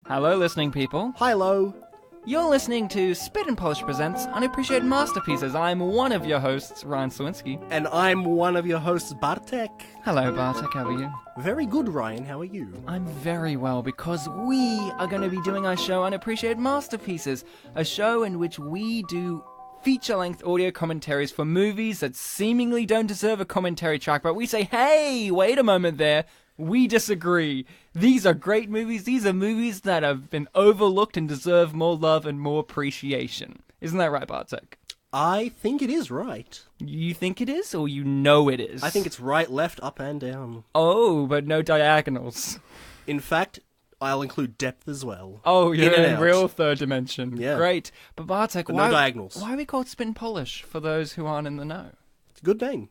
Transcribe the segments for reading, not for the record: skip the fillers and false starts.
Hello, listening people. Hello. You're listening to Spit and Polish Presents Unappreciated Masterpieces. I'm one of your hosts, Ryan Sliwinski. And I'm one of your hosts, Bartek. Hello, Bartek. How are you? Very good, Ryan. How are you? I'm very well, because we are going to be doing our show Unappreciated Masterpieces, a show in which we do feature-length audio commentaries for movies that seemingly don't deserve a commentary track, but we say, hey, wait a moment there. We disagree. These are great movies. These are movies that have been overlooked and deserve more love and more appreciation. Isn't that right, Bartek? I think it is right. You think it is, or you know it is? I think it's right, left, up, and down. Oh, but no diagonals. In fact, I'll include depth as well. Oh, you're in out. real third dimension. Yeah. Great. But Bartek, But no diagonals. Why are we called Spit and Polish, for those who aren't in the know? It's a good name.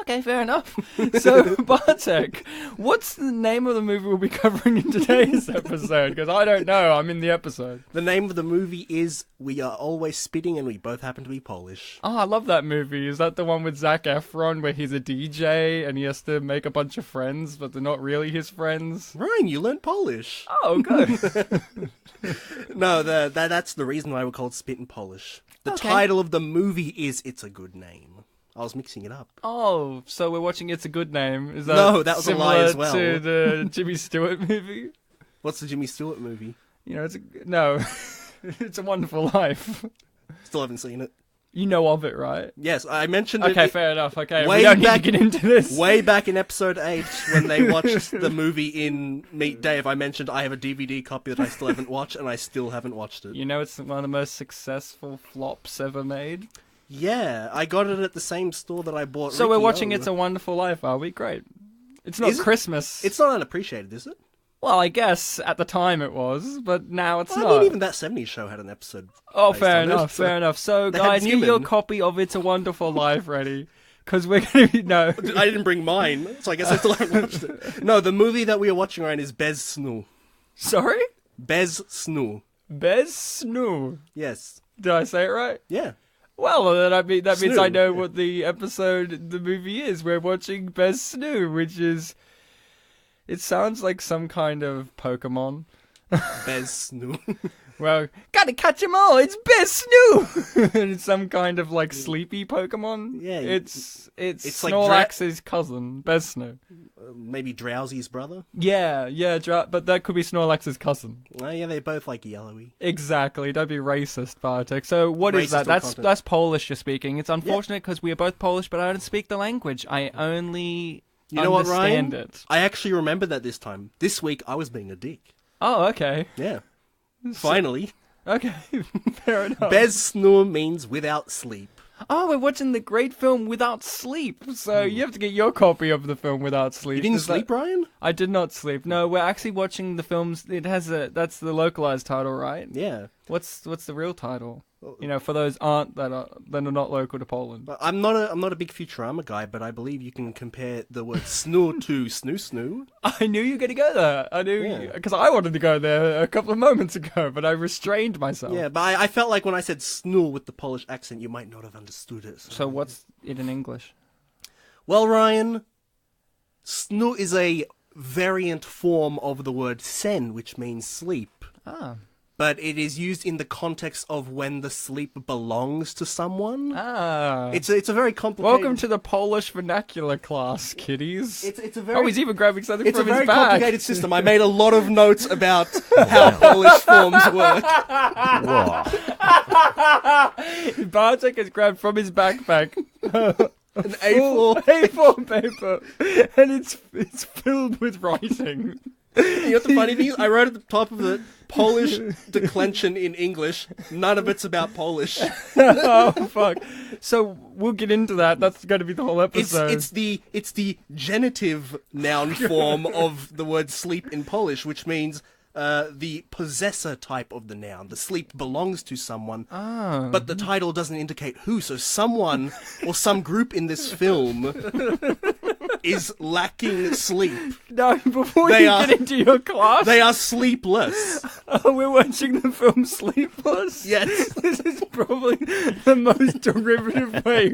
Okay, fair enough. So, Bartek, what's the name of the movie we'll be covering in today's episode? Because I don't know, I'm in the episode. The name of the movie is We Are Always Spitting and We Both Happen to Be Polish. Oh, I love that movie. Is that the one with Zac Efron where he's a DJ and he has to make a bunch of friends, but they're not really his friends? Ryan, you learned Polish. Oh, good. No, that's the reason why we're called Spit and Polish. The Okay. title of the movie is It's a Good Name. I was mixing it up. Oh, so we're watching It's a Good Name. Is that No, that was a lie as well. similar to the Jimmy Stewart movie? What's the Jimmy Stewart movie? You know, It's a Wonderful Life. Still haven't seen it. You know of it, right? Yes, I mentioned it. Okay, fair enough. Okay, Way we don't back- need to get into this. Way back in episode 8, when they watched the movie in Meet Dave, I mentioned I have a DVD copy that I still haven't watched, and I still haven't watched it. You know, it's one of the most successful flops ever made. Yeah, I got it at the same store that I bought So we're Ricky watching O. It's a Wonderful Life, are we? Great. It's not Is it? Christmas. It's not unappreciated, is it? Well, I guess at the time it was, but now it's I not. mean, even that 70s show had an episode. Oh, based fair on it, enough, so- fair enough. So, They had guys, get your Newman. copy of It's a Wonderful Life ready, because we're going to be... No. I didn't bring mine, so I guess I still haven't watched it. No, the movie that we are watching right now is Bez Snoo. Sorry? Bez Snoo. Bez Snoo. Yes. Did I say it right? Yeah. Well, then that means Snoo. I know what the movie is. We're watching Bez Snoo, which is... It sounds like some kind of Pokemon. Bez Snoo. Well, gotta catch 'em all! It's Bez Snoo! And it's some kind of, like, sleepy Pokemon. Yeah, It's it's like Snorlax's cousin, Bez Snoo. Maybe Drowsy's brother? Yeah, but that could be Snorlax's cousin. Oh, yeah, they're both like yellowy. Exactly, don't be racist, Bartek. So what is Racist that? or That's content. that's Polish you're speaking. It's unfortunate because we are both Polish, but I don't speak the language. I only You know what, understand Ryan? it. I actually remember that this time. This week, I was being a dick. Oh, okay. Yeah. Finally. Okay, fair enough. Bez Snoo means without sleep. Oh, we're watching the great film Without Sleep. So you have to get your copy of the film Without Sleep. You didn't Is that- sleep, Ryan? I did not sleep. No, we're actually watching the films. That's the localized title, right? Yeah. What's the real title? You know, for those that are not local to Poland. But I'm not a big Futurama guy, but I believe you can compare the word snoo to snoo snoo. I knew you were going to go there. I knew Yeah. because I wanted to go there a couple of moments ago, but I restrained myself. Yeah, but I felt like when I said snoo with the Polish accent, you might not have understood it. So what's it in English? Well, Ryan, snoo is a variant form of the word sen, which means sleep. Ah. But it is used in the context of when the sleep belongs to someone. Ah. It's a very complicated... Welcome to the Polish vernacular class, kiddies. It's a very... Oh, he's even grabbing something It's a from his very bag. complicated system. I made a lot of notes about how Polish forms work. Bartek has grabbed from his backpack An A4. A4 paper, and it's filled with writing. You know what the funny thing is? I wrote at the top of it, Polish declension in English. None of it's about Polish. Oh fuck! So we'll get into that. That's going to be the whole episode. It's the genitive noun form of the word sleep in Polish, which means the possessor type of the noun. The sleep belongs to someone, but the title doesn't indicate who. So someone or some group in this film is lacking sleep. No, before get into your class, They are sleepless. we're watching the film Sleepless. Yes. This is probably the most derivative way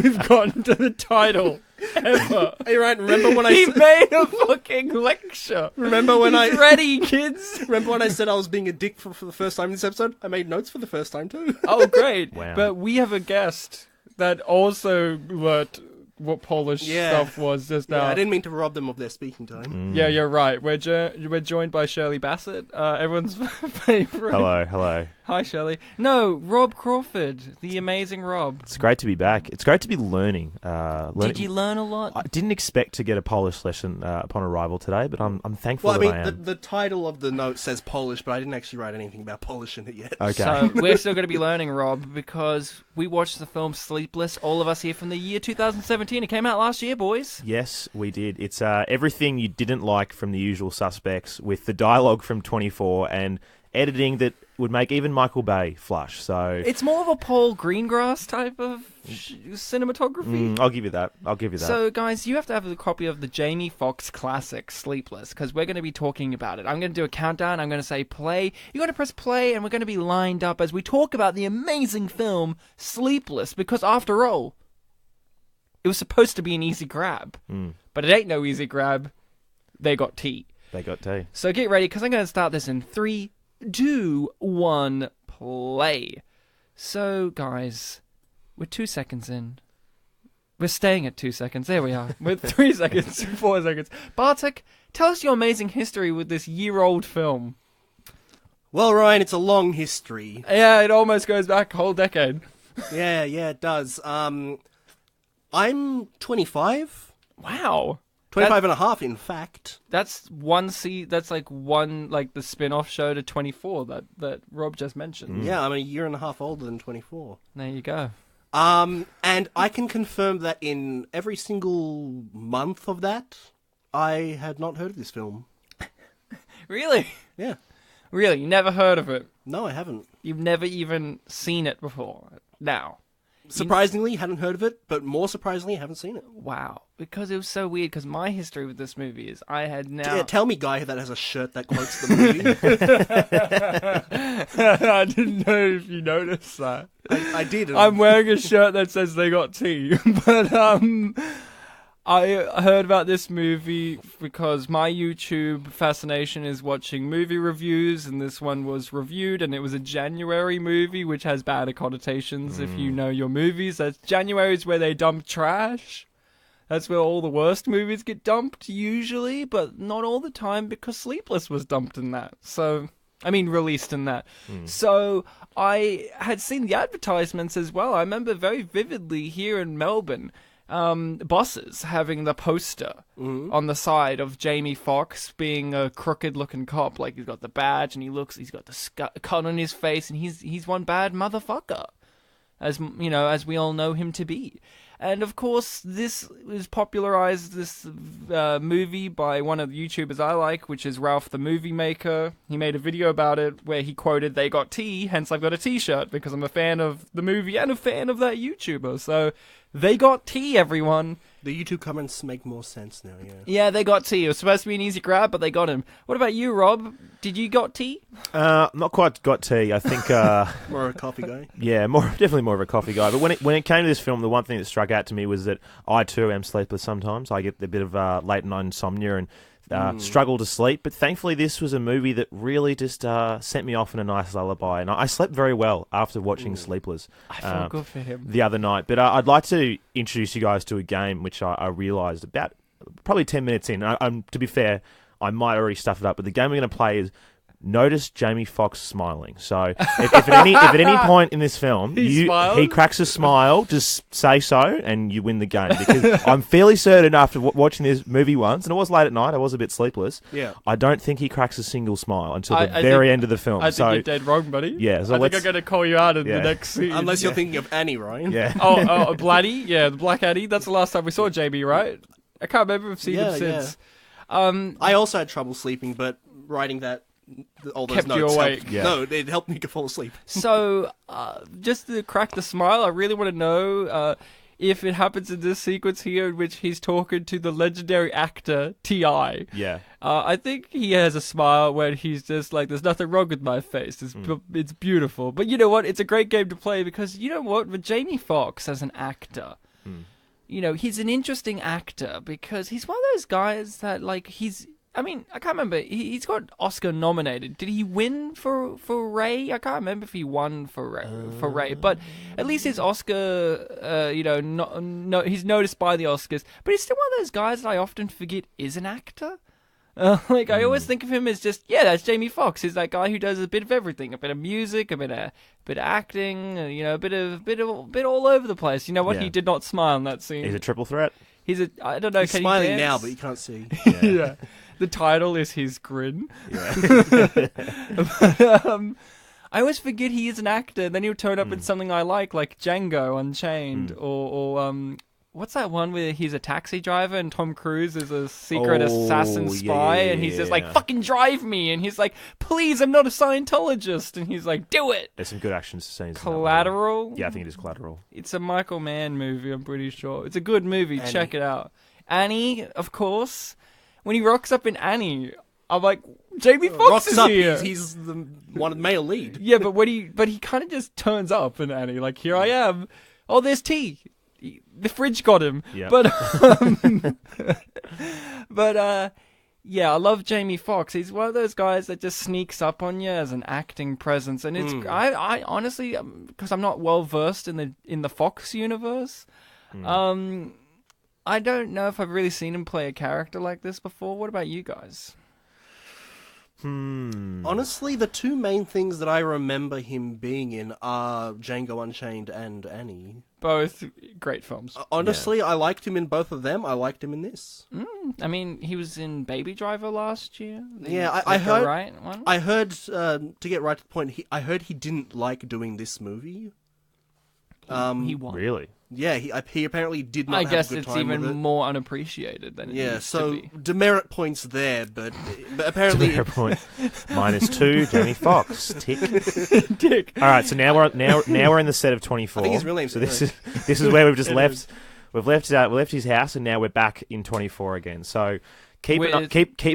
we've gotten to the title ever. Hey, Ryan, remember when He made a fucking lecture. Remember when He's ready, kids. Remember when I said I was being a dick for the first time in this episode? I made notes for the first time too. Oh, great. Wow. But we have a guest that also learnt what Polish stuff was just now. I didn't mean to rob them of their speaking time. Yeah, you're right. We're joined by Shirley Bassett, everyone's favourite. Hello. Hi, Shirley. No, Rob Crawford, the amazing Rob. It's great to be back. It's great to be learning. Did you learn a lot? I didn't expect to get a Polish lesson upon arrival today, but I'm thankful Well, that I I mean, am. the title of the note says Polish, but I didn't actually write anything about Polish in it yet. Okay. So we're still going to be learning, Rob, because we watched the film Sleepless, all of us here from the year 2017. It came out last year, boys. Yes, we did. It's everything you didn't like from The Usual Suspects, with the dialogue from 24 and editing that would make even Michael Bay flush. So It's more of a Paul Greengrass type of cinematography. I'll give you that. So, guys, you have to have a copy of the Jamie Foxx classic, Sleepless, because we're going to be talking about it. I'm going to do a countdown. I'm going to say play. You're going to press play, and we're going to be lined up as we talk about the amazing film Sleepless, because after all, it was supposed to be an easy grab. But it ain't no easy grab. They got tea. They got tea. So get ready, because I'm going to start this in 3, 2, 1, play. So, guys, we're 2 seconds in. We're staying at 2 seconds. There we are. We're 3 seconds, 4 seconds. Bartek, tell us your amazing history with this year-old film. Well, Ryan, it's a long history. Yeah, it almost goes back a whole decade. Yeah, it does. I'm 25. Wow. 25 and a half, in fact. That's that's like the spin-off show to 24 that Rob just mentioned. Yeah, I'm a year and a half older than 24. There you go. And I can confirm that in every single month of that, I had not heard of this film. Really? Yeah. Really? You never heard of it? No, I haven't. You've never even seen it before? Now. Surprisingly, hadn't heard of it, but more surprisingly, haven't seen it. Wow. Because it was so weird, because my history with this movie is I had now... Yeah, tell me, guy that has a shirt that quotes the movie. I didn't know if you noticed that. I did. I'm wearing a shirt that says they got tea. But I heard about this movie because my YouTube fascination is watching movie reviews, and this one was reviewed, and it was a January movie, which has bad connotations if you know your movies. That's January is where they dump trash. That's where all the worst movies get dumped, usually, but not all the time, because Sleepless was dumped in that. So, I mean, released in that. So, I had seen the advertisements as well. I remember very vividly here in Melbourne, buses having the poster on the side of Jamie Foxx being a crooked-looking cop. Like, he's got the badge, and he's got the cut on his face, and he's one bad motherfucker, as we all know him to be. And of course, this was popularized, this movie, by one of the YouTubers I like, which is Ralph the Movie Maker. He made a video about it where he quoted, "They got tea, hence I've got a t-shirt," because I'm a fan of the movie and a fan of that YouTuber. So, they got tea, everyone. The YouTube comments make more sense now, yeah. Yeah, they got tea. It was supposed to be an easy grab, but they got him. What about you, Rob? Did you got tea? Not quite got tea. I think... More a coffee guy. Yeah, definitely more of a coffee guy. But when it came to this film, the one thing that struck out to me was that I too am sleepless sometimes. I get a bit of late night insomnia and struggle to sleep. But thankfully, this was a movie that really just sent me off in a nice lullaby. And I slept very well after watching Sleepless. I feel good for him. The other night. But I'd like to introduce you guys to a game which I realised about probably 10 minutes in. To be fair, I might already stuff it up. But the game we're going to play is Notice Jamie Foxx smiling. So if at any point in this film he cracks a smile, just say so and you win the game. Because I'm fairly certain after watching this movie once, and it was late at night, I was a bit sleepless. Yeah, I don't think he cracks a single smile until the very end of the film. I think you're dead wrong, buddy. Yeah, so I think I'm going to call you out in the next scene. Unless you're thinking of Annie, Ryan. Yeah. Oh, Blatty? Yeah, the Black Addy. That's the last time we saw JB, right? I can't remember if I've seen him since. I also had trouble sleeping, but writing that all those kept notes you awake. helped. No, it helped me to fall asleep. So, just to crack the smile, I really want to know, if it happens in this sequence here in which he's talking to the legendary actor T.I. Yeah. I think he has a smile when he's just like, there's nothing wrong with my face. It's beautiful. But you know what? It's a great game to play because, you know what? With Jamie Foxx as an actor, you know, he's an interesting actor because he's one of those guys that, like, I mean, I can't remember. He's got Oscar nominated. Did he win for Ray? I can't remember if he won for Ray. But at least his Oscar, you know, he's noticed by the Oscars. But he's still one of those guys that I often forget is an actor. Like, I always think of him as just, that's Jamie Foxx. He's that guy who does a bit of everything. A bit of music, a bit of acting, you know, a bit all over the place. You know what? Yeah. He did not smile in that scene. He's a triple threat. I don't know. He's can smiling he now, dance? but you can't see. Yeah. The title is his grin. Yeah. But, I always forget he is an actor. Then he'll turn up in something I like Django Unchained, or what's that one where he's a taxi driver and Tom Cruise is a secret assassin spy, and he's just like, fucking drive me, and he's like, please, I'm not a Scientologist, and he's like, do it. There's some good action scenes. Collateral? Yeah, I think it is Collateral. It's a Michael Mann movie, I'm pretty sure. It's a good movie. Annie. Check it out. Annie, of course. When he rocks up in Annie, I'm like, Jamie Foxx Rocks is up. here. He's the one male lead. Yeah, but he kind of just turns up in Annie. Like, here I am. Oh, there's tea. The fridge got him. Yeah. But yeah, I love Jamie Foxx. He's one of those guys that just sneaks up on you as an acting presence, and it's I honestly, because I'm not well versed in the Fox universe, I don't know if I've really seen him play a character like this before. What about you guys? Honestly, the two main things that I remember him being in are Django Unchained and Annie. Both great films. Honestly, I liked him in both of them. I liked him in this. I mean, he was in Baby Driver last year. Yeah, I heard. Right one? I heard to get right to the point. I heard he didn't like doing this movie. He won. Really? Yeah, he apparently did not. I have guess a good it's time with even it. more unappreciated than it used So to be. demerit points there, but apparently Fair point. -2. Jamie Foxx. Tick. Dick. All right. So now we're in the set of 24. I think his real name's So this is where we've just left. We left his house, and now we're back in 24 again. So keep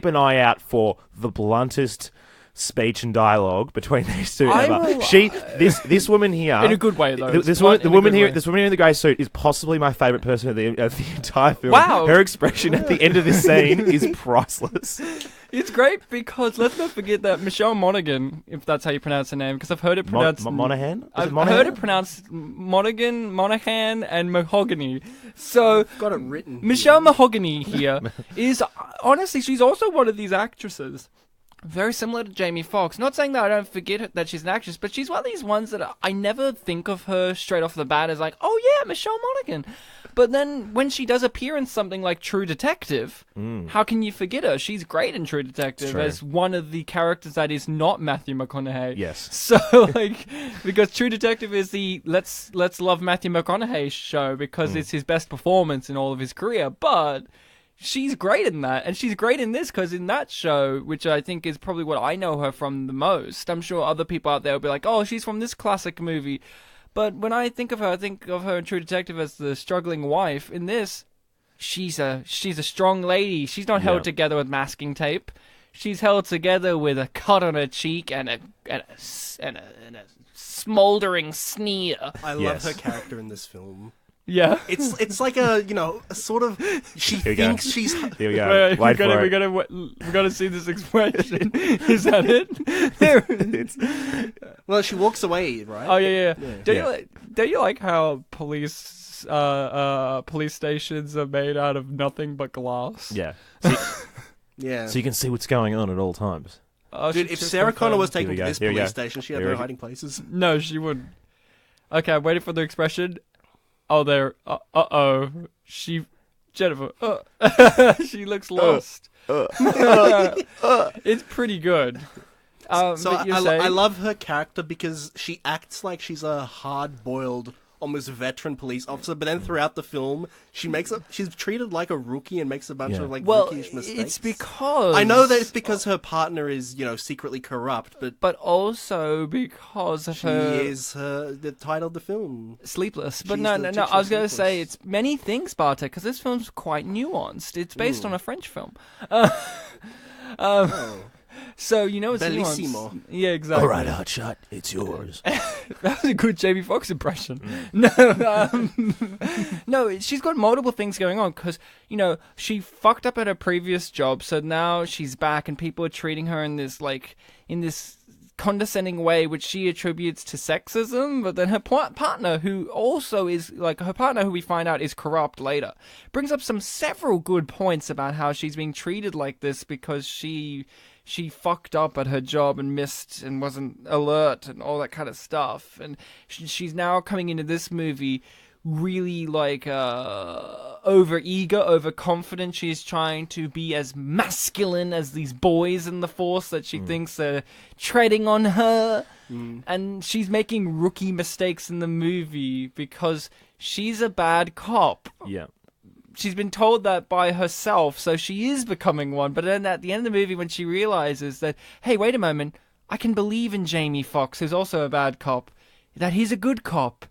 an eye out for the bluntest speech and dialogue between these two ever. This woman here, In a good way, though. the woman here in the grey suit is possibly my favourite person of the entire film. Wow. Her expression at the end of this scene is priceless. It's great because let's not forget that Michelle Monaghan, if that's how you pronounce her name, because I've heard it pronounced... Monaghan? I've heard it pronounced Monaghan, and Mahogany. So... got it written. Michelle Mahogany here is... Honestly, she's also one of these actresses. Very similar to Jamie Foxx. Not saying that I don't forget that she's an actress, but she's one of these ones that I never think of her straight off the bat as like, oh yeah, Michelle Monaghan. But then when she does appear in something like True Detective, how can you forget her? She's great in True Detective as one of the characters that is not Matthew McConaughey. Yes. So like, because True Detective is the let's love Matthew McConaughey show because it's his best performance in all of his career, but she's great in that, and she's great in this because in that show, which I think is probably what I know her from the most, I'm sure other people out there will be like, oh, she's from this classic movie. But when I think of her in True Detective as the struggling wife. In this, she's a strong lady. She's not held together with masking tape. She's held together with a cut on her cheek and a smoldering sneer. I love her character in this film. Yeah. It's like a sort of, she thinks she's... Here we go. Wait for we it. gotta see this expression. Is that it? Well, she walks away, right? Oh yeah. Don't you like how police stations are made out of nothing but glass? Yeah. Yeah. So you can see what's going on at all times. Oh, Dude, if Sarah Connor was taken to this Here we police go. station, she'd have Here no we go. hiding places. No, she wouldn't. Okay, I'm waiting for the expression. Oh, there. Uh-oh. Jennifer. She looks lost. It's pretty good. So but you're I saying- love her character because she acts like she's a hard-boiled almost veteran police officer, but then throughout the film, she's treated like a rookie and makes a bunch of rookyish mistakes. It's because I know that it's because her partner is, secretly corrupt, but also because of she her is the title of the film. Sleepless. But She's no. the I was going to Sleepless. say it's many things, Bartek, because this film's quite nuanced. It's based on a French film. So it's Bellissimo. nuanced. Yeah, exactly. All right, Hotshot, it's yours. That was a good Jamie Foxx impression. No, she's got multiple things going on because, she fucked up at her previous job, so now she's back and people are treating her in this condescending way, which she attributes to sexism, but then her partner, who also is, her partner who we find out is corrupt later, brings up several good points about how she's being treated like this because she fucked up at her job and missed and wasn't alert and all that kind of stuff. And she's now coming into this movie really over-eager, overconfident. She's trying to be as masculine as these boys in the Force that she thinks are treading on her. And she's making rookie mistakes in the movie because she's a bad cop. Yeah. She's been told that by herself, so she is becoming one. But then at the end of the movie, when she realizes that, hey, wait a moment, I can believe in Jamie Foxx, who's also a bad cop, that he's a good cop.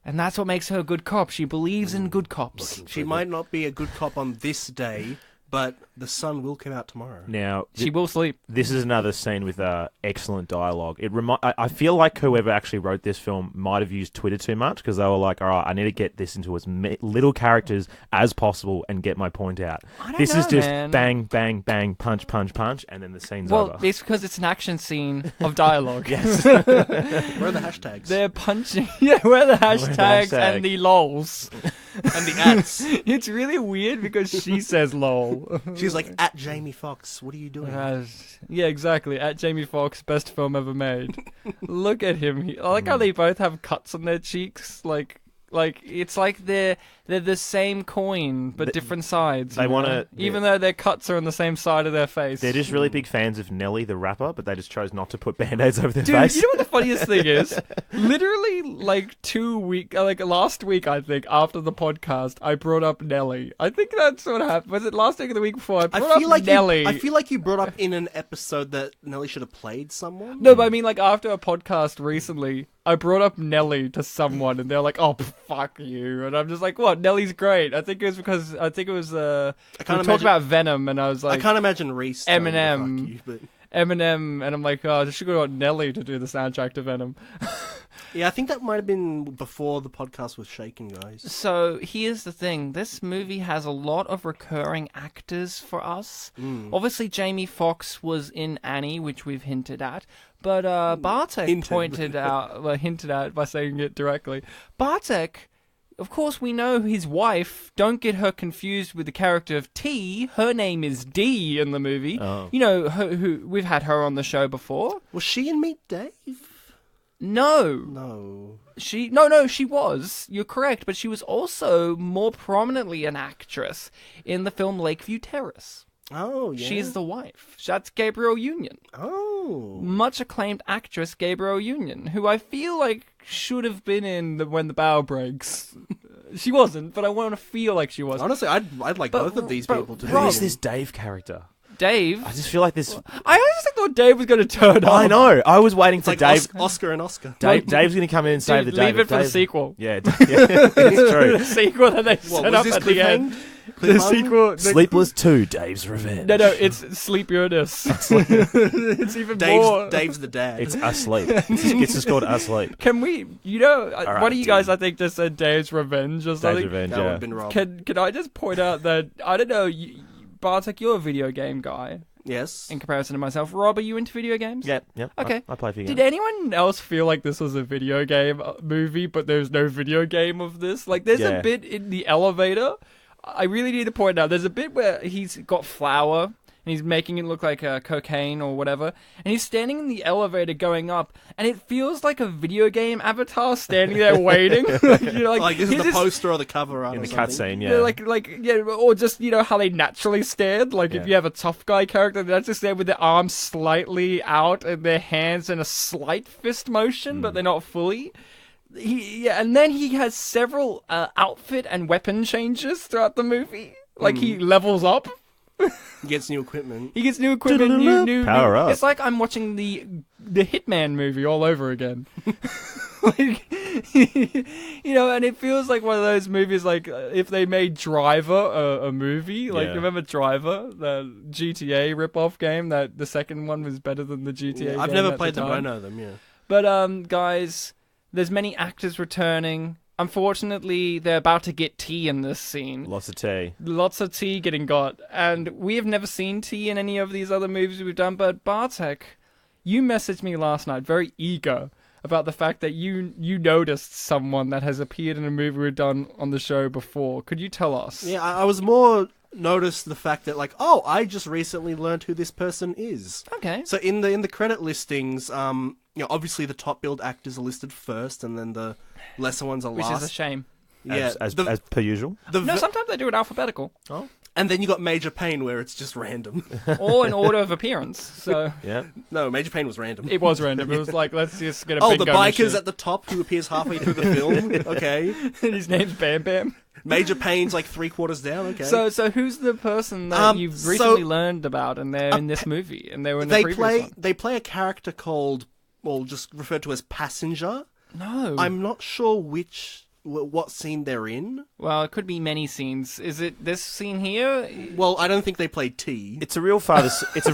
And that's what makes her a good cop. She believes in good cops. She might not be a good cop on this day, but the sun will come out tomorrow. Now, She will sleep. this is another scene with excellent dialogue. I feel like whoever actually wrote this film might have used Twitter too much because they were like, all right, I need to get this into as little characters as possible and get my point out. This is just bang, bang, bang, punch, punch, punch, and then the scene's over. Well, it's because it's an action scene of dialogue. Yes. Where are the hashtags? They're punching. Yeah, where are the hashtags and the lols? And the ats. It's really weird because she says lol. She's like, at Jamie Foxx, what are you doing? Yeah, exactly. At Jamie Foxx, best film ever made. Look at him. I like how they both have cuts on their cheeks. Like it's like they're the same coin but different sides. They want to, even though their cuts are on the same side of their face. They're just really big fans of Nelly the rapper, but they just chose not to put band-aids over their Dude, face. you know what the funniest thing is? Literally, last week, I think, after the podcast, I brought up Nelly. I think that's what happened. Was it last week or the week before? I brought up Nelly. I feel like you brought up in an episode that Nelly should have played someone. No, but I mean, after a podcast recently, I brought up Nelly to someone, and they're like, "Oh, fuck you," and I'm just like, "What? Nelly's great." I think it was because we talked about Venom, and I was like, I can't imagine Reese. Eminem. Fuck you, but... Eminem, and I'm like, "Oh, I should go to Nelly to do the soundtrack to Venom." Yeah, I think that might have been before the podcast was shaken, guys. So here's the thing: this movie has a lot of recurring actors for us. Obviously, Jamie Foxx was in Annie, which we've hinted at. But Bartek hinted at by saying it directly. Bartek, of course, we know his wife. Don't get her confused with the character of T. Her name is D in the movie. Oh. Who we've had her on the show before. Was she in Meet Dave? No. She was. You're correct, but she was also more prominently an actress in the film Lakeview Terrace. Oh, yeah. She's the wife. That's Gabrielle Union. Oh. Much acclaimed actress Gabrielle Union, who I feel like should have been in When the Bow Breaks. She wasn't, but I want to feel like she was. Honestly, I'd like both of these people to be. Who is this Dave character? Dave? I just feel like this... I honestly thought Dave was going to turn up. I know. I was waiting for like Dave... Oscar and Oscar. Dave's going to come in and save the day. Leave it for the sequel. Yeah, it's true. The sequel that they set up at the end. The sequel... Sleepless 2, Dave's Revenge. No, it's Sleepless. It's even more... Dave's the dad. It's Asleep. It's just called Asleep. Can we... right, one of you guys, I think, just said Dave's Revenge or something. Dave's Revenge, that would yeah. have been Rob. Can I just point out that... I don't know... Bartek, you're a video game guy. Yes. In comparison to myself. Rob, are you into video games? Yeah. Okay. I play video games. Did anyone else feel like this was a video game movie, but there's no video game of this? There's a bit in the elevator. I really need to point out. There's a bit where he's got flour and he's making it look like cocaine or whatever, and he's standing in the elevator going up, and it feels like a video game avatar standing there waiting. This is the poster or the cover art in or the something. cutscene, yeah. Or just how they naturally stand. If you have a tough guy character, they just stand with their arms slightly out and their hands in a slight fist motion, but they're not fully. and then he has several outfit and weapon changes throughout the movie. Like he levels up. He gets new equipment. He gets new equipment, new Power up. It's like I'm watching the Hitman movie all over again. Like, and it feels like one of those movies, like if they made Driver a movie. Like, remember Driver, the GTA rip-off game? That the second one was better than the GTA game. I've never played them, but I know them, yeah. But, guys, there's many actors returning. Unfortunately, they're about to get tea in this scene. Lots of tea. Lots of tea getting got. And we have never seen tea in any of these other movies we've done. But Bartek, you messaged me last night, very eager, about the fact that you noticed someone that has appeared in a movie we've done on the show before. Could you tell us? Yeah, I was more noticed the fact that, like, I just recently learned who this person is. Okay. So in the credit listings, obviously the top billed actors are listed first, and then the lesser ones are last. Which is a shame. Yeah, as per usual. No, sometimes they do it alphabetical. Oh. And then you got Major Payne, where it's just random. Or in order of appearance. So Yeah. No, Major Payne was random. it was random. It was like, let's just get a the bingo bikers machine. at the top who appears halfway through the film. Okay. And his name's Bam Bam. Major Payne's like 3/4 down. Okay. So who's the person that you've recently learned about, and they're in this movie, and they were in the previous one? They play a character called, well, just referred to as Passenger. No. I'm not sure what scene they're in. Well, it could be many scenes. Is it this scene here? Well, I don't think they play T. It's a real father. Well,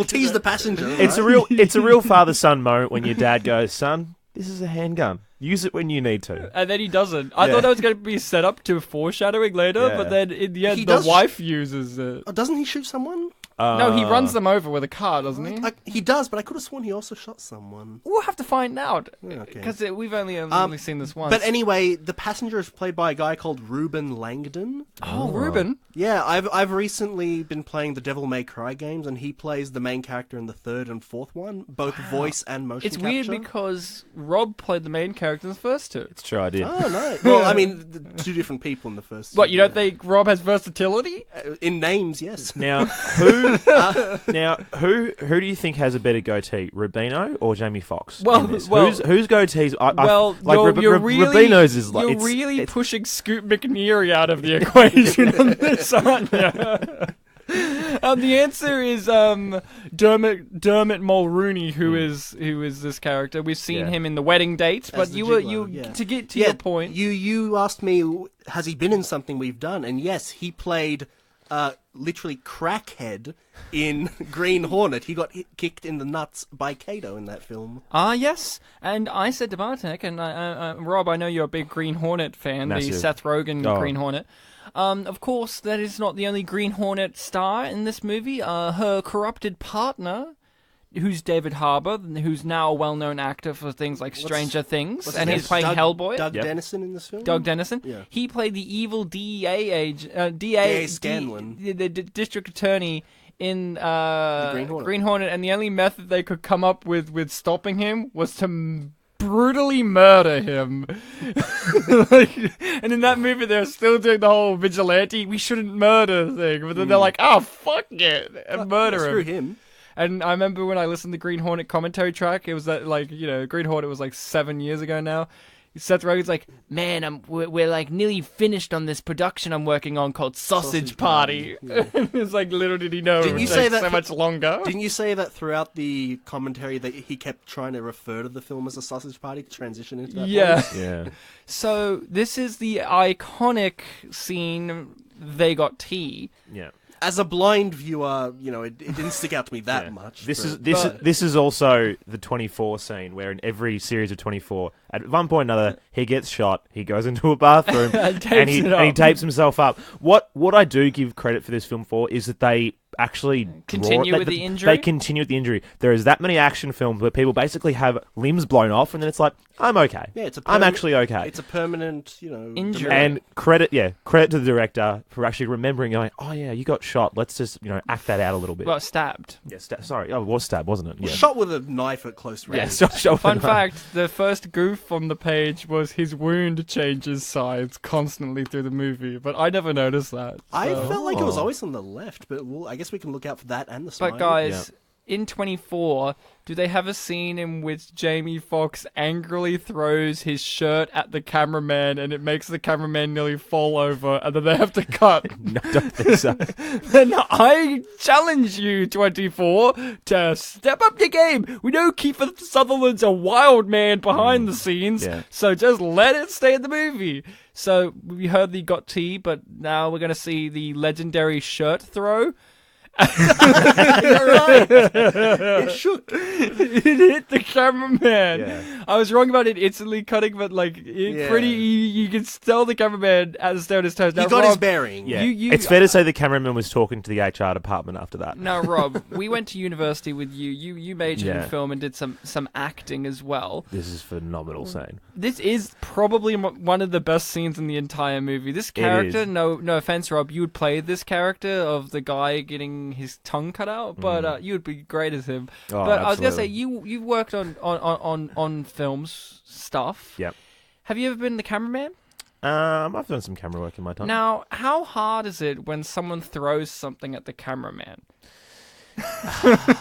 T's the passenger. It's a real father-son moment when your dad goes, "Son, this is a handgun. Use it when you need to." And then he doesn't. I thought that was going to be set up to foreshadowing later, Yeah. but then in the end, He the does wife uses it. Oh, doesn't he shoot someone? No, he runs them over with a car, doesn't he? He does, but I could have sworn he also shot someone. We'll have to find out, Okay. because we've only seen this once. But anyway, the passenger is played by a guy called Ruben Langdon. Oh, Ruben. Yeah, I've recently been playing the Devil May Cry games, and he plays the main character in the third and fourth one, both voice and motion It's capture. weird because Rob played the main character in the first two. It's true, I did. Oh, no. Well, I mean, two different people in the first two. What, you don't think Rob has versatility? In names, yes. Now, who do you think has a better goatee, Rubino or Jamie Foxx? Whose goatees? You're really, Rubino's is like you're really pushing Scoot McNairy out of the equation on this, aren't you? The answer is Dermot Mulroney, who is this character. We've seen him in The Wedding Date, but to get to your point, you asked me, has he been in something we've done? And yes, he played literally crackhead in Green Hornet. He got kicked in the nuts by Kato in that film. Yes. And I said to Bartek, and Rob, I know you're a big Green Hornet fan, Massive. the Seth Rogen Green Hornet. Of course, that is not the only Green Hornet star in this movie. Her corrupted partner, who's David Harbour, who's now a well-known actor for things like Stranger Things, and he's playing Hellboy. Doug Dennison in this film? Doug Dennison. Yeah. He played the evil DA Scanlon. the district attorney in the Green Hornet, and the only method they could come up with stopping him was to brutally murder him. And in that movie, they're still doing the whole vigilante, we shouldn't murder thing, but then they're like, oh, fuck it, and murder Screw him. And I remember when I listened to Green Hornet commentary track, it was that, like, Green Hornet was like 7 years ago now. Seth Rogen's like, man, we're like nearly finished on this production I'm working on called Sausage Party. Yeah. It's like, little did he know it would take so much longer. Didn't you say that throughout the commentary that he kept trying to refer to the film as a sausage party to transition into that? Yeah. So this is the iconic scene, they got tea. Yeah. As a blind viewer, it didn't stick out to me that much. This is also the 24 scene where in every series of 24, at one point or another, he gets shot. He goes into a bathroom and he tapes himself up. What I do give credit for this film for is that they actually continue with the injury. They continue with the injury. There is that many action films where people basically have limbs blown off, and then it's like, I'm okay. Yeah, I'm actually okay. It's a permanent, injury. And credit to the director for actually remembering, going, oh yeah, you got shot. Let's just act that out a little bit. Well, stabbed. Yeah, sorry. Oh, it was stabbed, wasn't it? Yeah. Shot with a knife at close range. Yeah, Fun fact: the first goof on the page was his wound changes sides constantly through the movie, but I never noticed that. So. I felt like it was always on the left, but I guess we can look out for that and the spine. But guys, in 24, do they have a scene in which Jamie Foxx angrily throws his shirt at the cameraman and it makes the cameraman nearly fall over and then they have to cut? No, I don't think so. Then I challenge you, 24, to step up your game. We know Kiefer Sutherland's a wild man behind the scenes, so just let it stay in the movie. So we heard the got tea, but now we're going to see the legendary shirt throw. You're right. It shook. It hit the cameraman. Yeah. I was wrong about it instantly cutting, but you can tell the cameraman at the stare on his toes. Now, He got Rob, his bearing. Yeah. It's fair to say the cameraman was talking to the HR department after that. Now, Rob, we went to university with you. You majored in film and did some acting as well. This is a phenomenal scene. This is probably one of the best scenes in the entire movie. This character, no offense, Rob, you would play this character of the guy getting his tongue cut out, but you would be great as him. Oh, but I was gonna absolutely. say you've worked on films stuff. Yep. Have you ever been the cameraman? I've done some camera work in my time. Now, how hard is it when someone throws something at the cameraman?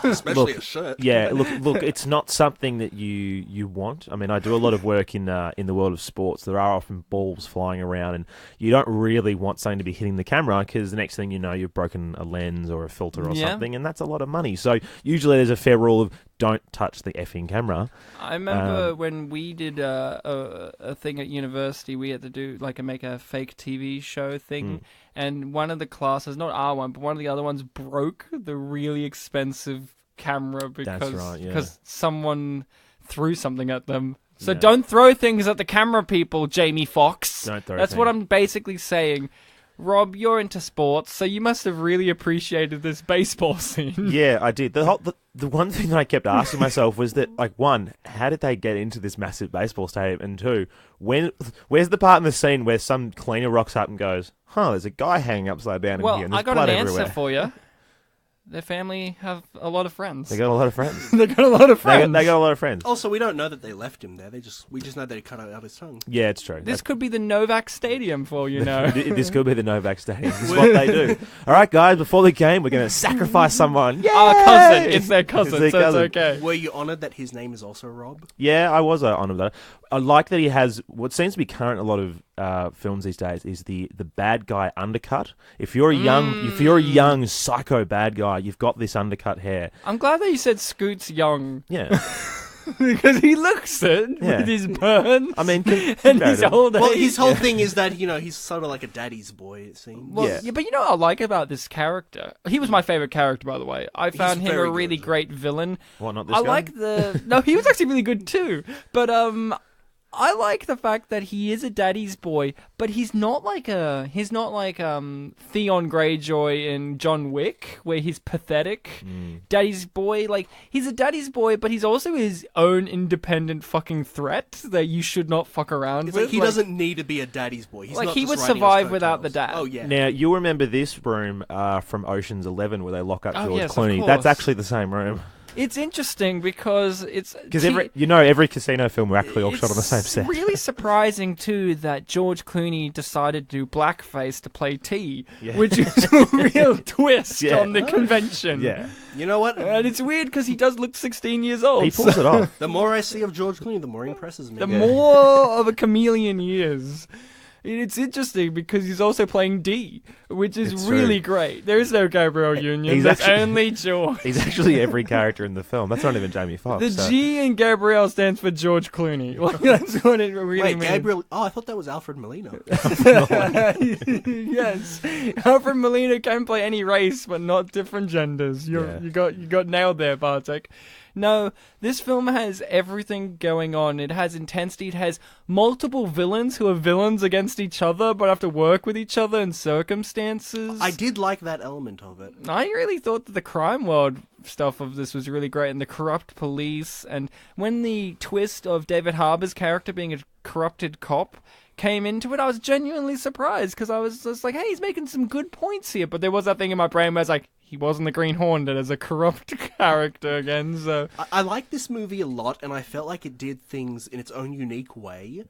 Especially a shirt. Yeah, look, it's not something that you want. I mean, I do a lot of work in the world of sports. There are often balls flying around, and you don't really want something to be hitting the camera because the next thing you know, you've broken a lens or a filter or something, and that's a lot of money. So usually there's a fair rule of don't touch the effing camera. I remember when we did a thing at university, we had to do make a fake TV show thing. And one of the classes, not our one, but one of the other ones broke the really expensive camera because someone threw something at them. So don't throw things at the camera, people, Jamie Foxx. Don't throw That's what I'm basically saying. Rob, you're into sports, so you must have really appreciated this baseball scene. Yeah, I did. The one thing that I kept asking myself was that, one, how did they get into this massive baseball stadium? And two, where's the part in the scene where some cleaner rocks up and goes, there's a guy hanging upside down in here and there's I got blood an answer everywhere. for you. Their family have a lot of friends. They got a lot of friends. They got a lot of friends. They got a lot of friends. Also, we don't know that they left him there. We just know they cut out his tongue. Yeah, it's true. This could be the Novak Stadium, for all you know. This could be the Novak Stadium. This is what they do. All right, guys, before the game, we're going to sacrifice someone. Yay! Our cousin. It's their cousin, It's their cousin. It's okay. Were you honoured that his name is also Rob? Yeah, I was honoured that. I like that he has what seems to be current in a lot of films these days is the bad guy undercut. If you're a young psycho bad guy, you've got this undercut hair. I'm glad that you said Scoot's young. Yeah. Because he looks it with his burns. I mean, and his old age. Well, his whole thing is that, he's sort of like a daddy's boy, it seems. Well, yeah, but you know what I like about this character? He was my favourite character, by the way. I found him a really great villain. What, not this guy? No, he was actually really good too. But I like the fact that he is a daddy's boy, but he's not like Theon Greyjoy in John Wick, where he's pathetic. Daddy's boy, he's a daddy's boy, but he's also his own independent fucking threat that you should not fuck around with. He doesn't need to be a daddy's boy. He's not he just would riding survive his without the coattails. dad. Oh, yeah. Now, you'll remember this room from Ocean's 11 where they lock up George yes, of Clooney. course. That's actually the same room. It's interesting because every casino film were actually all shot on the same set. It's really surprising too that George Clooney decided to do blackface to play T, which is a real twist on the convention. Yeah. You know what? And it's weird because he does look 16 years old. He pulls it off. The more I see of George Clooney, the more he impresses me. The more of a chameleon he is. It's interesting because he's also playing D, which is really great. There is no Gabrielle Union. There's only George. He's actually every character in the film. That's not even Jamie Foxx. The G in Gabrielle stands for George Clooney. That's what it really means. Wait, Gabriel... Oh, I thought that was Alfred Molina. Yes. Alfred Molina can play any race, but not different genders. You got nailed there, Bartek. No, this film has everything going on. It has intensity. It has multiple villains who are villains against each other, but have to work with each other in circumstances. I did like that element of it. I really thought that the crime world stuff of this was really great, and the corrupt police, and when the twist of David Harbour's character being a corrupted cop came into it, I was genuinely surprised, because I was just like, hey, he's making some good points here, but there was that thing in my brain where I was like, he wasn't the Green Hornet as a corrupt character again, so... I like this movie a lot, and I felt like it did things in its own unique way.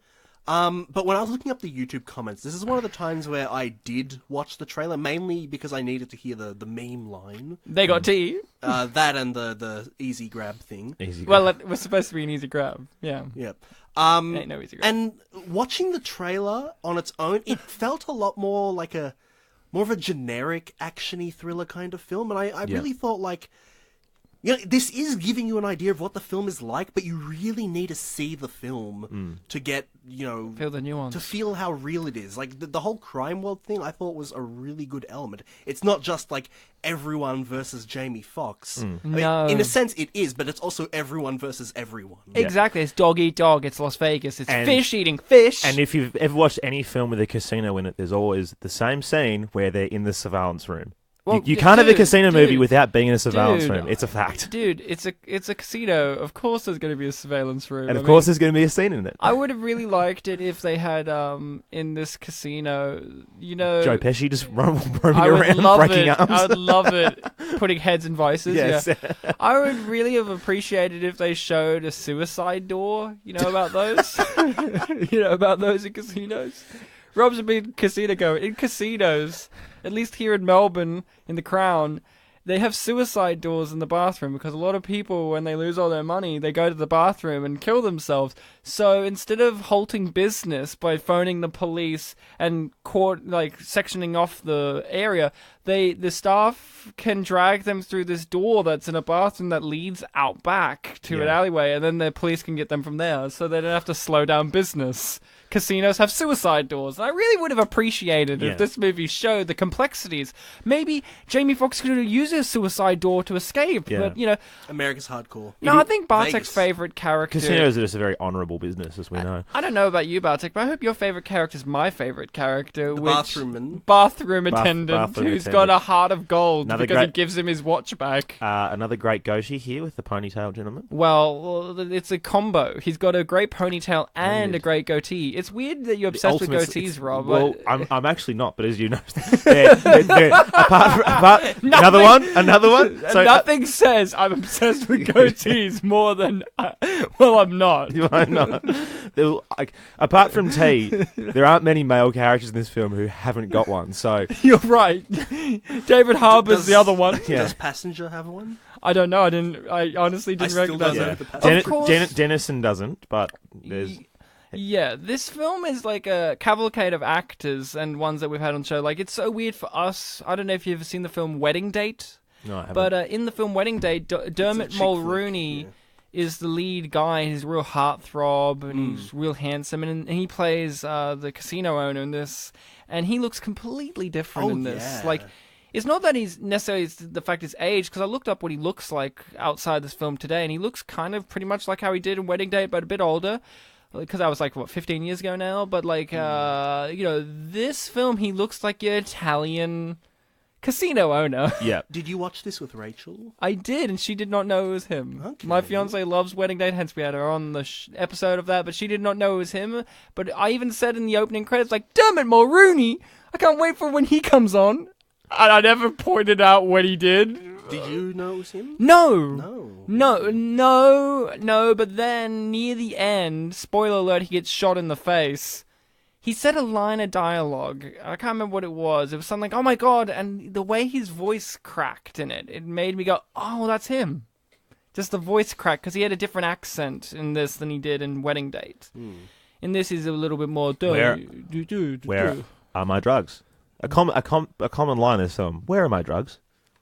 But when I was looking up the YouTube comments, this is one of the times where I did watch the trailer, mainly because I needed to hear the meme line. They got tea. That and the easy grab thing. Well, it was supposed to be an easy grab. Yeah. Yep. Ain't no easy grab. And watching the trailer on its own, it felt a lot more like more of a generic actiony thriller kind of film, and I really thought like, this is giving you an idea of what the film is like, but you really need to see the film to get, feel the nuance, to feel how real it is. Like the whole crime world thing, I thought was a really good element. It's not just like everyone versus Jamie Foxx. I mean, in a sense, it is, but it's also everyone versus everyone. Exactly, it's dog eat dog. It's Las Vegas. It's fish eating fish. And if you've ever watched any film with a casino in it, there's always the same scene where they're in the surveillance room. Well, you can't have a casino movie without being in a surveillance room. It's a fact. Dude, it's a casino. Of course there's going to be a surveillance room. And of course there's going to be a scene in it. I would have really liked it if they had, in this casino, Joe Pesci just roaming around, breaking arms. I would love it. Putting heads in vices. Yes. Yeah. I would really have appreciated if they showed a suicide door. You know about those? About those in casinos? Rob's a big casino goer. In casinos, at least here in Melbourne, in the Crown, they have suicide doors in the bathroom because a lot of people, when they lose all their money, they go to the bathroom and kill themselves. So instead of halting business by phoning the police and sectioning off the area, the staff can drag them through this door that's in a bathroom that leads out back to an alleyway, and then the police can get them from there, so they don't have to slow down business. Casinos have suicide doors. I really would have appreciated if this movie showed the complexities. Maybe Jamie Foxx could have used a suicide door to escape, but, America's hardcore. No, I think Bartek's favourite character... Casinos are just a very honourable business, as we know. I don't know about you, Bartek, but I hope your favourite character is my favourite character, bathroom attendant, who's got a heart of gold because he gives him his watch back. Another great goatee here with the ponytail gentleman. Well, it's a combo. He's got a great ponytail and a great goatee. It's weird that you're obsessed with goatees, Rob. Well, I'm actually not, but as you know, apart another one. So, nothing says I'm obsessed with goatees more than I'm not. I'm not. Apart from T, there aren't many male characters in this film who haven't got one. So you're right. David Harbour's the other one. Yeah. Does Passenger have one? I don't know. I honestly didn't recognize it. Of course, Dennison doesn't, but there's. Yeah, this film is like a cavalcade of actors and ones that we've had on the show. Like, it's so weird for us. I don't know if you've ever seen the film Wedding Date. No, I haven't. But in the film Wedding Date, Dermot Mulroney is the lead guy. He's a real heartthrob, and he's real handsome. And he plays the casino owner in this. And he looks completely different in this. Yeah. Like, it's not that he's necessarily the fact his age, because I looked up what he looks like outside this film today, and he looks kind of pretty much like how he did in Wedding Date, but a bit older. Because that was 15 years ago now. But this film, he looks like your Italian casino owner. Yeah. Did you watch this with Rachel? I did, and she did not know it was him. Okay. My fiance loves Wedding Date, hence we had her on the episode of that, but she did not know it was him. But I even said in the opening credits, Dermot Mulroney, I can't wait for when he comes on. And I never pointed out when he did. Did you know it was him? No, but then near the end, spoiler alert, he gets shot in the face. He said a line of dialogue. I can't remember what it was. It was something like, oh my god, and the way his voice cracked in it made me go, oh, that's him. Just the voice crack, because he had a different accent in this than he did in Wedding Date. In this, he's a little bit more... Where are my drugs? A common line is, where are my drugs?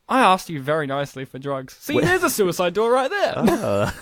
I asked you very nicely for drugs. See, there's a suicide door right there.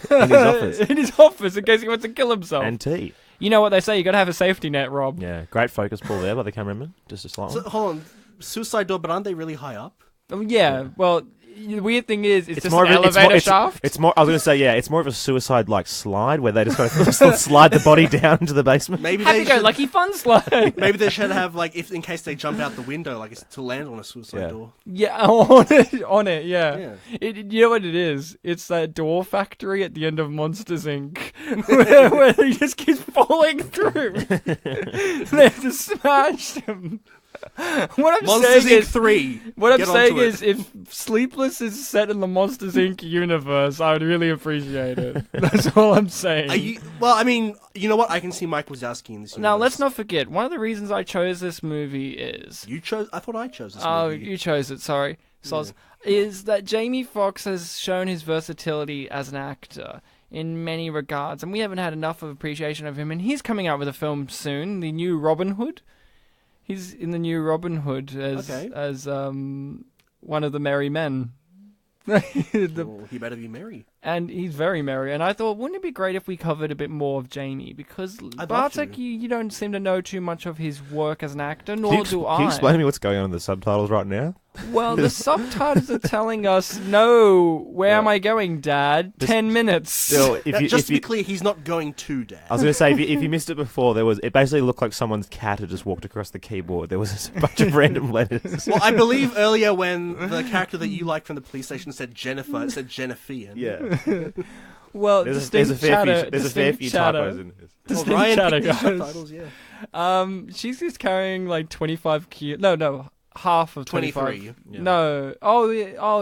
In his office. In his office, in case he wants to kill himself. And tea. You know what they say, you got to have a safety net, Rob. Yeah, great focus pull there by the cameraman. Just a slight one. Hold on, suicide door, but aren't they really high up? Yeah, well... The weird thing is, it's just an elevator shaft. It's more. I was going to say, it's more of a suicide-like slide where they just got to slide the body down into the basement. Maybe Happy-go-lucky fun slide. Maybe they should have if in case they jump out the window, it's to land on a suicide door. Yeah, on it. Yeah. You know what it is? It's that door factory at the end of Monsters Inc. where he just keeps falling through. They have to smash him. What I'm Monsters saying Inc. is 3. What I'm Get saying onto it. is, if Sleepless is set in the Monsters Inc. universe, I would really appreciate it. That's all I'm saying. Well, I mean, you know what? I can see Mike Wazowski in this. Now, universe. let's not forget, one of the reasons I chose this movie is... You chose. I thought I chose this Oh, movie. you chose it, sorry. Soz. Is that Jamie Foxx has shown his versatility as an actor in many regards, and we haven't had enough of appreciation of him, and he's coming out with a film soon, the new Robin Hood. He's in the new Robin Hood as one of the merry men. He better be merry. And he's very merry. And I thought, wouldn't it be great if we covered a bit more of Jamie? Because Bartek, you don't seem to know too much of his work as an actor, nor do I. Can you explain to me what's going on in the subtitles right now? Well, the subtitles are telling us, no, where am I going, Dad? 10 minutes. Still, Just to be clear, he's not going to Dad. I was going to say, if you missed it before, it basically looked like someone's cat had just walked across the keyboard. There was a bunch of random letters. Well, I believe earlier when the character that you liked from the police station said Jennifer, it said Jennifer. Yeah. Well, there's a fair few typos in this. Distinct Ryan chatter, picked these guys. subtitles, yeah. She's just carrying like 25 kilos. No, half of 25. 23. Yeah. No.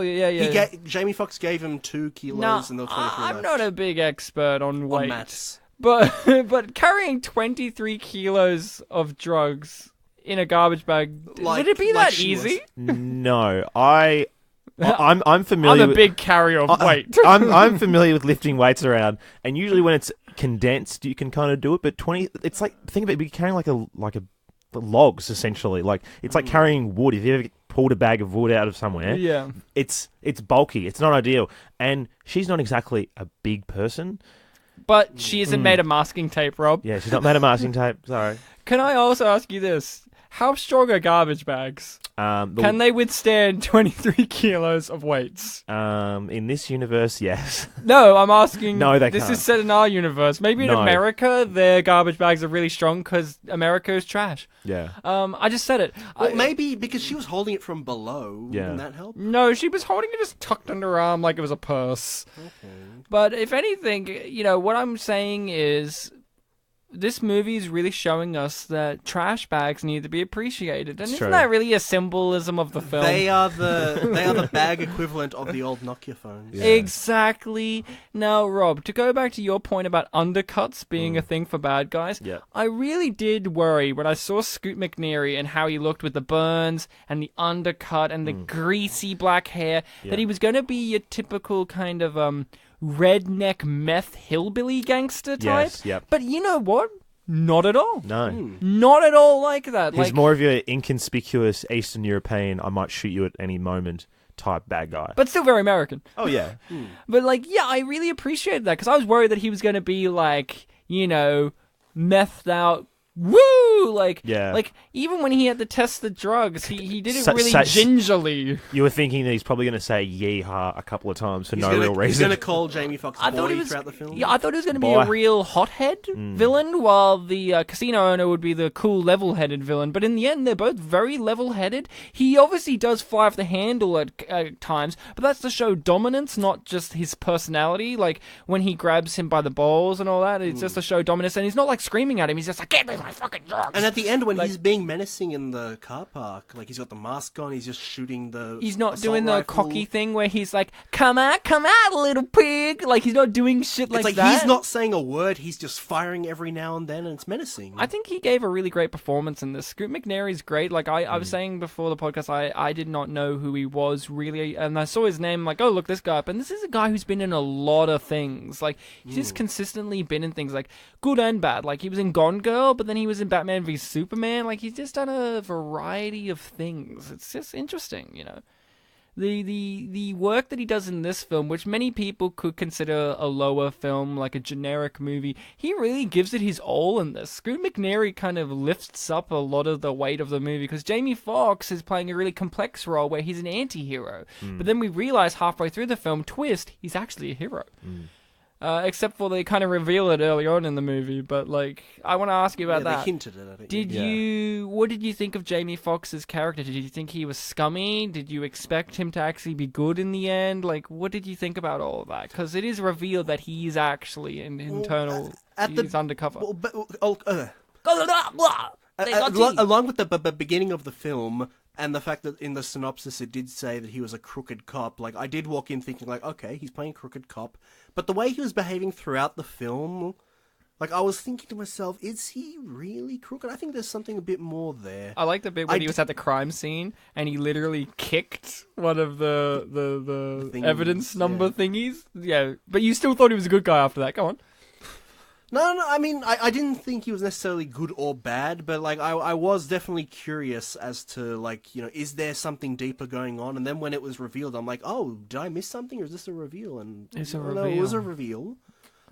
Yeah. Jamie Foxx gave him 2 kilos No, and there were 23 I'm left. not a big expert on weight. On maths. But carrying 23 kilos of drugs in a garbage bag, would it be that easy? No, I'm familiar. I'm a big carrier of weight. I'm familiar with lifting weights around, and usually when it's condensed, you can kind of do it. But 20, it's like think of it, you're carrying like a logs essentially. Like it's like carrying wood. If you ever pulled a bag of wood out of somewhere, Yeah. it's bulky. It's not ideal, and she's not exactly a big person. But she isn't made of masking tape, Rob. Yeah, she's not made of masking tape. Sorry. Can I also ask you this? How strong are garbage bags? Can they withstand 23 kilos of weights? In this universe, yes. No, I'm asking... No, they This can't. is set in our universe. Maybe in No. America, their garbage bags are really strong because America is trash. Yeah. I just said it. Well, maybe because she was holding it from below. Yeah. Wouldn't that help? No, she was holding it just tucked under her arm like it was a purse. Okay. But if anything, what I'm saying is... This movie is really showing us that trash bags need to be appreciated, and It's isn't true. that really a symbolism of the film? They are the bag equivalent of the old Nokia phones. Yeah. Exactly. Now, Rob, to go back to your point about undercuts being a thing for bad guys, Yeah. I really did worry when I saw Scoot McNairy and how he looked with the burns and the undercut and the greasy black hair, Yeah. that he was going to be your typical kind of redneck meth hillbilly gangster type. Yes, yep. But you know what? Not at all. No. Not at all like that. He's more of your inconspicuous Eastern European, I might shoot you at any moment type bad guy. But still very American. Oh, yeah. But, I really appreciated that because I was worried that he was going to be, methed out. Woo! Like, even when he had to test the drugs, he did it really gingerly. You were thinking that he's probably going to say yeehaw a couple of times for He's no gonna, real reason. He's going to call Jamie Foxx boy throughout the film. Yeah, I thought he was going to be a real hothead villain, while the casino owner would be the cool, level-headed villain. But in the end, they're both very level-headed. He obviously does fly off the handle at times, but that's to show dominance, not just his personality. Like, when he grabs him by the balls and all that, it's just to show dominance. And he's not, screaming at him. He's just like, get me my fucking drugs! And at the end, when he's being menacing in the car park, he's got the mask on, he's just shooting the He's not assault doing the rifle. cocky thing where he's like, come out, little pig! Like, he's not doing shit It's like that. he's not saying a word, he's just firing every now and then, and it's menacing. I think he gave a really great performance in this. Scoot McNairy's great. Like, I was saying before the podcast, I did not know who he was, really, and I saw his name, like, oh, look, this guy up. And this is a guy who's been in a lot of things. Like, he's just consistently been in things, like, good and bad. Like, he was in Gone Girl, but then he was in Batman v Superman. Like, he's just done a variety of things. It's just interesting, The work that he does in this film, which many people could consider a lower film, like a generic movie, he really gives it his all in this. Scoot McNairy kind of lifts up a lot of the weight of the movie, because Jamie Foxx is playing a really complex role where he's an anti-hero. But then we realize halfway through the film, twist, he's actually a hero. except for they kind of reveal it early on in the movie. But like, I want to ask you about that. They hinted at it. I think. What did you think of Jamie Foxx's character? Did you think he was scummy? Did you expect him to actually be good in the end? Like, what did you think about all of that? Because it is revealed that he is actually an internal. He's undercover. Along with the beginning of the film and the fact that in the synopsis it did say that he was a crooked cop, like I did walk in thinking like, okay, he's playing crooked cop, but the way he was behaving throughout the film, like I was thinking to myself, is he really crooked? I think there's something a bit more there. I like the bit when he was at the crime scene and he literally kicked one of the evidence number thingies. Yeah, but you still thought he was a good guy after that. Go on. No, I mean, I didn't think he was necessarily good or bad, but, like, I was definitely curious as to, like, you know, is there something deeper going on? And then when it was revealed, I'm like, oh, did I miss something, or is this a reveal? And it's a reveal. No, it was a reveal.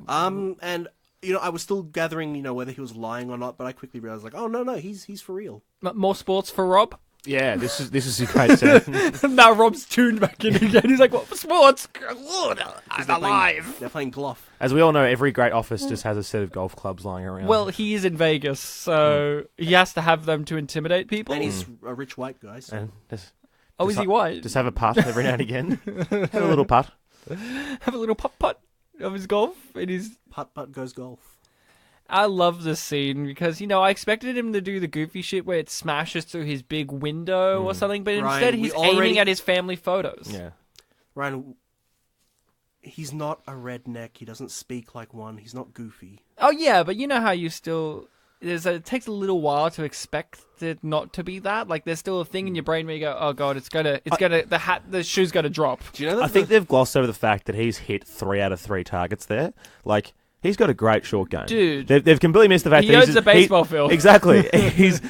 And, you know, I was still gathering, you know, whether he was lying or not, but I quickly realized, like, oh, no, he's for real. More sports for Rob? Yeah, this is a great set. Now Rob's tuned back in again. He's like, what for sports? I'm alive. They're playing golf. As we all know, every great office just has a set of golf clubs lying around. Well, he is in Vegas, so he has to have them to intimidate people. And he's a rich white guy. So. Is he white? Just have a putt every now and again. Have a little putt. Have a little putt of his golf. And his putt goes golf. I love this scene because, you know, I expected him to do the goofy shit where it smashes through his big window or something, but instead he's aiming at his family photos. Yeah. Ryan, he's not a redneck. He doesn't speak like one. He's not goofy. Oh, yeah, but you know how you still... it takes a little while to expect it not to be that. Like, there's still a thing in your brain where you go, oh, God, the shoe's gonna drop. Do you know that I think they've glossed over the fact that he's hit 3 out of 3 targets there. Like... He's got a great short game, dude. They've completely missed the fact he that owns a baseball field. Exactly. He's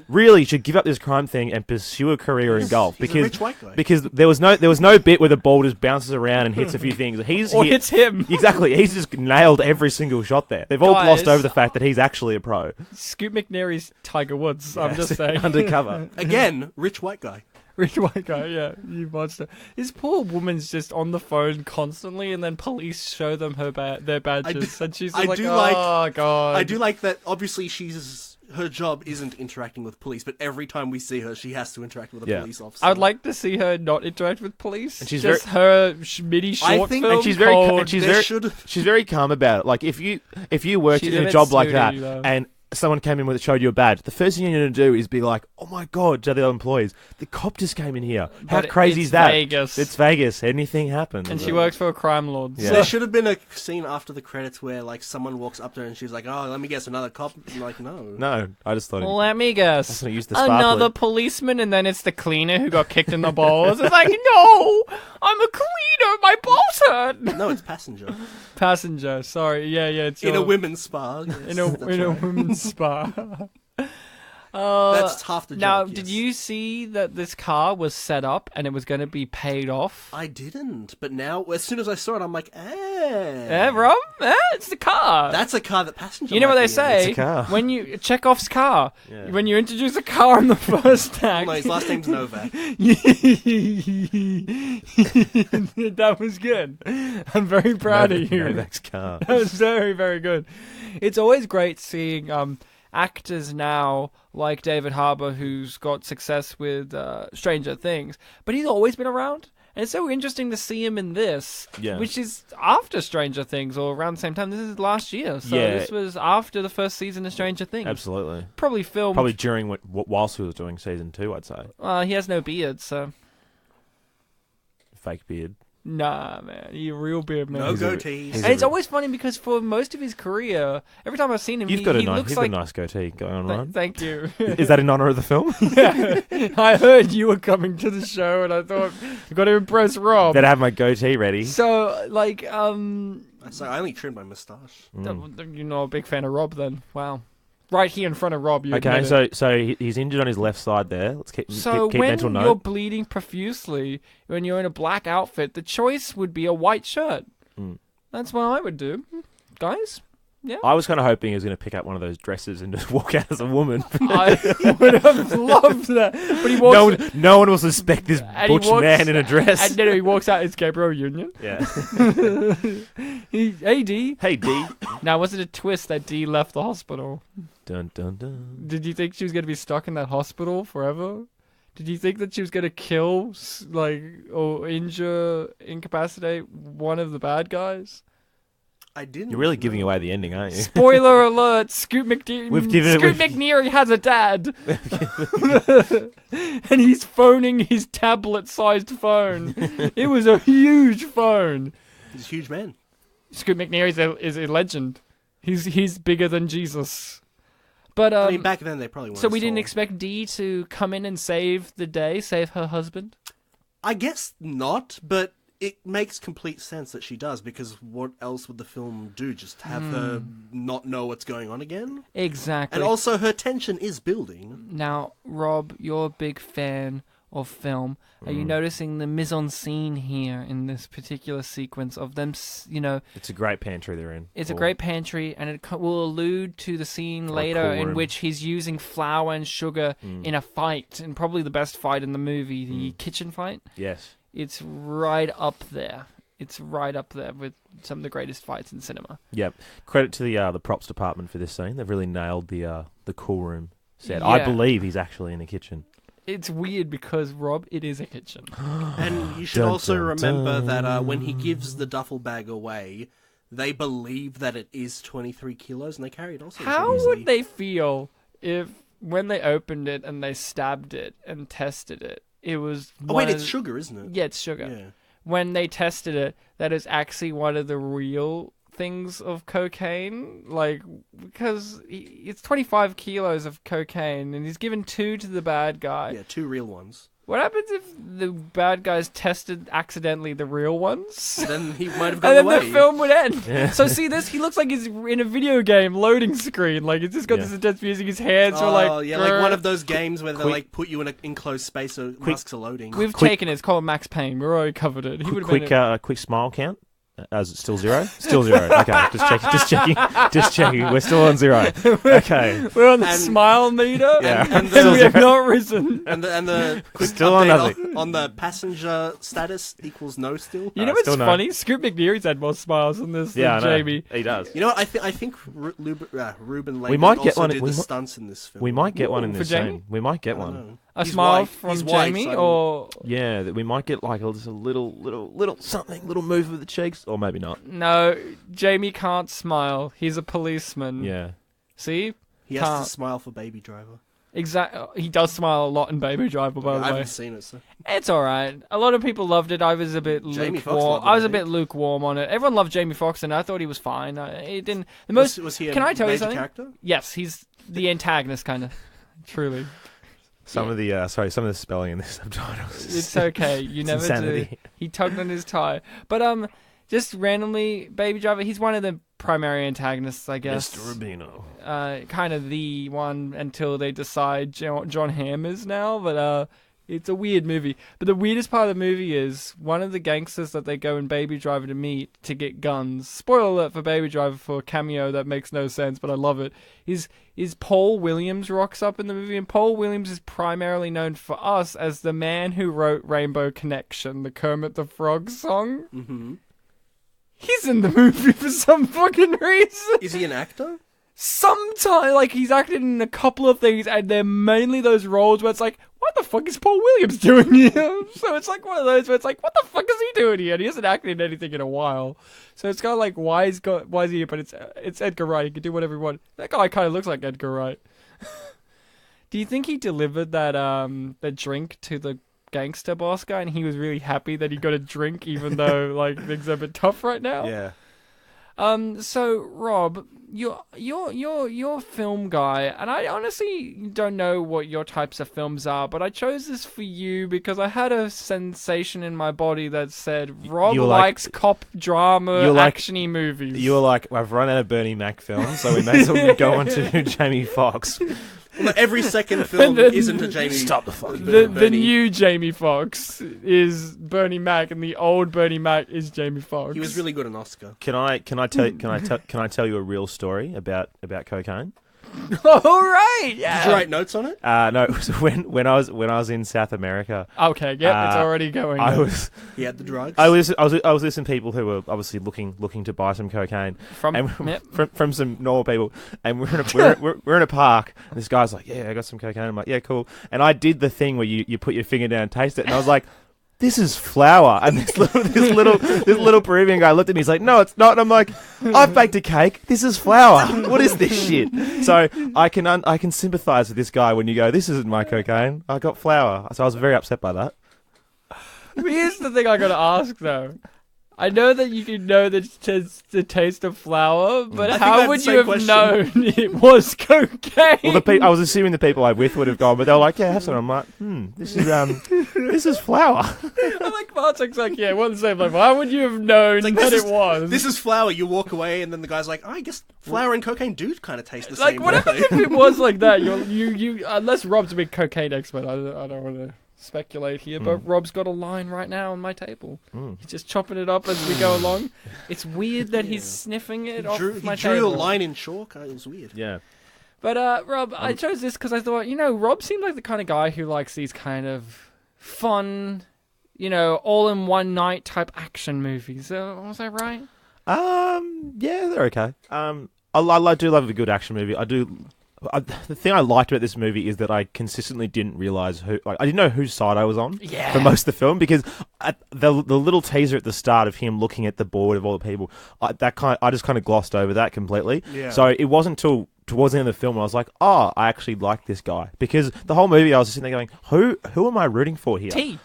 really should give up this crime thing and pursue a career in golf he's a rich white guy. Because there was no bit where the ball just bounces around and hits a few things. Hits him. Exactly. He's just nailed every single shot there. They've all glossed over the fact that he's actually a pro. Scoot McNairy's Tiger Woods. I'm just saying. Undercover again, rich white guy. Rich white guy, yeah, you monster. This poor woman's just on the phone constantly, and then police show them their badges, and she's like, "Oh God!" I do like that. Obviously, her job isn't interacting with police, but every time we see her, she has to interact with a police officer. I would like to see her not interact with police. And she's just her mini short film. And she's very calm about it. Like if you worked in a job like that, and someone came in showed you a badge, the first thing you're going to do is be like, oh my God, to the other employees, the cop just came in here. How crazy is that? Vegas. It's Vegas. Anything happens. And she works for a crime lord. Yeah. So there should have been a scene after the credits where like someone walks up to her and she's like, oh, let me guess, another cop. I'm like, no. No, I just thought... Let me guess. I was gonna use the another policeman, and then it's the cleaner who got kicked in the balls. It's like, no, I'm a cleaner. My balls hurt. No, it's passenger. Passenger, sorry. Yeah, it's in a women's spa. Yes, in a women's spa. That's half the joke. Now, yes. Did you see that this car was set up and it was going to be paid off? I didn't, but now, as soon as I saw it, I'm like, Rob? It's the car. That's a car that passenger. You know what they say? It's a car. When you Chekhov's car. Yeah. When you introduce a car in the first act. No, his last name's Novak. That was good. I'm very proud of you. Novak's car. That was very, very good. It's always great seeing actors now like David Harbour, who's got success with Stranger Things, but he's always been around. And it's so interesting to see him in this, which is after Stranger Things, or around the same time. This is last year, so this was after the first season of Stranger Things. Absolutely. Probably during whilst he was doing season 2, I'd say. He has no beard, so... Fake beard. Nah, man, he's a real beard man. No goatees. And it's always funny because for most of his career, every time I've seen him, he looks like... a nice goatee going on, Ryan. Thank you. Is that in honour of the film? Yeah. I heard you were coming to the show, and I thought, I've got to impress Rob. Better have my goatee ready. So, like, I only trimmed my moustache. You're not a big fan of Rob, then? Wow. Right here in front of Rob. Okay, so he's injured on his left side there. Let's keep mental note. When you're bleeding profusely, when you're in a black outfit, the choice would be a white shirt. That's what I would do, guys. Yeah. I was kind of hoping he was going to pick up one of those dresses and just walk out as a woman. I would have loved that. But he walks... No one will suspect this butch man in a dress. And then he walks out as Gabrielle Union. Yeah. Hey, D. Hey, D. Now, was it a twist that D left the hospital? Dun, dun, dun. Did you think she was going to be stuck in that hospital forever? Did you think that she was going to kill, or incapacitate one of the bad guys? I didn't. You're really giving away the ending, aren't you? Spoiler alert! Scoot McNairy has a dad, and he's phoning his tablet-sized phone. It was a huge phone. He's a huge man. Scoot McNairy is a legend. He's bigger than Jesus. But I mean, back then they probably weren't. So we didn't expect Dee to come in and save the day, save her husband? I guess not, but it makes complete sense that she does, because what else would the film do? Just have her not know what's going on again? Exactly. And also, her tension is building. Now, Rob, you're a big fan of film. Are you noticing the mise-en-scene here in this particular sequence of them, It's a great pantry they're in. It's a great pantry, and it will allude to the scene later in which he's using flour and sugar in a fight, and probably the best fight in the movie, the kitchen fight. Yes. It's right up there. It's right up there with some of the greatest fights in cinema. Yep. Credit to the props department for this scene. They've really nailed the cool room set. Yeah. I believe he's actually in the kitchen. It's weird because, Rob, it is a kitchen. And you should also remember that when he gives the duffel bag away, they believe that it is 23 kilos, and they carry it also. How would they feel if, when they opened it and they stabbed it and tested it, it was... Oh, wait, it's sugar, isn't it? Yeah, it's sugar. Yeah. When they tested it, that is actually one of the real things of cocaine. Because it's 25 kilos of cocaine, and he's given 2 to the bad guy. Yeah, 2 real ones. What happens if the bad guys tested accidentally the real ones? Then he might have gotten away. And then the film would end. Yeah. So see this? He looks like he's in a video game loading screen. He's just got this intense music. His hands are like... Oh, yeah, like one of those games where they put you in an enclosed space so masks are loading. We've taken it. It's called Max Payne. We've already covered it. Quick smile count. Is it still 0? Still 0. Okay, just checking. We're still on 0. Okay. We're on the smile meter, and we have not risen. And the quick still update on the passenger status equals no still. You know what's funny? Scoot McNairy's had more smiles than this than Jamie. He does. You know what? I think Ruben Langdon might get also one. did the stunts in this film. We might get one in this Jamie? scene. We might get one. A smile from Jamie, or we might get just a little something, little move of the cheeks, or maybe not. No, Jamie can't smile. He's a policeman. Yeah. See, he has to smile for Baby Driver. Exactly. He does smile a lot in Baby Driver, by the way. I haven't seen it, so it's all right. A lot of people loved it. I was a bit lukewarm. I was a bit lukewarm on it. Everyone loved Jamie Foxx, and I thought he was fine. He didn't. The most. Was he a Can I tell you something? Character? Yes, he's the antagonist, kind of. Truly. Some of the spelling in the subtitles. It's okay. You never insanity. do. He tugged on his tie. But just randomly, Baby Driver, he's one of the primary antagonists, I guess. Mr. Rubino. Kind of the one until they decide John Hamm is now, but it's a weird movie. But the weirdest part of the movie is one of the gangsters that they go in Baby Driver to meet to get guns. Spoiler alert for Baby Driver for a cameo that makes no sense, but I love it. Is Paul Williams rocks up in the movie, and Paul Williams is primarily known for us as the man who wrote Rainbow Connection, the Kermit the Frog song. Mm-hmm. He's in the movie for some fucking reason. Is he an actor? Sometimes, he's acted in a couple of things, and they're mainly those roles where it's like, what the fuck is Paul Williams doing here? So it's like one of those where it's like, what the fuck is he doing here? And he hasn't acted in anything in a while. So it's kind of like, why is he here? But it's Edgar Wright. He can do whatever he wants. That guy kind of looks like Edgar Wright. Do you think he delivered that the drink to the gangster boss guy, and he was really happy that he got a drink, even though things are a bit tough right now? Yeah. So Rob, you're a film guy, and I honestly don't know what your types of films are, but I chose this for you because I had a sensation in my body that said Rob likes cop drama, actiony movies. You were like, I've run out of Bernie Mac films, so we may as well go on to Jamie Foxx. Well, every second film isn't a Jamie. Stop the fucking. The new Jamie Foxx is Bernie Mac, and the old Bernie Mac is Jamie Foxx. He was really good in Oscar. Can I tell you a real story about cocaine? All right, yeah. Did you write notes on it? No. It was when I was in South America. Okay, yep, it's already going. He had the drugs. I was listening to people who were obviously looking to buy some cocaine from some normal people, and we're in a park. And this guy's like, "Yeah, I got some cocaine." I'm like, "Yeah, cool." And I did the thing where you put your finger down and taste it, and I was like, "This is flour." And this little Peruvian guy looked at me. He's like, "No, it's not." And I'm like, "I've baked a cake. This is flour. What is this shit?" So I can sympathise with this guy when you go, "This isn't my cocaine. I got flour." So I was very upset by that. Here's the thing I got to ask though. I know that you can know the taste of flour, but how would you have known it was cocaine? Well, I was assuming the people I'm with would have gone, but they were like, "Yeah, have some." I'm like, this is flour." I like Bartek's like, "Yeah, what's the same?" Like, why would you have known that it was? This is flour. You walk away, and then the guy's like, "I guess flour and cocaine do kind of taste the same." Like, what happens if it was like that? You unless Rob's a big cocaine expert, I don't want to speculate here, but Rob's got a line right now on my table. He's just chopping it up as we go along. It's weird that he's sniffing it off my table. He drew a line in chalk. It was weird. Yeah. But Rob, I chose this because I thought, Rob seemed like the kind of guy who likes these kind of fun, all in one night type action movies. Was I right? Yeah, they're okay. I do love a good action movie. I do. The thing I liked about this movie is that I consistently didn't realize I didn't know whose side I was on for most of the film, because the little teaser at the start of him looking at the board of all the people, I just kind of glossed over that completely. Yeah. So it wasn't until towards the end of the film when I was like, oh, I actually like this guy, because the whole movie I was just sitting there going, who am I rooting for here? T.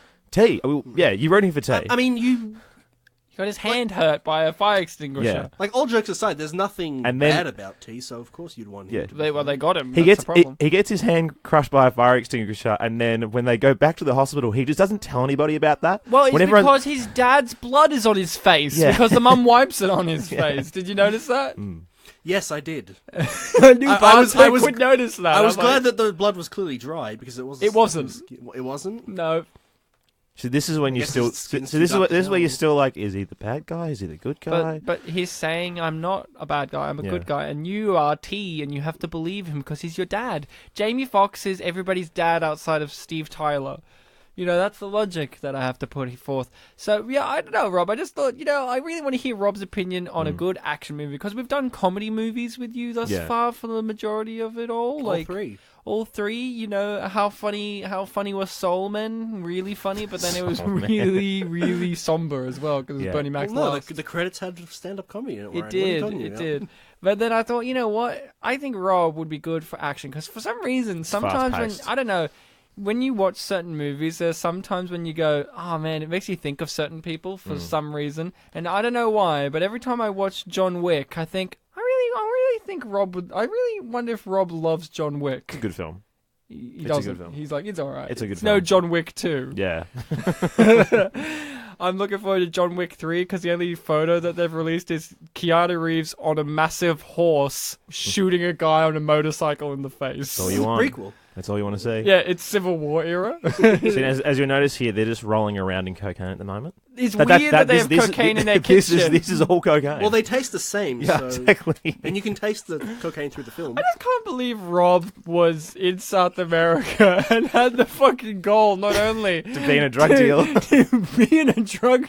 Yeah, you're rooting for T. I mean, you got his hand hurt by a fire extinguisher. Yeah. Like, all jokes aside, there's nothing bad about T, so of course you'd want him. Yeah. They got him. He gets his hand crushed by a fire extinguisher, and then when they go back to the hospital, he just doesn't tell anybody about that. Well, it's because his dad's blood is on his face, because the mum wipes it on his face. Did you notice that? Yes, I did. I knew I would notice that. I was glad that the blood was clearly dry, because it wasn't. It wasn't. It wasn't? No. So this is when you still. So this is where you're still like, is he the bad guy? Is he the good guy? But he's saying, I'm not a bad guy. I'm a good guy, and you are T, and you have to believe him because he's your dad. Jamie Foxx is everybody's dad outside of Steve Tyler. That's the logic that I have to put forth. So, yeah, I don't know, Rob. I just thought, I really want to hear Rob's opinion on a good action movie, because we've done comedy movies with you thus far for the majority of it all. All three, how funny was Soul Man? Really funny, but then it was really, really somber as well, because it was Bernie Mac's last. The credits had stand-up comedy in it. It did. But then I thought, you know what? I think Rob would be good for action, because for some reason, sometimes when you watch certain movies, there's sometimes when you go, oh man, it makes you think of certain people for some reason. And I don't know why, but every time I watch John Wick, I think, I really think Rob would, I really wonder if Rob loves John Wick. It's a good film. He doesn't. A good film. He's like, it's alright. It's a good film. No John Wick 2. Yeah. I'm looking forward to John Wick 3, because the only photo that they've released is Keanu Reeves on a massive horse shooting a guy on a motorcycle in the face. That's all you want. Prequel. That's all you want to see. Yeah, it's Civil War era. See, as you'll notice here, they're just rolling around in cocaine at the moment. It's weird that they have cocaine in their kitchen. This is all cocaine. Well, they taste the same. Yeah, so... exactly. And you can taste the cocaine through the film. I just can't believe Rob was in South America and had the fucking goal not only to be in a drug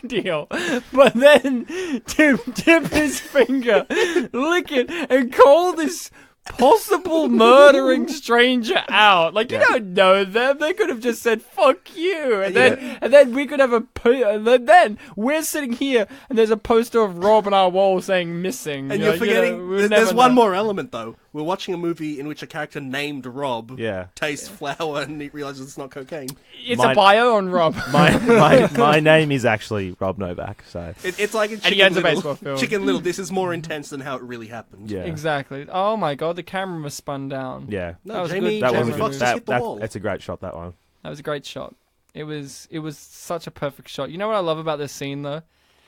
deal, but then to dip his finger, lick it, and call this possible murdering stranger out. Like, you don't know them. They could have just said, fuck you. And then we could have and then we're sitting here and there's a poster of Rob on our wall saying missing. And you're forgetting, there's one more element though. We're watching a movie in which a character named Rob tastes flour and he realizes it's not cocaine. It's a bio on Rob. My name is actually Rob Novak. So it's like a Chicken Little. This is more intense than how it really happened. Yeah, exactly. Oh my god, the camera was spun down. Yeah, no, Jamie Foxx just hit the wall. That's a great shot. That one. That was a great shot. It was such a perfect shot. You know what I love about this scene though?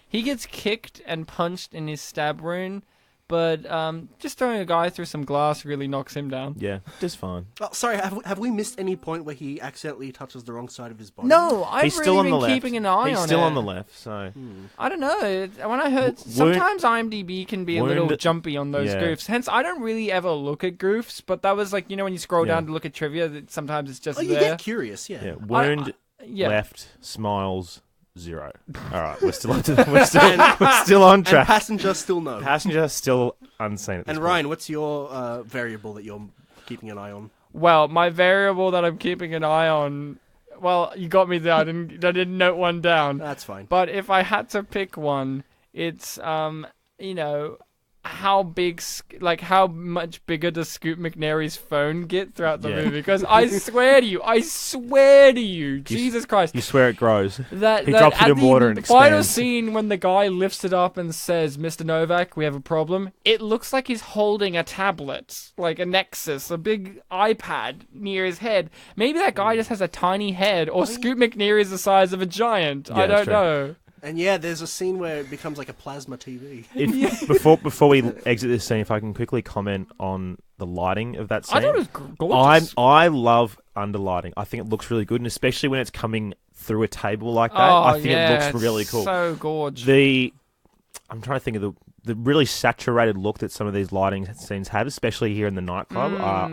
He gets kicked and punched in his stab wound, But just throwing a guy through some glass really knocks him down. Yeah, just fine. Oh, sorry, have we missed any point where he accidentally touches the wrong side of his body? No, I've He's still on really the been left. keeping an eye on it. He's still on the left, so... I don't know. When I heard... Sometimes IMDb can be a little jumpy on those goofs. Hence, I don't really ever look at goofs, but that was like, you know, when you scroll down to look at trivia, that sometimes it's just there. You get curious, yeah. Wound, left, smiles... 0. All right, we're still on track. And passenger still no. Passenger still unseen. And Ryan, what's your variable that you're keeping an eye on? Well, my variable that I'm keeping an eye on. Well, you got me there. I didn't note one down. That's fine. But if I had to pick one, it's how much bigger does Scoot McNairy's phone get throughout the movie? Because I swear to you, Jesus Christ, you swear it grows. He drops it in water and expands. The final expands. scene when the guy lifts it up and says, "Mr. Novak, we have a problem." It looks like he's holding a tablet, like a Nexus, a big iPad near his head. Maybe that guy just has a tiny head, or Scoot McNairy is the size of a giant. Yeah, I don't know. And yeah, there's a scene where it becomes like a plasma TV. Before we exit this scene, if I can quickly comment on the lighting of that scene. I thought it was gorgeous. I love underlighting. I think it looks really good, and especially when it's coming through a table like that. Oh, I think yeah, it looks really cool. So gorgeous. I'm trying to think of the really saturated look that some of these lighting scenes have, especially here in the nightclub.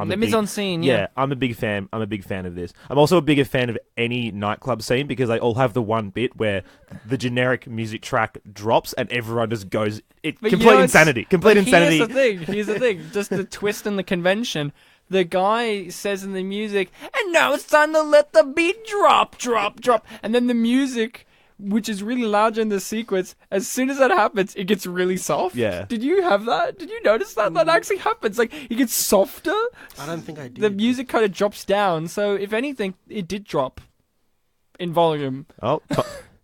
The mise-en-scene, yeah. I'm a big fan of this. I'm also a bigger fan of any nightclub scene because they all have the one bit where the generic music track drops and everyone just goes... Complete insanity. Here's the thing. Just the twist in the convention. The guy says in the music, "And now it's time to let the beat drop, drop, drop." And then the music... which is really loud in the sequence, as soon as that happens, it gets really soft. Yeah. Did you have that? Did you notice that? That actually happens. Like, it gets softer. I don't think I did. The music kind of drops down, so if anything, it did drop in volume. Oh,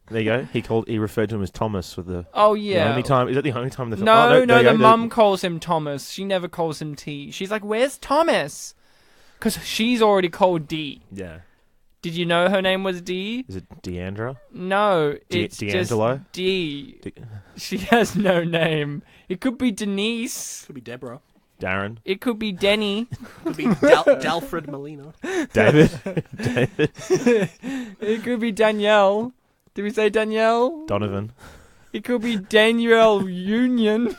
there you go. He referred to him as Thomas for the... Oh, yeah. The only time... Is that the only time the film... No, the mum calls him Thomas. She never calls him T. She's like, "Where's Thomas?" Because she's already called D. Yeah. Did you know her name was D? Is it Deandra? No, it's D'Angelo? just D. She has no name. It could be Denise. Could be Deborah. Darren? It could be Denny. Could be Dalfred Molina. David? It could be Danielle. Did we say Danielle? Donovan? It could be Gabrielle Union.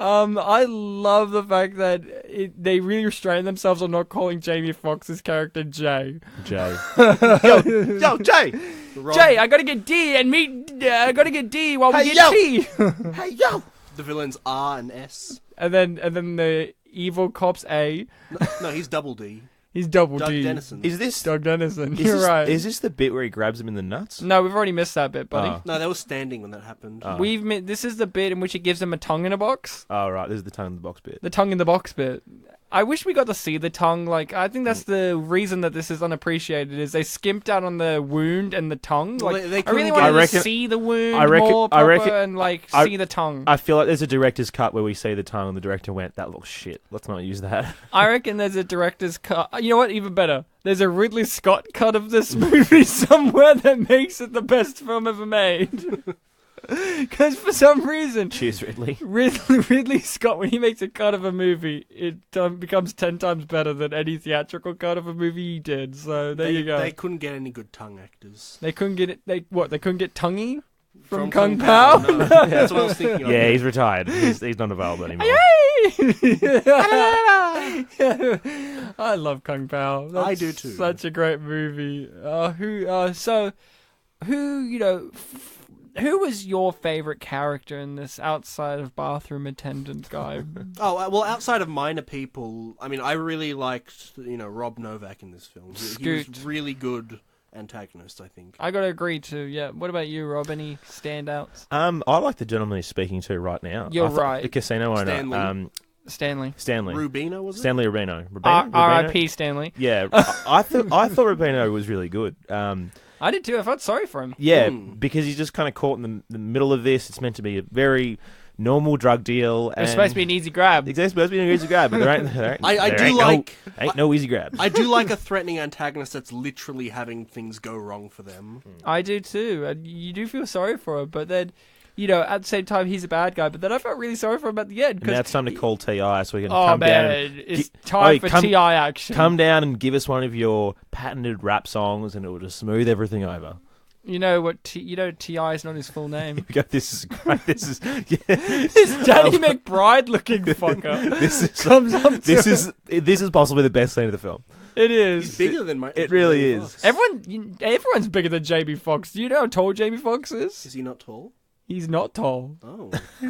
I love the fact that they really restrain themselves on not calling Jamie Foxx's character Jay. Yo, Jay! Jay, I gotta get D and I gotta get D while we get T. Hey, yo! The villains R and S. And then the evil cop's A. No, he's double D. He's double Doug D. Dennison. Is this... Doug Dennison. Is You're this, right. Is this the bit where he grabs him in the nuts? No, we've already missed that bit, buddy. Oh. No, they were standing when that happened. Oh. This is the bit in which it gives him a tongue in a box. Oh, right. This is the tongue in the box bit. The tongue in the box bit. I wish we got to see the tongue. Like, I think that's the reason that this is unappreciated, is they skimped out on the wound and the tongue. Like, they I really couldn't wanted to see the wound more proper and, like, see the tongue. I feel like there's a director's cut where we see the tongue and the director went, "That looks shit. Let's not use that." I reckon there's a director's cut. You know what? Even better. There's a Ridley Scott cut of this movie somewhere that makes it the best film ever made. Because for some reason... Cheers, Ridley. Ridley Scott, when he makes a cut of a movie, it becomes 10 times better than any theatrical cut of a movie he did. So there you go. They couldn't get any good tongue actors. They couldn't get it... They couldn't get Tonguey from Kung Pao? No. That's what I was thinking of. Yeah, he's retired. He's not available anymore. I love Kung Pao. I do too. Such a great movie. Who was your favourite character in this outside of bathroom attendant guy? Oh, well, outside of minor people, I mean, I really liked, Rob Novak in this film. He was really good antagonist, I think. I gotta agree too, yeah. What about you, Rob? Any standouts? I like the gentleman he's speaking to right now. You're right. The casino owner. Stanley. Rubino, was it? Stanley Rubino. R.I.P. Stanley. Yeah, I thought Rubino was really good. I did too. I felt sorry for him. Yeah, because he's just kind of caught in the middle of this. It's meant to be a very normal drug deal. It's supposed to be an easy grab. Exactly, it's supposed to be an easy grab, but there ain't no easy grabs. I do like a threatening antagonist that's literally having things go wrong for them. I do too. You do feel sorry for her, but then at the same time, he's a bad guy. But then I felt really sorry for him at the end. Now it's time to call T.I. so we can Oh, come man. down. It's time for T.I. action. Come down and give us one of your patented rap songs and it will just smooth everything over. You know what? T.I. is not his full name. This is great. This is This Danny McBride looking fucker. This is possibly the best scene of the film. It is. He's bigger than my. It really is. Everyone's bigger than Jamie Foxx. Do you know how tall Jamie Foxx is? Is he not tall? He's not tall. Oh. He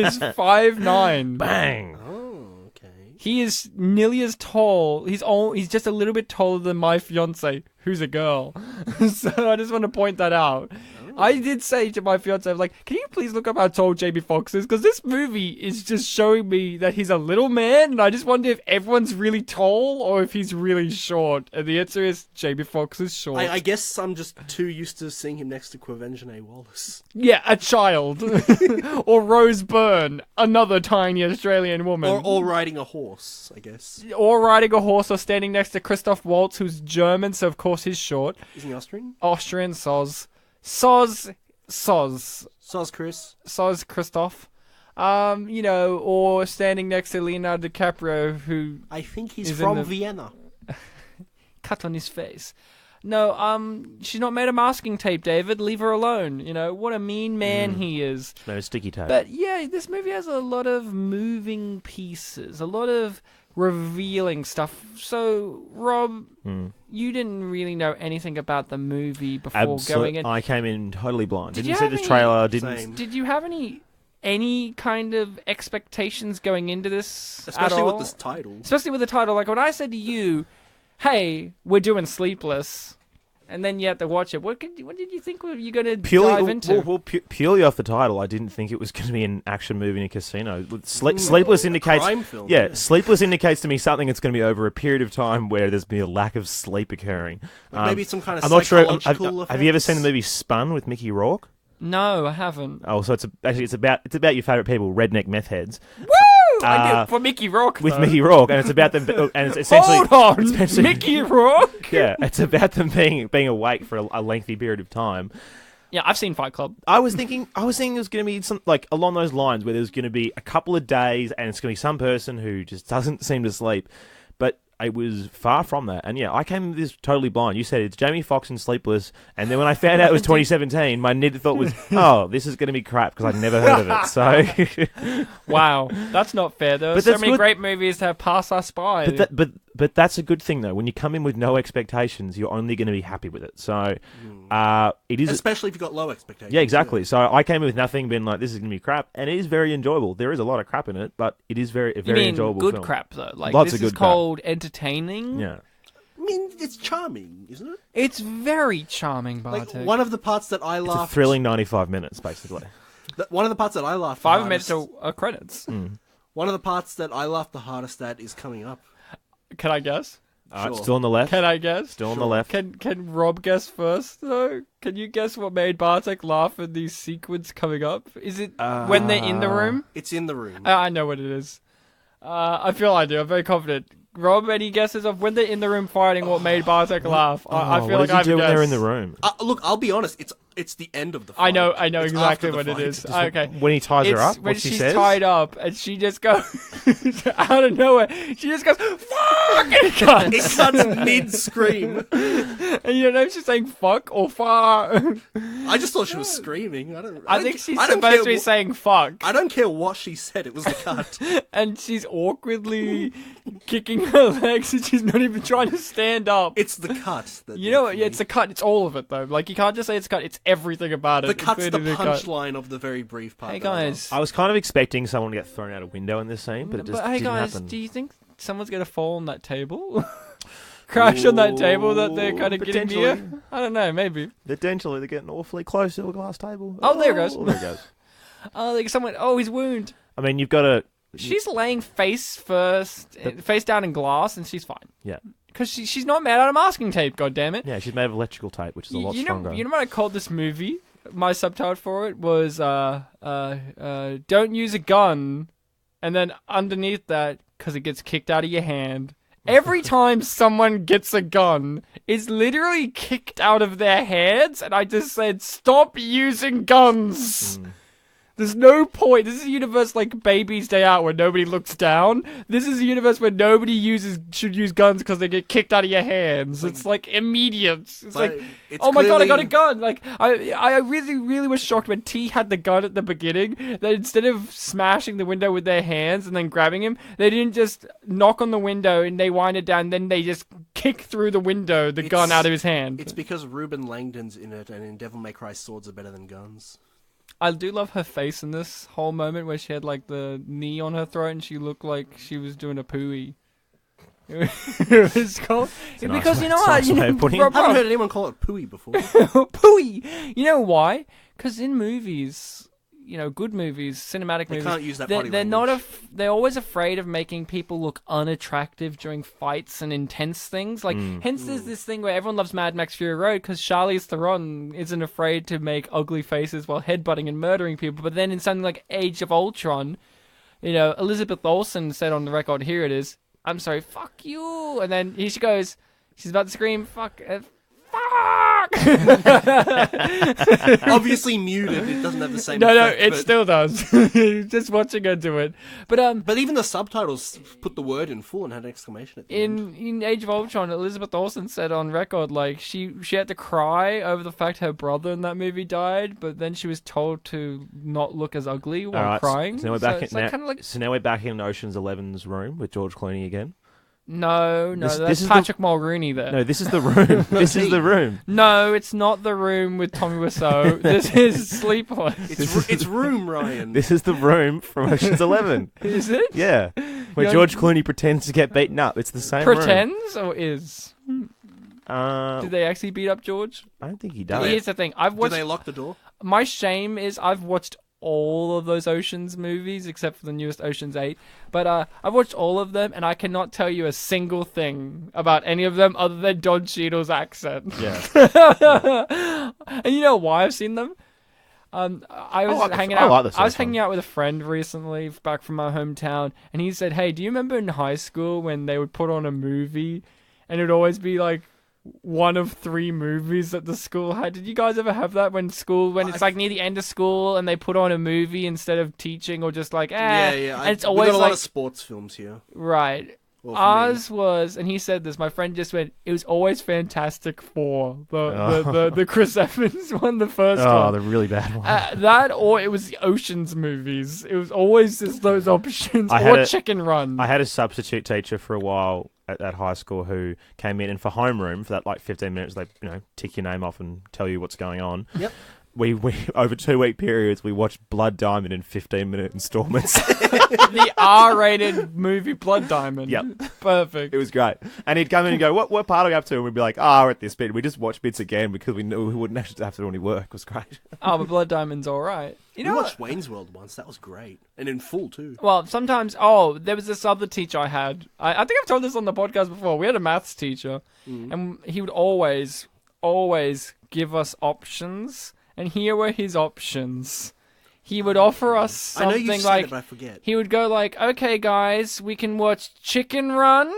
is 5'9". Bang. Oh, okay. He is nearly as tall. He's just a little bit taller than my fiance, who's a girl. So I just want to point that out. I did say to my fiance, I'm like, can you please look up how tall Jamie Foxx is? Because this movie is just showing me that he's a little man, and I just wonder if everyone's really tall or if he's really short. And the answer is Jamie Foxx is short. I guess I'm just too used to seeing him next to Quvenzhané Wallace. Yeah, a child. Or Rose Byrne, another tiny Australian woman. Or riding a horse, I guess. Or riding a horse or standing next to Christoph Waltz, who's German, so of course he's short. Isn't he Austrian? Austrian, Soz Chris. Soz Christoph. Or standing next to Leonardo DiCaprio, who I think he's from Vienna. cut on his face. No, she's not made a masking tape, David. Leave her alone. What a mean man he is. No sticky tape. But yeah, this movie has a lot of moving pieces, a lot of revealing stuff. So, Rob, you didn't really know anything about the movie before going in. I came in totally blind. Did Didn't you see have this any- trailer. Same. Did you have any kind of expectations going into this at Especially all? with this title. Especially with the title. Like when I said to you, hey, we're doing Sleepless, and then you had to watch it. What did you think were you going to dive into? Purely off the title, I didn't think it was going to be an action movie in a casino. Sleepless indicates, crime film, yeah, yeah. Sleepless indicates to me something that's going to be over a period of time where there's been a lack of sleep occurring. Maybe some kind of I'm not sure. psychological Have you ever effects? seen the movie Spun with Mickey Rourke? No, I haven't. Oh, so it's about your favourite people, redneck meth heads. Woo! I did for Mickey Rourke, With though. Mickey Rourke, and it's about them, and it's essentially Hold on, it's essentially- Mickey Rourke. Yeah, it's about them being awake for a lengthy period of time. Yeah, I've seen Fight Club. I was thinking it was going to be some like along those lines where there's going to be a couple of days, and it's going to be some person who just doesn't seem to sleep. But it was far from that. And yeah, I came this totally blind. You said it's Jamie Foxx and Sleepless, and then when I found out it was 2017, my initial thought was, oh, this is going to be crap because I'd never heard of it. So, Wow, that's not fair. There are But so that's many good. great movies that have passed us by. but that's a good thing though. When you come in with no expectations, you're only going to be happy with it. So, it is. Especially if you've got low expectations. Yeah, exactly. So I came in with nothing, being like, this is going to be crap, and it is very enjoyable. There is a lot of crap in it, but it is very you mean enjoyable good film. crap though? Like Lots this of good is called entertaining. Yeah. I mean, it's charming, isn't it? It's very charming, Bartek. Like, one of the parts that I It's a laughed... thrilling 95 minutes, basically. One of the parts that I laughed 5 the minutes hardest- to credits. One of the parts that I laughed the hardest at is coming up. Can I guess? All right, Sure. still on the left. Can I guess? Still on the left. Can Rob guess first though? Can you guess what made Bartek laugh in these sequence coming up? Is it when they're in the room? It's in the room. I know what it is. I feel I do. I'm very confident. Rob, any guesses of when they're in the room fighting? What made Bartek laugh? I feel what like does he I've do when guessed. they're in the room? Look, I'll be honest. It's the end of the fight. I know It's exactly after the what it fight. is. Okay. When he ties her up, when what she she's says? tied up and she just goes out of nowhere. She just goes fuck and it cuts. It cuts mid-scream. And you don't know if she's saying fuck or far. I just thought she was screaming. I think she's I don't supposed care to be wh- saying fuck. I don't care what she said. It was the cut. And she's awkwardly kicking her legs and she's not even trying to stand up. It's the cut. That You know what? did Yeah, for it's me. the cut. It's all of it, though. Like, you can't just say it's cut. It's everything about it. The cut's the including cut. punchline of the very brief part. Hey, that I guys. I was kind of expecting someone to get thrown out a window in this scene, but it just But hey, didn't guys, happen. do you think someone's going to fall on that table? Crash on that table that they're kind of getting near? Potentially. I don't know, maybe. Potentially, they're getting awfully close to a glass table. Oh, there it goes. There it goes. Oh, like someone. Oh, his wound. I mean, you've got to... She's laying face first, face down in glass, and she's fine. Yeah. Because she's not made out of masking tape, goddammit. Yeah, she's made of electrical tape, which is a lot stronger. You know what I called this movie? My subtitle for it was "Don't use a gun," and then underneath that, because it gets kicked out of your hand. Every time someone gets a gun, it's literally kicked out of their hands, and I just said, "Stop using guns." There's no point. This is a universe like Baby's Day Out where nobody looks down. This is a universe where nobody should use guns because they get kicked out of your hands. It's like immediate. It's like, oh my god, I got a gun. Like I really, really was shocked when T had the gun at the beginning. That instead of smashing the window with their hands and then grabbing him, they didn't just knock on the window and they wind it down. Then they just kick through the window the gun out of his hand. It's because Ruben Langdon's in it, and in Devil May Cry, swords are better than guns. I do love her face in this whole moment where she had like the knee on her throat and she looked like she was doing a pooey. It was called because you know what? I haven't heard anyone call it pooey before. Pooey. You know why? Because in movies, good movies, cinematic movies, they can't use that body they're language. they're always afraid of making people look unattractive during fights and intense things. Like, hence there's this thing where everyone loves Mad Max Fury Road because Charlize Theron isn't afraid to make ugly faces while headbutting and murdering people. But then in something like Age of Ultron, Elizabeth Olsen said on the record, here it is, I'm sorry, fuck you. And then here she goes, she's about to scream, fuck. Obviously muted. It doesn't have the same. No, effect, it still does. Just watching her do it. But even the subtitles put the word in full and had an exclamation at the end. In Age of Ultron, Elizabeth Olsen said on record, like she had to cry over the fact her brother in that movie died, but then she was told to not look as ugly while crying. So now we're back in Ocean's 11's room with George Clooney again. No, that's Patrick Mulroney there. No, this is the room. This is the room. No, it's not the room with Tommy Wiseau. This is Sleepless. It's room, Ryan. This is the room from Ocean's 11. Is it? Yeah. Where George Clooney pretends to get beaten up. It's the same room. Pretends or is? Did they actually beat up George? I don't think he does. Here's the thing. Did they lock the door? My shame is I've watched all of those Oceans movies except for the newest Oceans 8, but I've watched all of them and I cannot tell you a single thing about any of them other than Don Cheadle's accent. Yeah. And you know why I've seen them? I was hanging out with a friend recently back from my hometown, and he said, hey, do you remember in high school when they would put on a movie and it would always be like one of 3 movies that the school had? Did you guys ever have that when it's like near the end of school and they put on a movie instead of teaching or just like, Yeah. And it's always we got a like lot of sports films here. Right. Well, Ours was, and he said this, my friend just went, it was always Fantastic Four. The Chris Evans one, the first one. Oh, the really bad one. That, or it was the Oceans movies. It was always just those options. Chicken Run. I had a substitute teacher for a while at high school who came in, and for homeroom, for that like 15 minutes, they tick your name off and tell you what's going on. Yep. We over 2-week periods, we watched Blood Diamond in 15-minute installments. The R-rated movie Blood Diamond. Yep. Perfect. It was great. And he'd come in and go, what part are we up to? And we'd be like, we're at this bit. We just watch bits again because we knew we wouldn't actually have to do any work. It was great. But Blood Diamond's all right. We watched Wayne's World once. That was great. And in full, too. Well, sometimes... there was this other teacher I had. I think I've told this on the podcast before. We had a maths teacher, and he would always give us options. And here were his options. He would offer us something I know you said it, but I forget. He would go like, okay, guys, we can watch Chicken Run.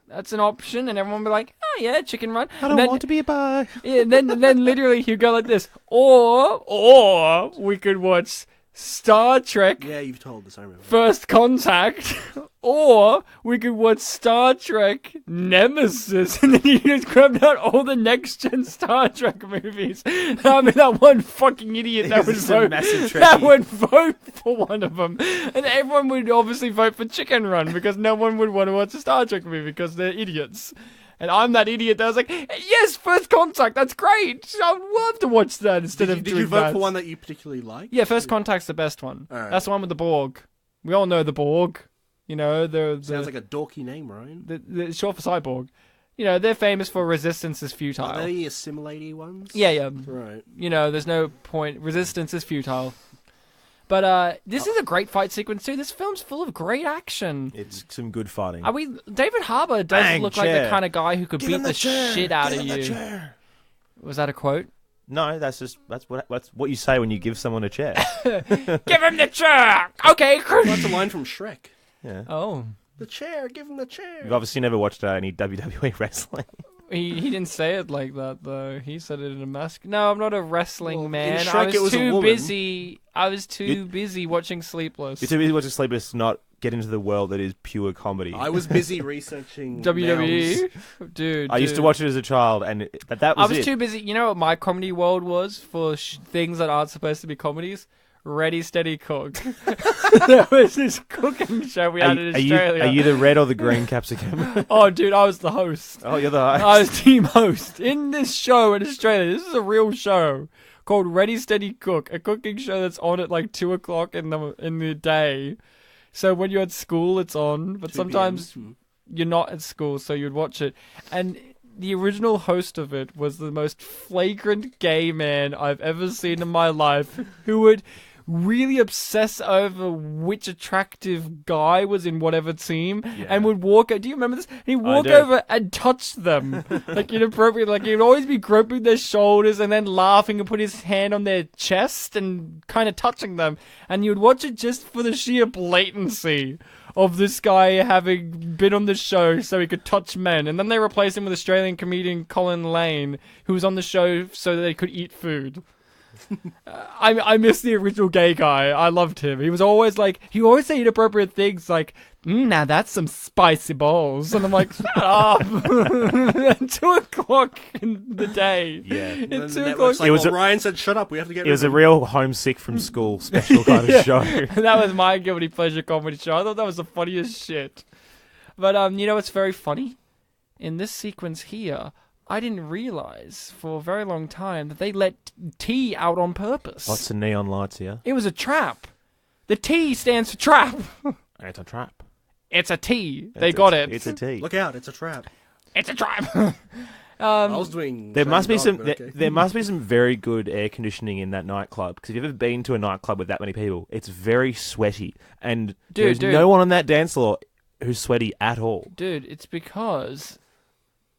That's an option. And everyone would be like, oh, yeah, Chicken Run. I don't want to be a bug. Yeah, then literally he'd go like this. Or we could watch Star Trek. Yeah, you've told us, I remember. First Contact. Or we could watch Star Trek Nemesis, and then you just grabbed out all the next-gen Star Trek movies. I mean, that one fucking idiot that would vote for one of them. And everyone would obviously vote for Chicken Run, because no one would want to watch a Star Trek movie, because they're idiots. And I'm that idiot that was like, yes, First Contact, that's great. I'd love to watch that instead of doing that. Did you vote for one that you particularly like? Yeah, First Contact's the best one. All right. That's the one with the Borg. We all know the Borg. Sounds like a dorky name, Ryan. The short for cyborg. They're famous for resistance is futile. Are they assimilating ones? Yeah. Right. There's no point. Resistance is futile. But this is a great fight sequence too. This film's full of great action. It's some good fighting. David Harbour does look like the kind of guy who could beat the shit out of you. Was that a quote? No, that's what you say when you give someone a chair. Give him the chair. Okay. That's a line from Shrek. Yeah. Oh. The chair. Give him the chair. You've obviously never watched any WWE wrestling. He didn't say it like that though. He said it in a mask. No, I'm not a wrestling man. in I Shrek, it was was a too woman. busy. I was too busy watching Sleepless. You're too busy watching Sleepless to not get into the world that is pure comedy. I was busy researching WWE, nouns. dude. I used to watch it as a child, and that I was was it. too busy. You know what my comedy world was for things that aren't supposed to be comedies? Ready, Steady, Cook. There was this cooking show we had in Australia. Are you the red or the green capsicum? Oh, dude, I was the host. Oh, you're the host. I was team host in this show in Australia. This is a real show called Ready, Steady, Cook, a cooking show that's on at like 2:00 in the day. So when you're at school, it's on, but 2 sometimes p.m. you're not at school, so you'd watch it. And the original host of it was the most flagrant gay man I've ever seen in my life, who would really obsess over which attractive guy was in whatever team, and would walk. Do you remember this? He'd walk do. over and touch them, like inappropriate. Like he'd always be groping their shoulders and then laughing and put his hand on their chest and kind of touching them. And you'd watch it just for the sheer blatancy of this guy having been on the show so he could touch men. And then they replaced him with Australian comedian Colin Lane, who was on the show so that they could eat food. I miss the original gay guy. I loved him. He was always like, he always say inappropriate things like, now that's some spicy balls. And I'm like, shut up. At 2:00 in the day. Yeah. And At the 2:00. network's like, It was well, a- Ryan said, shut up, we have to get It rid was of a him. real homesick from school special kind of show. That was my guilty pleasure comedy show. I thought that was the funniest shit. But you know what's very funny? In this sequence here, I didn't realize for a very long time that they let T out on purpose. Lots of neon lights here. It was a trap. The T stands for trap. It's a trap. It's a T. They got it. It's a T. Look out, it's a trap. It's a trap. I was doing... There must be Dog, some. but okay. There must be some very good air conditioning in that nightclub. Because if you've ever been to a nightclub with that many people, it's very sweaty, and there's dude. no one on that dance floor who's sweaty at all. Dude, it's because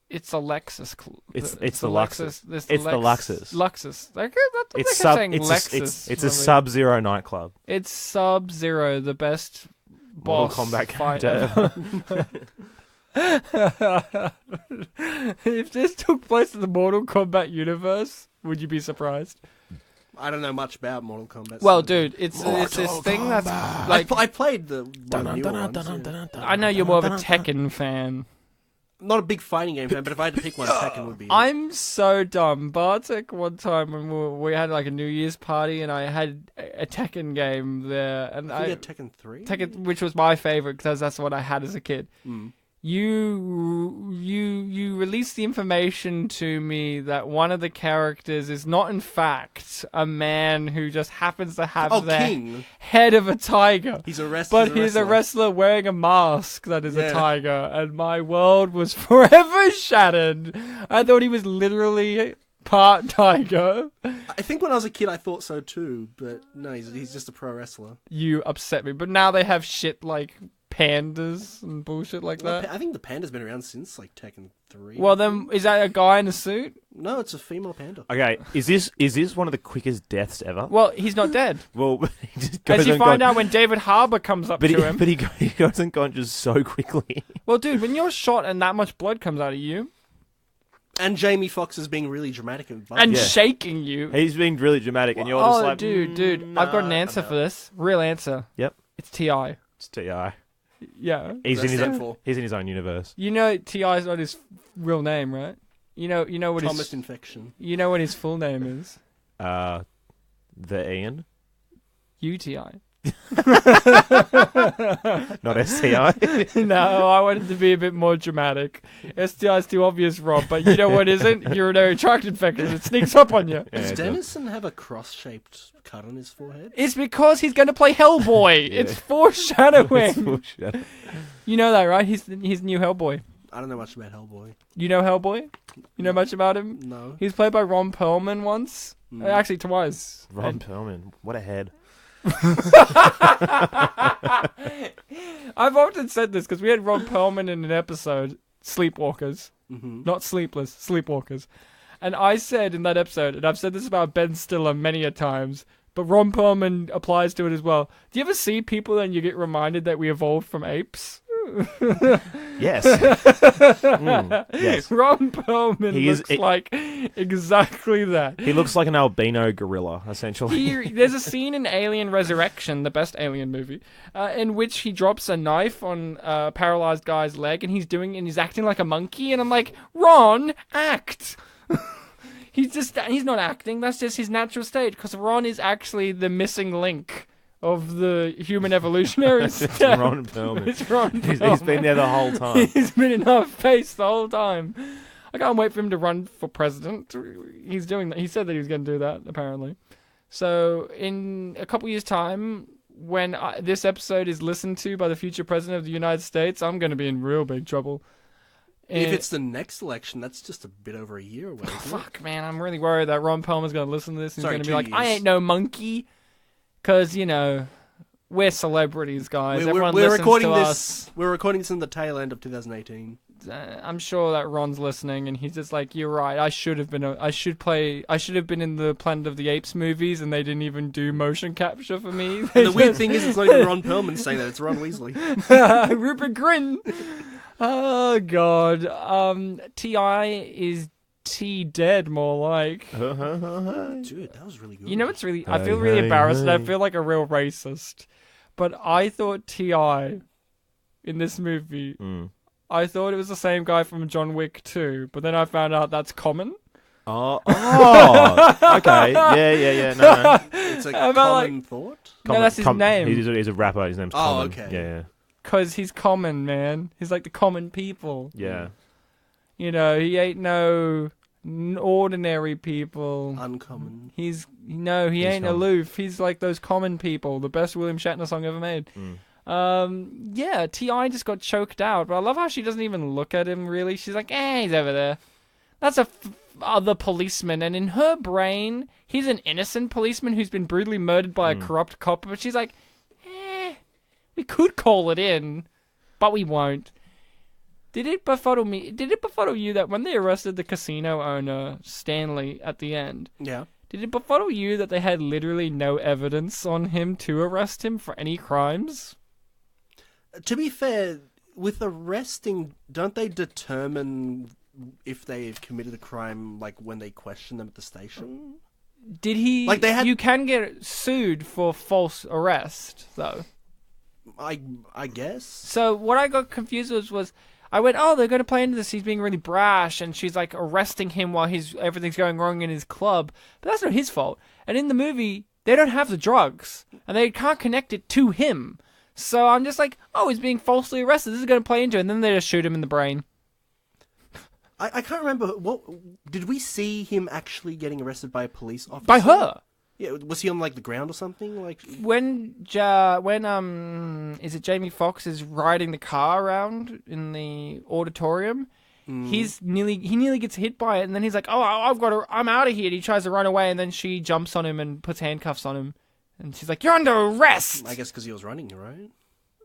it's a Lexus. It's the Luxus. It's It's the Luxus. Luxus. Like, It's sub. Saying It's Lexus. it's a Sub-Zero nightclub. It's Sub-Zero, the best Mortal boss Kombat fight character. ever. If this took place in the Mortal Kombat universe, would you be surprised? I don't know much about Mortal Kombat. Well, so- dude, it's this thing that's like I played the one newer ones, yeah. I know you're more of a Tekken fan. Not a big fighting game fan, but if I had to pick one, Tekken would be it. I'm so dumb. Bartek, one time when we had like a New Year's party, and I had a Tekken game there, and I think you had Tekken 3? Tekken, which was my favorite because that's what I had as a kid. Mm. You released the information to me that one of the characters is not in fact a man who just happens to have the King. head of a tiger. He's a wrestler. But he's a wrestler wearing a mask that is a Yeah. tiger, and my world was forever shattered. I thought he was literally part tiger. I think when I was a kid, I thought so too, but no, he's just a pro wrestler. You upset me. But now they have shit like pandas and bullshit like that. I think the panda's been around since like Tekken 3. Well, then, is that a guy in a suit? No, it's a female panda. Okay, is this one of the quickest deaths ever? Well, he's not dead. Well, he just goes As you and find gone- out when David Harbour comes up but to he, him. but he goes unconscious so quickly. Well, dude, when you're shot and that much blood comes out of you And Jamie Foxx is being really dramatic and and Yeah. shaking you. He's being really dramatic, and you're just Oh, like, dude, I've got an answer for this. Real answer. Yep, It's T.I. it's Ti. Yeah. He's in What's that his stand own. for? He's in his own universe. You know T.I.'s not his real name, right? You know what Thomas his infection. you know what his full name is? The Ian, UTI. not STI. No, I wanted to be a bit more dramatic. STI's too obvious, Rob, but you know what isn't? Urinary tract infection. It sneaks up on you. Yeah, Does it does. Dennison have a cross-shaped cut on his forehead? It's because he's going to play Hellboy. It's foreshadowing. It's bullshit. You know that, right? He's new Hellboy. I don't know much about Hellboy. You know Hellboy? You know much about him? No. He was played by Ron Perlman once. Mm. Actually, twice. Ron Perlman, what a head. I've often said this because we had Ron Perlman in an episode, Sleepwalkers. Mm-hmm. Not Sleepless, Sleepwalkers. And I said in that episode, and I've said this about Ben Stiller many a times, but Ron Perlman applies to it as well. Do you ever see people and you get reminded that we evolved from apes? Yes. Yes. Ron Perlman looks like exactly that. He looks like an albino gorilla, essentially. There's a scene in Alien Resurrection, the best Alien movie, in which he drops a knife on a paralyzed guy's leg, and he's acting like a monkey, and I'm like, Ron, act! He's not acting, that's just his natural state, because Ron is actually the missing link of the human evolutionary step. It's Ron Perlman. It's Ron Perlman. He's been there the whole time. He's been in our face the whole time. I can't wait for him to run for president. He's doing that. He said that he was going to do that, apparently. So, in a couple years' time, when this episode is listened to by the future president of the United States, I'm going to be in real big trouble. If it's the next election, that's just a bit over a year away. Fuck, man, I'm really worried that Ron Perlman's going to listen to this and he's going to be like, years. I ain't no monkey. Because, we're celebrities, guys. Everyone we're listens recording to this. us. We're recording this in the tail end of 2018. I'm sure that Ron's listening, and he's just like, "You're right. I should have been in the Planet of the Apes movies, and they didn't even do motion capture for me." And the weird thing is, it's not even Ron Perlman saying that; it's Ron Weasley. Rupert Grint. Oh God. Ti is T dead, more like. Dude, that was really good. It's really. I feel really embarrassed, and I feel like a real racist. But I thought Ti in this movie. I thought it was the same guy from John Wick 2, but then I found out that's Common. Oh, okay. Yeah. No. It's a common thought? No, that's his name. He's a rapper. His name's Common. Okay. Yeah. Because he's common, man. He's like the common people. Yeah. He ain't no ordinary people. Uncommon. He ain't aloof. He's like those common people. The best William Shatner song ever made. T.I. just got choked out, but I love how she doesn't even look at him, really. She's like, he's over there. That's other policeman, and in her brain, he's an innocent policeman who's been brutally murdered by a corrupt cop, but she's like, we could call it in, but we won't. Did it befuddle you that when they arrested the casino owner, Stanley, at the end, did it befuddle you that they had literally no evidence on him to arrest him for any crimes? To be fair, with arresting, don't they determine if they've committed a crime, like, when they question them at the station? Did he... Like, they had... You can get sued for false arrest, though. I guess. So, what I got confused was I went, they're going to play into this, he's being really brash, and she's, like, arresting him while everything's going wrong in his club. But that's not his fault. And in the movie, they don't have the drugs, and they can't connect it to him. So I'm just like, he's being falsely arrested. This is going to play into it. And then they just shoot him in the brain. I can't remember. Did we see him actually getting arrested by a police officer? By her? Yeah, was he on, like, the ground or something? Like when is it Jamie Foxx is riding the car around in the auditorium? He nearly gets hit by it, and then he's like, I'm out of here. And he tries to run away, and then she jumps on him and puts handcuffs on him. And she's like, you're under arrest! I guess because he was running, right?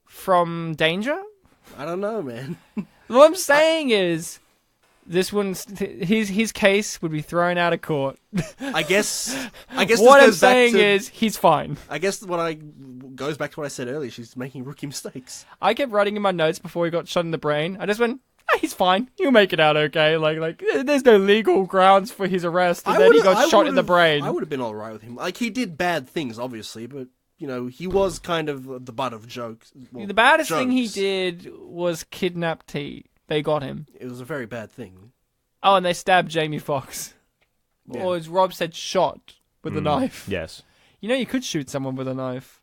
From danger? I don't know, man. What I'm saying is, this one's his case would be thrown out of court. I guess what I'm saying is, he's fine. I guess goes back to what I said earlier. She's making rookie mistakes. I kept writing in my notes before he got shot in the brain. I just went, he's fine. He'll make it out okay. Like there's no legal grounds for his arrest, and then he got shot in the brain. I would have been all right with him. Like, he did bad things, obviously, but he was kind of the butt of jokes. Well, the baddest thing he did was kidnap T. They got him. It was a very bad thing. Oh, and they stabbed Jamie Foxx. Yeah. Or as Rob said, shot with a knife. Yes. You could shoot someone with a knife.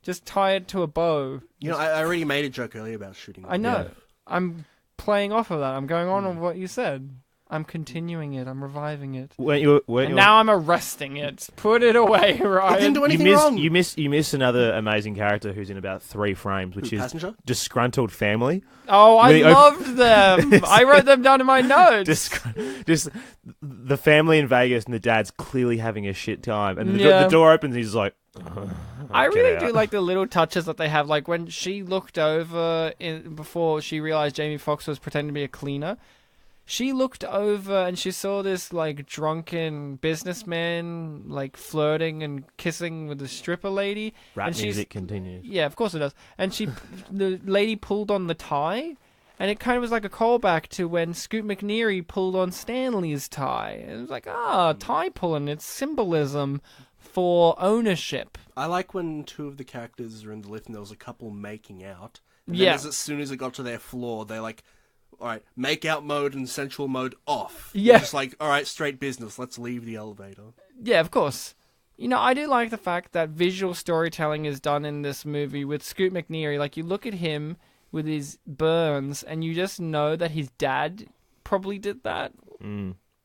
Just tie it to a bow. I already made a joke earlier about shooting. I know. Yeah. I'm playing off of that. I'm going on what you said. I'm continuing it. I'm reviving it. Now I'm arresting it. Put it away, Ryan. It didn't do anything wrong. You miss another amazing character who's in about 3 frames, which is Passenger? Disgruntled Family. Oh, I loved them. I wrote them down in my notes. Just the family in Vegas, and the dad's clearly having a shit time, and the door opens, and he's like, I really do like the little touches that they have, like when she looked over before she realized Jamie Foxx was pretending to be a cleaner. She looked over and she saw this, like, drunken businessman, like, flirting and kissing with the stripper lady. Rap music continues. Yeah, of course it does. And the lady pulled on the tie, And it kind of was like a callback to when Scoot McNairy pulled on Stanley's tie. And it was like, tie pulling, it's symbolism for ownership. I like when two of the characters are in the lift and there was a couple making out. And Yeah. then as soon as it got to their floor, they're like, all right, make out mode and sensual mode off. Yeah. Just like, all right, straight business. Let's leave the elevator. Yeah, of course. You know, I do like the fact that visual storytelling is done in this movie with Scoot McNairy. Like, you look at him with his burns, and you just know that his dad probably did that.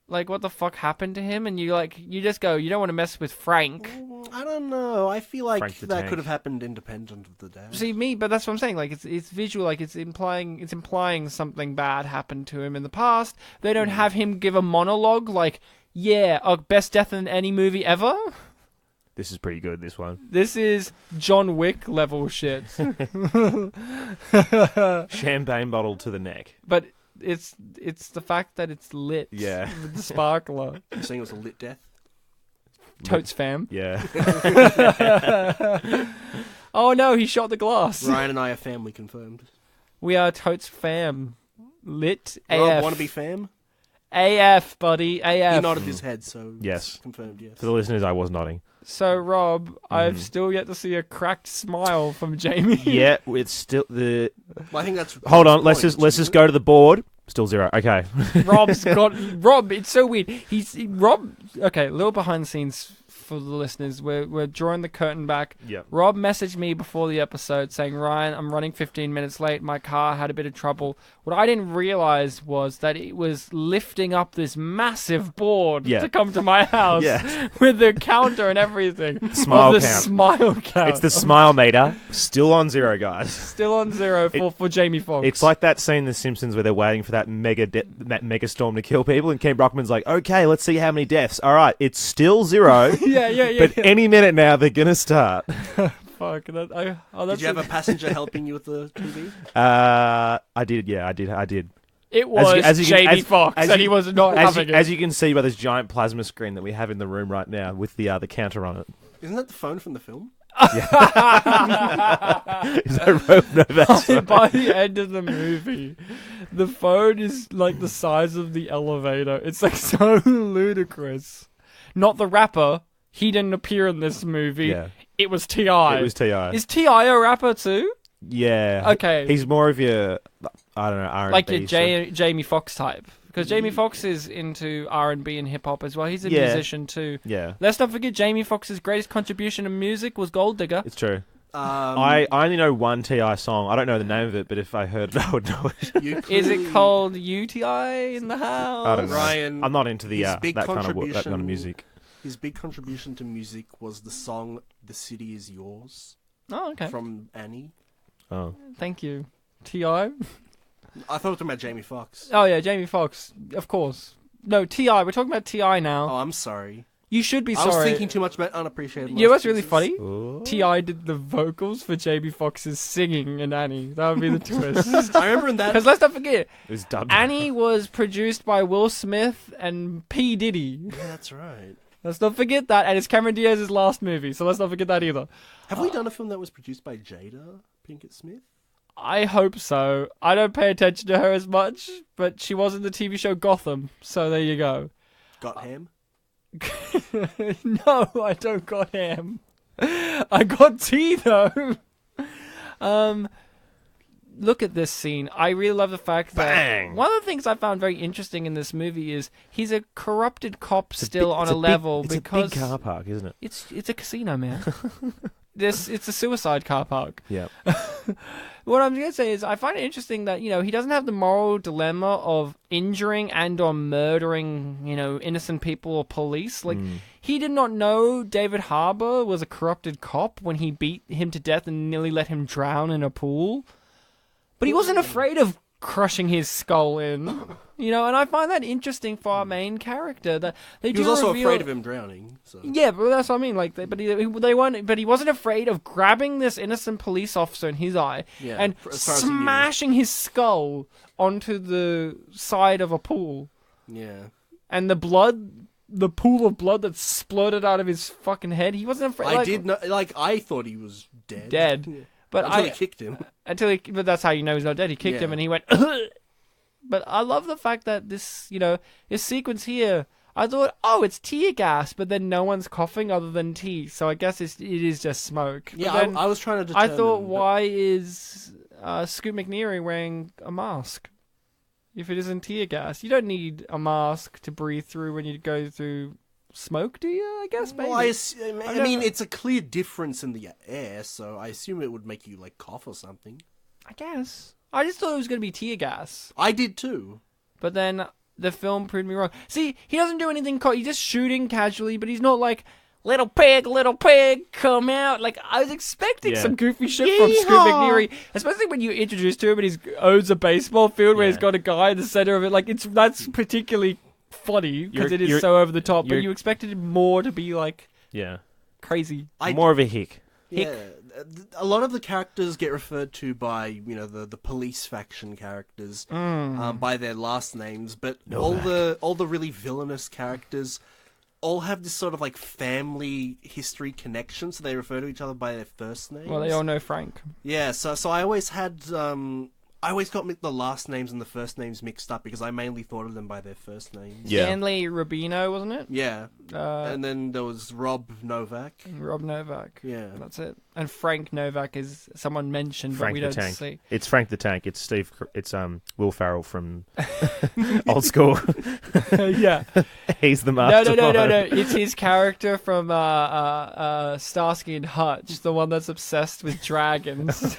Like, what the fuck happened to him? And you just go, you don't want to mess with Frank. I don't know. I feel like Frank the that Tank. could have happened independent of the dad. See, but that's what I'm saying. Like, it's visual. Like, it's implying something bad happened to him in the past. They don't have him give a monologue like, best death in any movie ever. This is pretty good, this one. This is John Wick level shit. Champagne bottle to the neck. But it's the fact that it's lit. Yeah. With the sparkler. You're saying it was a lit death? Totes fam. Yeah. Oh no, he shot the glass. Ryan and I are family confirmed. We are Totes fam. Lit Rob, AF. want to be fam? AF, buddy. AF. He nodded his head, so Yes. it's confirmed, yes. For the listeners, I was nodding. So, Rob, I've still yet to see a cracked smile from Jamie. Yeah, it's still the... Well, I think that's... Hold on, that's let's the point, just go to the board. Still 0. Okay. Rob, it's so weird. Okay, a little behind the scenes for the listeners. We're drawing the curtain back. Yep. Rob messaged me before the episode saying, Ryan, I'm running 15 minutes late. My car had a bit of trouble. What I didn't realize was that it was lifting up this massive board to come to my house with the counter and everything. Smile of the count. Smile count. It's the smile meter. Still on 0, guys. Still on 0 for Jamie Foxx. It's like that scene in The Simpsons where they're waiting for that mega storm to kill people, and Ken Brockman's like, okay, let's see how many deaths. All right, it's still 0. But any minute now, they're going to start. Fuck. Did you have a passenger helping you with the TV? I did, yeah, I did. It was Jamie Foxx, and he was not having it. As you can see by this giant plasma screen that we have in the room right now with the counter on it. Isn't that the phone from the film? Is that that's right. By the end of the movie, the phone is like the size of the elevator. It's like so ludicrous. Not the rapper. He didn't appear in this movie. Yeah. It was T.I. It was T.I. Is T.I. a rapper too? Yeah. Okay. He's more of your, I don't know, R&B. Like your Jamie Foxx type. Because Jamie Foxx is into R&B and hip-hop as well. He's a musician too. Yeah. Let's not forget Jamie Foxx's greatest contribution to music was Gold Digger. It's true. I only know one T.I. song. I don't know the name of it, but if I heard it, I would know it. Is it called UTI in the house? I don't know. Ryan, I'm not into the his big that kind of music. His big contribution to music was the song "The City Is Yours" Oh, okay. from Annie. Oh. Thank you. T.I.? I thought it was about Jamie Foxx. Oh, yeah, Jamie Foxx. Of course. No, T.I. We're talking about T.I. now. Oh, I'm sorry. You should be I sorry. was thinking too much about Unappreciated. You know what's really funny? Ooh. T.I. did the vocals for Jamie Foxx's singing in Annie. That would be the twist. I remember in that. Because let's not forget, It was dubbed. Annie was produced by Will Smith and P. Diddy. Yeah, that's right. Let's not forget that. And it's Cameron Diaz's last movie, so let's not forget that either. Have we done a film that was produced by Jada Pinkett Smith? I hope so. I don't pay attention to her as much, but she was in the TV show Gotham, so there you go. Got ham? No, I don't got ham. I got tea though. Look at this scene. I really love the fact that one of the things I found very interesting in this movie is he's a corrupted cop still on a level because it's a big car park, isn't it? It's a casino, man. It's a suicide car park. Yeah. What I'm going to say is I find it interesting that, you know, he doesn't have the moral dilemma of injuring and or murdering, you know, innocent people or police. Like, he did not know David Harbour was a corrupted cop when he beat him to death and nearly let him drown in a pool. But he wasn't afraid of crushing his skull in, you know, and I find that interesting for our main character. That they He was also afraid of him drowning. So. Yeah, but that's what I mean. Like, but he wasn't afraid of grabbing this innocent police officer in his eye and smashing his skull onto the side of a pool. Yeah, and the pool of blood that splurted out of his fucking head. He wasn't afraid. I thought he was dead. Dead. But Until he kicked him. But that's how you know he's not dead. He kicked him and he went. But I love the fact that this sequence here. I thought, oh, it's tear gas, but then no one's coughing other than tea. So I guess it is just smoke. Yeah, I was trying to determine. I thought, why is Scoot McNairy wearing a mask? If it isn't tear gas, you don't need a mask to breathe through when you go through smoke, do you? I guess maybe. Well, I mean, it's a clear difference in the air, so I assume it would make you like cough or something. I guess. I just thought it was going to be tear gas. I did too. But then the film proved me wrong. See, he doesn't do anything. He's just shooting casually, but he's not like, little pig, come out. Like, I was expecting some goofy shit from Scoot McNairy, especially when you introduce to him and he owns a baseball field where he's got a guy in the center of it. Like, that's particularly funny because it is so over the top, but you expected more to be like crazy. More of a hick. Yeah, a lot of the characters get referred to by the police faction characters by their last names, but all the really villainous characters all have this sort of like family history connection, so they refer to each other by their first names. Well, they all know Frank. Yeah, so I always had I always got the last names and the first names mixed up because I mainly thought of them by their first names. Yeah. Stanley Rubino, wasn't it? Yeah. And then there was Rob Novak. Rob Novak. Yeah. That's it. And Frank Novak is someone mentioned, Frank but we the don't Tank. see. It's Frank the Tank. It's It's Will Ferrell from Old School. Yeah. He's the master. No. It's his character from Starsky and Hutch, the one that's obsessed with dragons.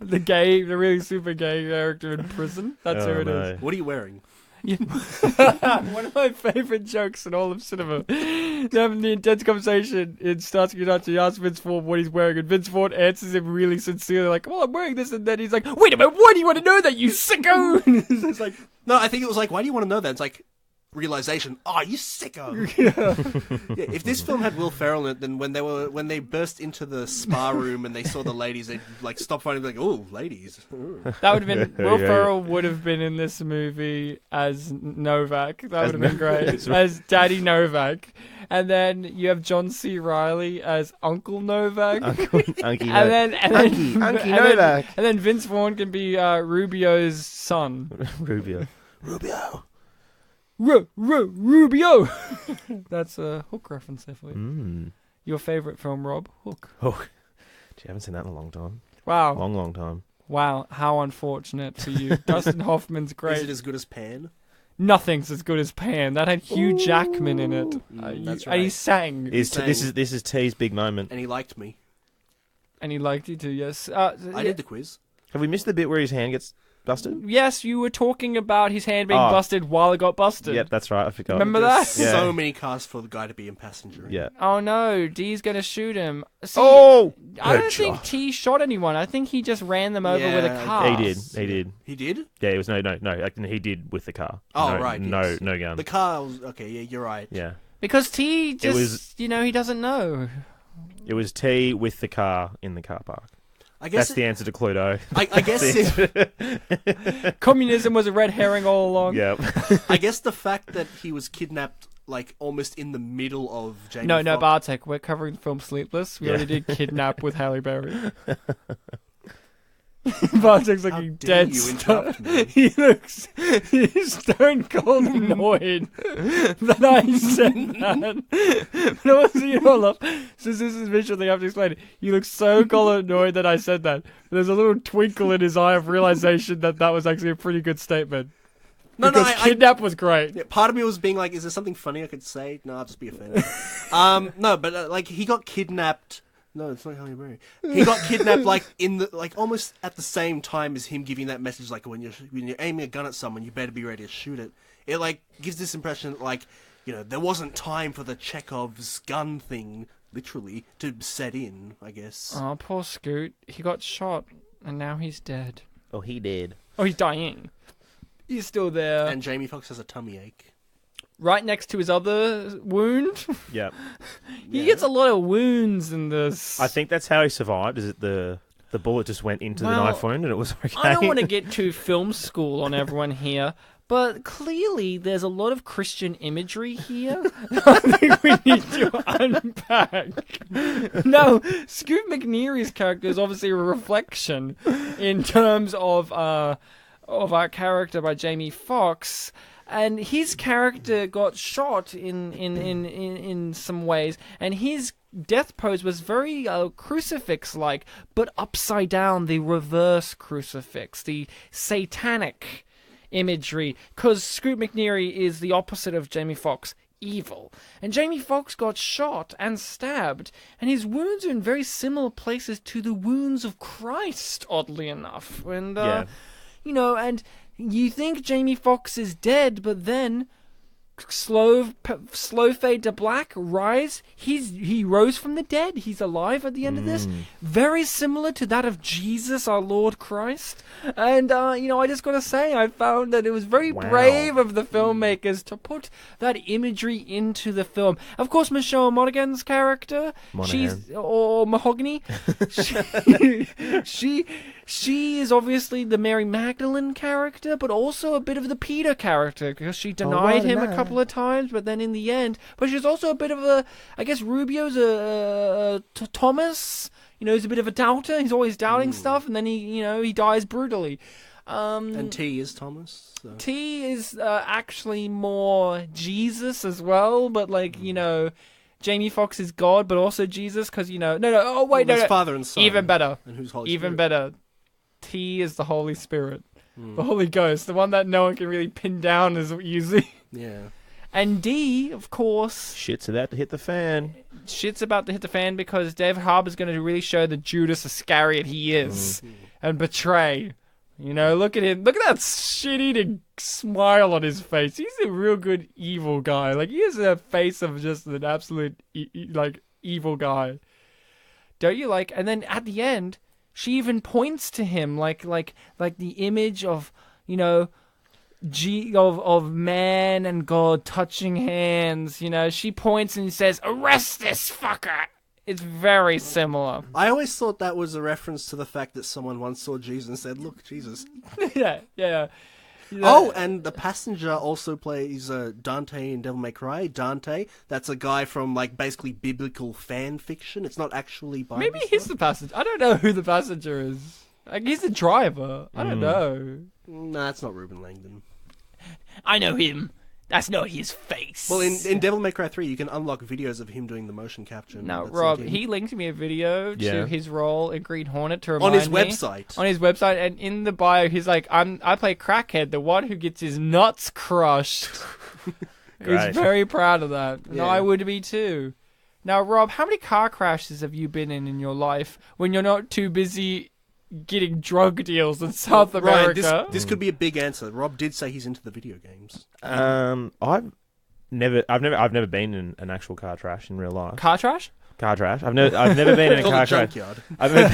the really super gay character in prison. That's who it is. What are you wearing? One of my favourite jokes in all of cinema. They're having the intense conversation in Starsky and Hutch. He asks Vince Vaughn what he's wearing, and Vince Vaughn answers him really sincerely, like, "Well, I'm wearing this," and then he's like, "Wait a minute, why do you want to know that, you sicko?" It's like, no, I think it was like, "Why do you want to know that?" It's like, realization. Oh, you sicko! Yeah, if this film had Will Ferrell in it, then when they burst into the spa room and they saw the ladies, they'd like stop fighting, like, "Oh, ladies!" Ooh. That would have been Will Ferrell would have been in this movie as Novak. That would have been great as Daddy Novak, and then you have John C. Reilly as Uncle Novak, Unky Novak, and then Vince Vaughn can be Rubio's son. Rubio. Rubio. That's a Hook reference there for you. Your favourite film, Rob? Hook. Hook. Gee, I haven't seen that in a long time. Wow. Long time. Wow, how unfortunate for you. Dustin Hoffman's great. Is it as good as Pan? Nothing's as good as Pan. That had Hugh Jackman in it. That's right. And he sang. This is T's big moment. And he liked me. And he liked you too, yes. I did the quiz. Have we missed the bit where his hand gets busted? Yes, you were talking about his hand being busted while it got busted. Yep, that's right. I forgot. Remember that? So many casts for the guy to be in passenger. Yeah. Oh no, D's gonna shoot him. See, I don't think T shot anyone. I think he just ran them over with a car. He did. He did? Yeah, it was no. He did with the car. Oh, no, right. No, Yes. no gun. The car was... Okay, yeah, you're right. Yeah. Because T just, he doesn't know. It was T with the car in the car park. I guess that's the answer to Cluedo. I guess communism was a red herring all along. Yeah. I guess the fact that he was kidnapped like almost in the middle of Jamie No, Foxx. Bartek, we're covering the film Sleepless. We already did Kidnap with Halle Berry. Bartek's looking dead stone. He's stone cold annoyed that I said that. But also, laugh. Since this is visual, they have to explain it. You look so cold annoyed that I said that. There's a little twinkle in his eye of realization that was actually a pretty good statement. Because Kidnap was great. Yeah, part of me was being like, is there something funny I could say? No, I'll just be offended. No, but he got kidnapped. No, it's not Halle Berry. He got kidnapped almost at the same time as him giving that message, like when you're aiming a gun at someone, you better be ready to shoot it. It gives this impression there wasn't time for the Chekhov's gun thing, literally, to set in, I guess. Oh, poor Scoot. He got shot, and now he's dead. Oh, he did. Oh, he's dying. He's still there. And Jamie Foxx has a tummy ache. Right next to his other wound. Yep. He gets a lot of wounds in this. I think that's how he survived. Is it the bullet just went into the knife wound and it was okay? I don't want to get too film school on everyone here, But clearly, there's a lot of Christian imagery here. I think we need to unpack. No, Scoot McNairy's character is obviously a reflection in terms of our character by Jamie Foxx. And his character got shot in some ways, and his death pose was very crucifix-like, but upside down, the reverse crucifix, the satanic imagery, because Scoot McNairy is the opposite of Jamie Foxx, evil. And Jamie Foxx got shot and stabbed, and his wounds are in very similar places to the wounds of Christ, oddly enough. And, you know, and you think Jamie Foxx is dead, but then slow fade to black, rise. He rose from the dead. He's alive at the end of this. Very similar to that of Jesus, our Lord Christ. And, you know, I just gotta say, I found that it was very brave of the filmmakers to put that imagery into the film. Of course, Michelle Monaghan's character, or Mahogany, she is obviously the Mary Magdalene character, but also a bit of the Peter character, because she denied him a couple of times, but then in the end, but she's also a bit of a, I guess Rubio's a Thomas, you know, he's a bit of a doubter, he's always doubting stuff, and then he dies brutally. And T is Thomas. So. T is actually more Jesus as well, but like, you know, Jamie Foxx is God, but also Jesus, because, you know, no, Father and Son. Even better. And who's Holy Even Spirit? better. T is the Holy Spirit. The Holy Ghost, the one that no one can really pin down as usually. Yeah. And D, of course, Shit's about to hit the fan. shit's about to hit the fan because David Harbour's going to really show the Judas Iscariot he is and betray. You know, look at him. Look at that shit-eating smile on his face. He's a real good evil guy. Like, he has a face of just an absolute, evil guy. Don't you like? And then at the end, she even points to him like the image of, you know, of man and God touching hands. You know, she points and says, "Arrest this fucker." It's very similar. I always thought that was a reference to the fact that someone once saw Jesus and said, "Look, Jesus." Yeah. Oh, and the passenger also plays Dante in Devil May Cry. Dante, that's a guy from, like, basically biblical fan fiction. It's not actually Bible Maybe he's the passenger. I don't know who the passenger is. Like, he's the driver. I don't know. Nah, that's not Ruben Langdon. I know him. That's not his face. Well, in Devil May Cry 3, you can unlock videos of him doing the motion capture. No, Rob, he linked me a video to his role in Green Hornet to remind on his me. website. On his website, and in the bio, he's like, I play Crackhead, the one who gets his nuts crushed. He's very proud of that. And I would be too. Now, Rob, how many car crashes have you been in your life when you're not too busy getting drug deals in South America? Ryan, this could be a big answer. Rob did say he's into the video games. I've never been in an actual car crash in real life. Car trash? Car crash. I've never been in a car crash. I've never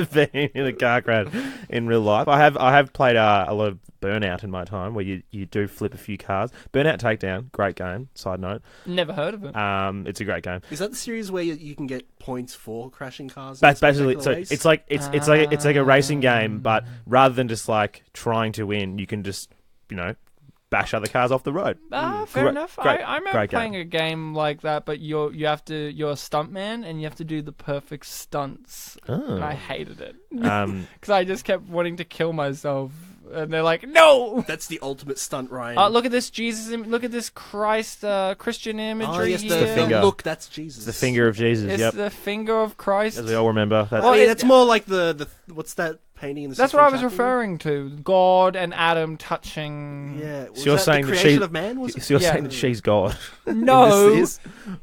been in a car crash in real life. I have played a lot of Burnout in my time, where you do flip a few cars. Burnout Takedown, great game. Side note. Never heard of it. It's a great game. Is that the series where you can get points for crashing cars? Basically, so it's like a racing game, but rather than just like trying to win, you can just, you know, bash other cars off the road. Fair enough. I remember playing a game like that, but you're a stuntman and you have to do the perfect stunts. And I hated it because I just kept wanting to kill myself. And they're like, "No!" That's the ultimate stunt, Ryan. Look at this Jesus! Look at this Christ Christian imagery. Oh, yes, here. the finger. Look, that's Jesus. It's the finger of Jesus. It's the finger of Christ. As we all remember. It's more like the what's that painting in the? That's what I was referring to. God and Adam touching. Yeah. So you're saying the that creation of man? Was it? So you're saying that she's God? No.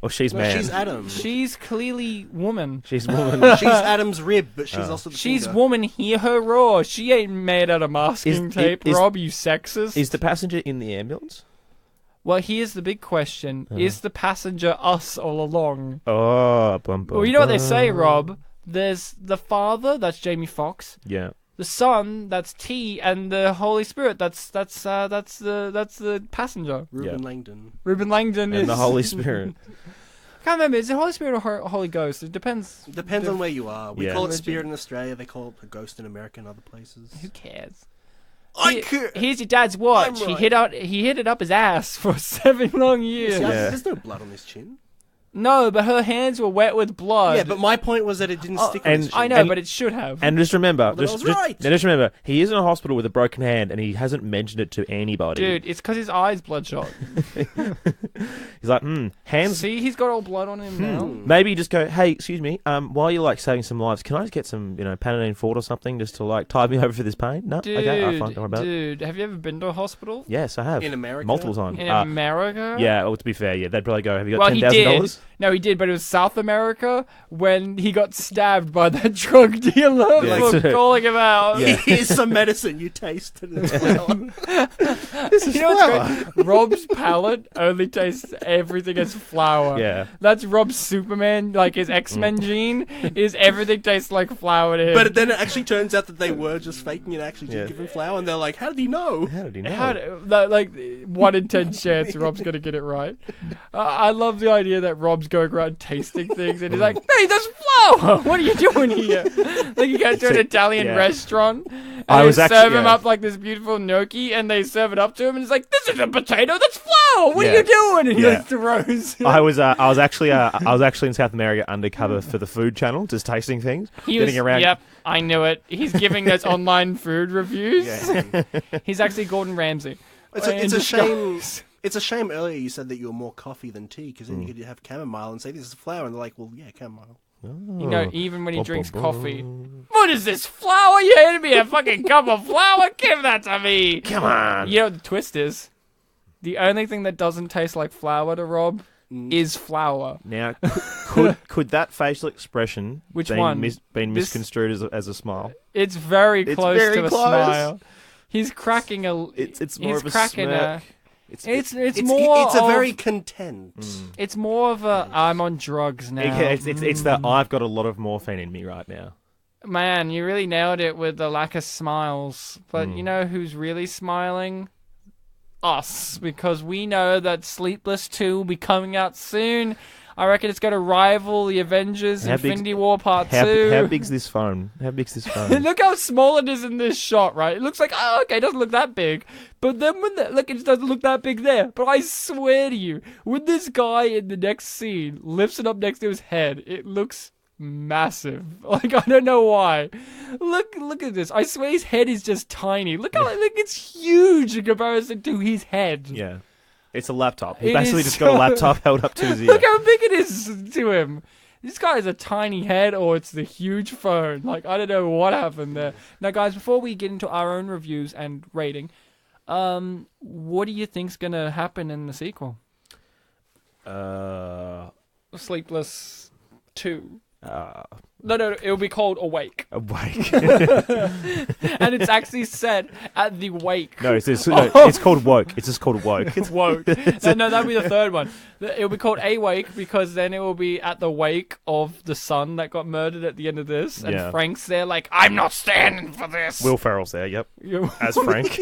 Or she's man? She's Adam. She's clearly woman. She's woman. She's Adam's rib, but she's also the She's finger. woman. Hear her roar. She ain't made out of masking tape, Rob. You sexist. Is the passenger in the ambulance? Well, here's the big question: is the passenger us all along? Oh, bum, bum, Well, you know what they say, Rob. There's the Father. That's Jamie Foxx. Yeah. The Son, that's T, and the Holy Spirit, that's the passenger. Ruben Langdon. Ruben Langdon And the Holy Spirit. I can't remember. Is it Holy Spirit or Holy Ghost? It depends. Depends on where you are. We Yeah. call it Spirit in Australia. They call it a ghost in America and other places. Who cares? Here's your dad's watch. I'm He right. hid it up his ass for 7 long years. See, there's no blood on his chin. No, but her hands were wet with blood. Yeah, but my point was that it didn't stick on his chin. I know, but it should have. And just remember, just remember, he is in a hospital with a broken hand, and he hasn't mentioned it to anybody. Dude, it's because his eye's bloodshot. He's like, hands. See, he's got all blood on him now. Maybe you just go, hey, excuse me, while you're like saving some lives, can I just get some, Panadeine Fort or something just to like tide me over for this pain? No, Dude, okay, fine, don't worry about it. Dude, have you ever been to a hospital? Yes, I have. In America? Multiple times. In America? Yeah, well, to be fair, they'd probably go, have you Well, got he $10,000? did. No, he did, but it was South America when he got stabbed by that drug dealer Yeah, for calling him out. Yeah. Here's some medicine you tasted as well. This is flour. What's great? Rob's palate only tastes everything as flour. Yeah. That's Rob's Superman, like his X-Men gene, is everything tastes like flour to him. But then it actually turns out that they were just faking it, actually did give him flour, and they're like, how did he know? How did he know? Like 1 in 10 chance Rob's gonna get it right. I love the idea that Rob's going around tasting things and he's like, hey, there's flour! What are you doing here? Like you go to an Italian restaurant and they serve him up like this beautiful gnocchi and they serve it up to him and he's like, this isn't potato, that's flour! What are you doing? And he like throws I was actually in South America undercover for the Food Channel, just tasting things. Around. Yep, I knew it. He's giving those online food reviews. Yeah. He's actually Gordon Ramsay. It's a shame. It's a shame earlier you said that you were more coffee than tea, because then you could have chamomile and say this is flour, and they're like, well, yeah, chamomile. Even when he drinks coffee. What is this, flour? You handed me a fucking cup of flour? Give that to me! Come on! You know what the twist is? The only thing that doesn't taste like flour to Rob is flour. Now, could that facial expression been misconstrued as a smile? It's very close to a smile. He's cracking a... It's more of a smirk. It's a very content. It's more of a I'm on drugs now. It's that I've got a lot of morphine in me right now. Man, you really nailed it with the lack of smiles. But you know who's really smiling? Us, because we know that Sleepless 2 will be coming out soon. I reckon it's going to rival the Avengers Infinity War Part 2. How big's this phone? Look how small it is in this shot, right? It looks like, it doesn't look that big. But then look, it doesn't look that big there. But I swear to you, when this guy in the next scene lifts it up next to his head, it looks massive. Like, I don't know why. Look at this. I swear his head is just tiny. Look how it's huge in comparison to his head. Yeah. It's a laptop. He basically just got a laptop held up to his ear. Look how big it is to him. This guy has a tiny head or it's the huge phone. Like, I don't know what happened there. Now, guys, before we get into our own reviews and rating, what do you think's going to happen in the sequel? Sleepless 2. No, it'll be called Awake. Awake. And it's actually set at the wake. No, it's called Woke. It's just called Woke. It's Woke. No, that'll be the third one. It'll be called Awake because then it will be at the wake of the son that got murdered at the end of this. And Frank's there like, I'm not standing for this. Will Ferrell's there, yep. As Frank.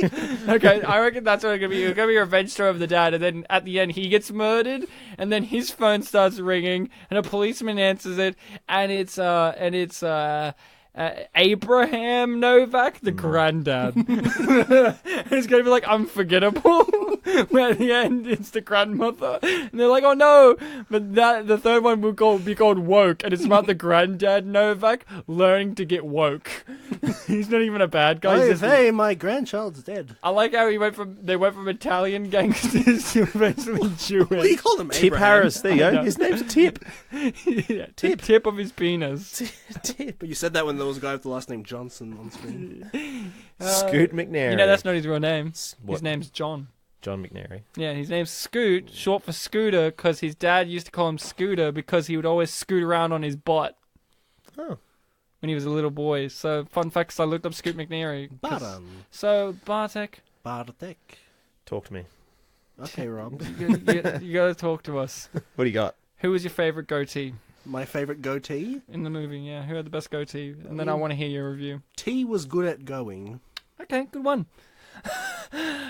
Okay, I reckon that's what it's going to be. It's going to be a revenge story of the dad. And then at the end, he gets murdered. And then his phone starts ringing. And a policeman answers it. And it's Abraham Novak, the granddad. It's going to be like unforgettable. Where at the end, it's the grandmother. And they're like, oh no. But the third one will be called Woke. And it's about the granddad Novak learning to get woke. He's not even a bad guy. Hey, my grandchild's dead. I like how they went from Italian gangsters to eventually Jewish. What do you call them? Tip Abraham? Harris. There you go. His name's Tip. Yeah, tip of his penis. Tip. But you said that when there was a guy with the last name Johnson on screen. Scoot McNairy. You know that's not his real name. His name's John. John McNairy. Yeah, his name's Scoot, short for Scooter, because his dad used to call him Scooter because he would always scoot around on his butt. Oh. When he was a little boy. So, fun fact, I looked up Scoot McNairy. So, Bartek. Talk to me. Okay, Rob. You gotta talk to us. What do you got? Who was your favourite goatee? My favourite goatee? In the movie, yeah. Who had the best goatee? And then I want to hear your review. T was good at going. Okay, good one.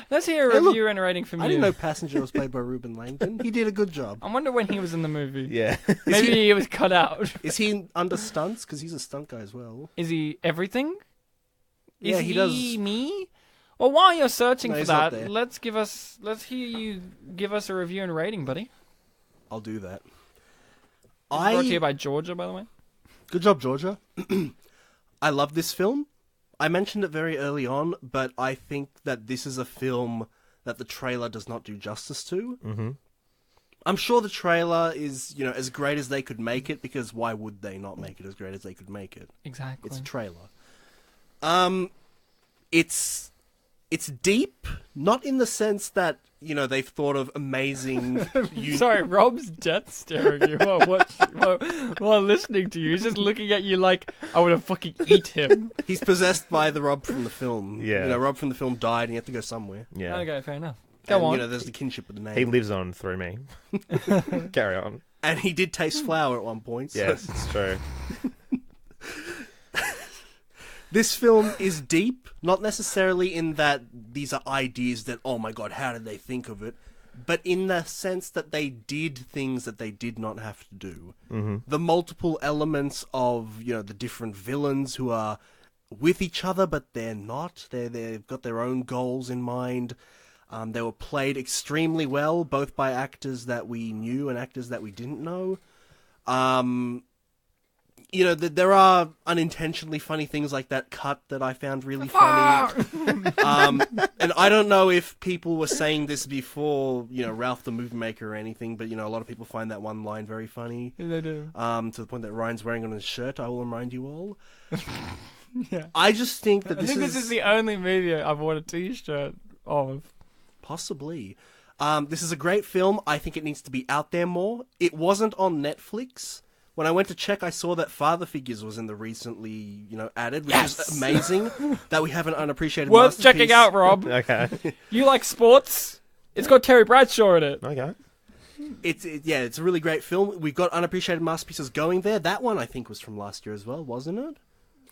Let's hear a review and a rating from you. I didn't know Passenger was played by Reuben Langdon. He did a good job. I wonder when he was in the movie. Yeah. Maybe he was cut out. Is he under stunts? Because he's a stunt guy as well. Is he everything? Yeah, Is he does. me? Well, while you're searching No, for he's not that, there. let's hear you give us a review and rating, buddy. I'll do that. Brought to you by Georgia, by the way. Good job, Georgia. I love this film. I mentioned it very early on, but I think that this is a film that the trailer does not do justice to. Mm-hmm. I'm sure the trailer is, as great as they could make it, because why would they not make it as great as they could make it? Exactly. It's a trailer. It's deep, not in the sense that, they've thought of amazing... Sorry, Rob's death staring you while listening to you. He's just looking at you like, I want to fucking eat him. He's possessed by the Rob from the film. Yeah. Rob from the film died and he had to go somewhere. Yeah. Okay, fair enough. Go on. There's the kinship with the name. He lives on through me. Carry on. And he did taste flour at one point. So. Yes, it's true. This film is deep, not necessarily in that these are ideas that, oh my god, how did they think of it? But in the sense that they did things that they did not have to do. Mm-hmm. The multiple elements of, the different villains who are with each other, but they're not. They've got their own goals in mind. They were played extremely well, both by actors that we knew and actors that we didn't know. There are unintentionally funny things like that cut that I found really funny. And I don't know if people were saying this before, Ralph the Movie Maker or anything, but, a lot of people find that one line very funny. Yeah, they do. To the point that Ryan's wearing on his shirt, I will remind you all. Yeah. I just think that this is the only movie I've worn a t-shirt of. Possibly. This is a great film. I think it needs to be out there more. It wasn't on Netflix. When I went to check, I saw that Father Figures was in the recently, added, which is amazing that we have an unappreciated Worth masterpiece. checking out, Rob. Okay. You like sports? It's got Terry Bradshaw in it. Okay. It's a really great film. We've got unappreciated masterpieces going there. That one, I think, was from last year as well, wasn't it?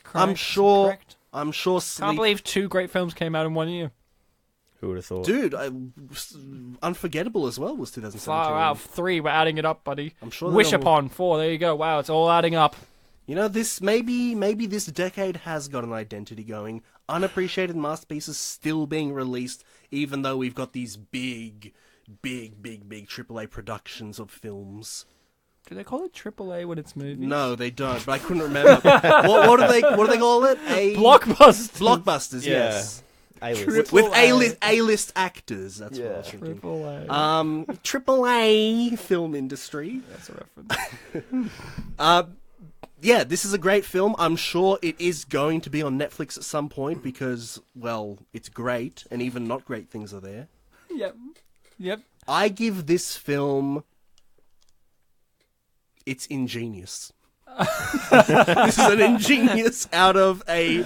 Correct. Correct. I'm sure. Can't believe 2 great films came out in 1 year. Who would have thought? Dude, Unforgettable as well was 2017. Wow, 3. We're adding it up, buddy. I'm sure. Wish upon 4. There you go. Wow, it's all adding up. This maybe this decade has got an identity going. Unappreciated masterpieces still being released, even though we've got these big AAA productions of films. Do they call it AAA when it's movies? No, they don't. But I couldn't remember. what do they call it? Blockbusters. Yeah. Yes. A-list. With A-list actors. That's what I was thinking. AAA. AAA film industry. That's a reference. Yeah, this is a great film. I'm sure it is going to be on Netflix at some point because, well, it's great, and even not great things are there. Yep. I give this film... It's ingenious. This is an ingenious out of a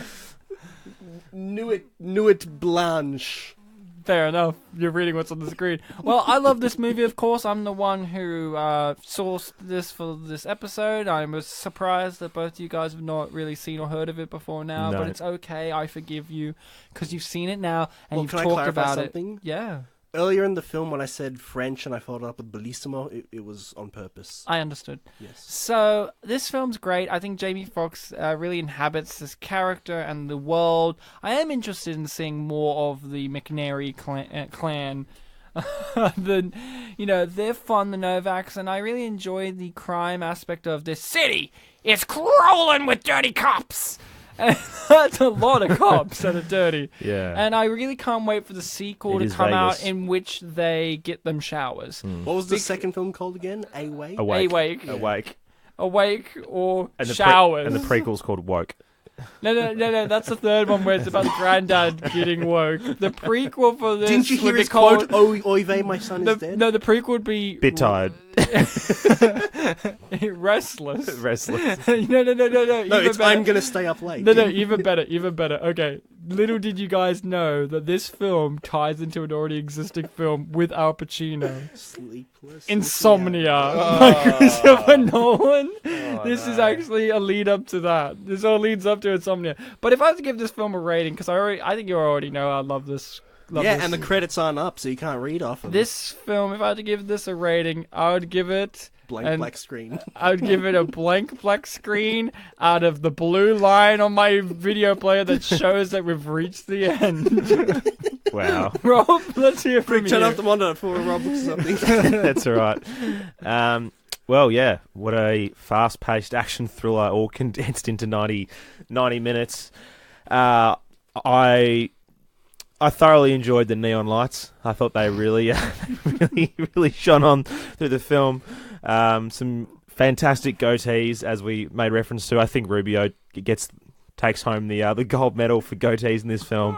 Nuit Blanche. Fair enough. You're reading what's on the screen. Well, I love this movie, of course. I'm the one who sourced this for this episode. I was surprised that both of you guys have not really seen or heard of it before now, No. but it's okay. I forgive you because you've seen it now and you've Can I talked clarify about something? it. Yeah. Earlier in the film, when I said French and I followed up with Bellissimo, it was on purpose. I understood. Yes. So, this film's great. I think Jamie Foxx really inhabits this character and the world. I am interested in seeing more of the McNairy clan. They're fun, the Novaks, and I really enjoy the crime aspect of this city. It's crawling with dirty cops! And that's a lot of cops that are dirty. Yeah. And I really can't wait for the sequel to is come out Vegas. in which they get them showers. What was the second film called again? Awake? Awake. Awake. Awake or And the showers. and the prequel's called Woke. No, that's the third one where it's about the granddad getting woke. The prequel for this Didn't you hear would be his quote, called... Oy vey, my son is dead? No, the prequel would be... Bit tired. Restless. Restless. No. No, even it's better. I'm going to stay up late. No, even better. Okay, little did you guys know that this film ties into an already existing film with Al Pacino. Sleepless. Insomnia by Christopher Nolan. This is actually a lead up to that. This all leads up to Insomnia. But if I had to give this film a rating, because I think you already know I love this. Yeah, this. and the credits aren't up, so you can't read off of This film, if I had to give this a rating, I would give it Black screen. I'd give it a blank black screen out of the blue line on my video player that shows that we've reached the end. Wow. Rob, let's hear from you. Turn off the monitor for Rob looks at something. That's all right. Well, yeah, what a fast-paced action thriller, all condensed into 90 minutes. I thoroughly enjoyed the neon lights. I thought they really shone on through the film. Some fantastic goatees, as we made reference to. I think Rubio takes home the gold medal for goatees in this film.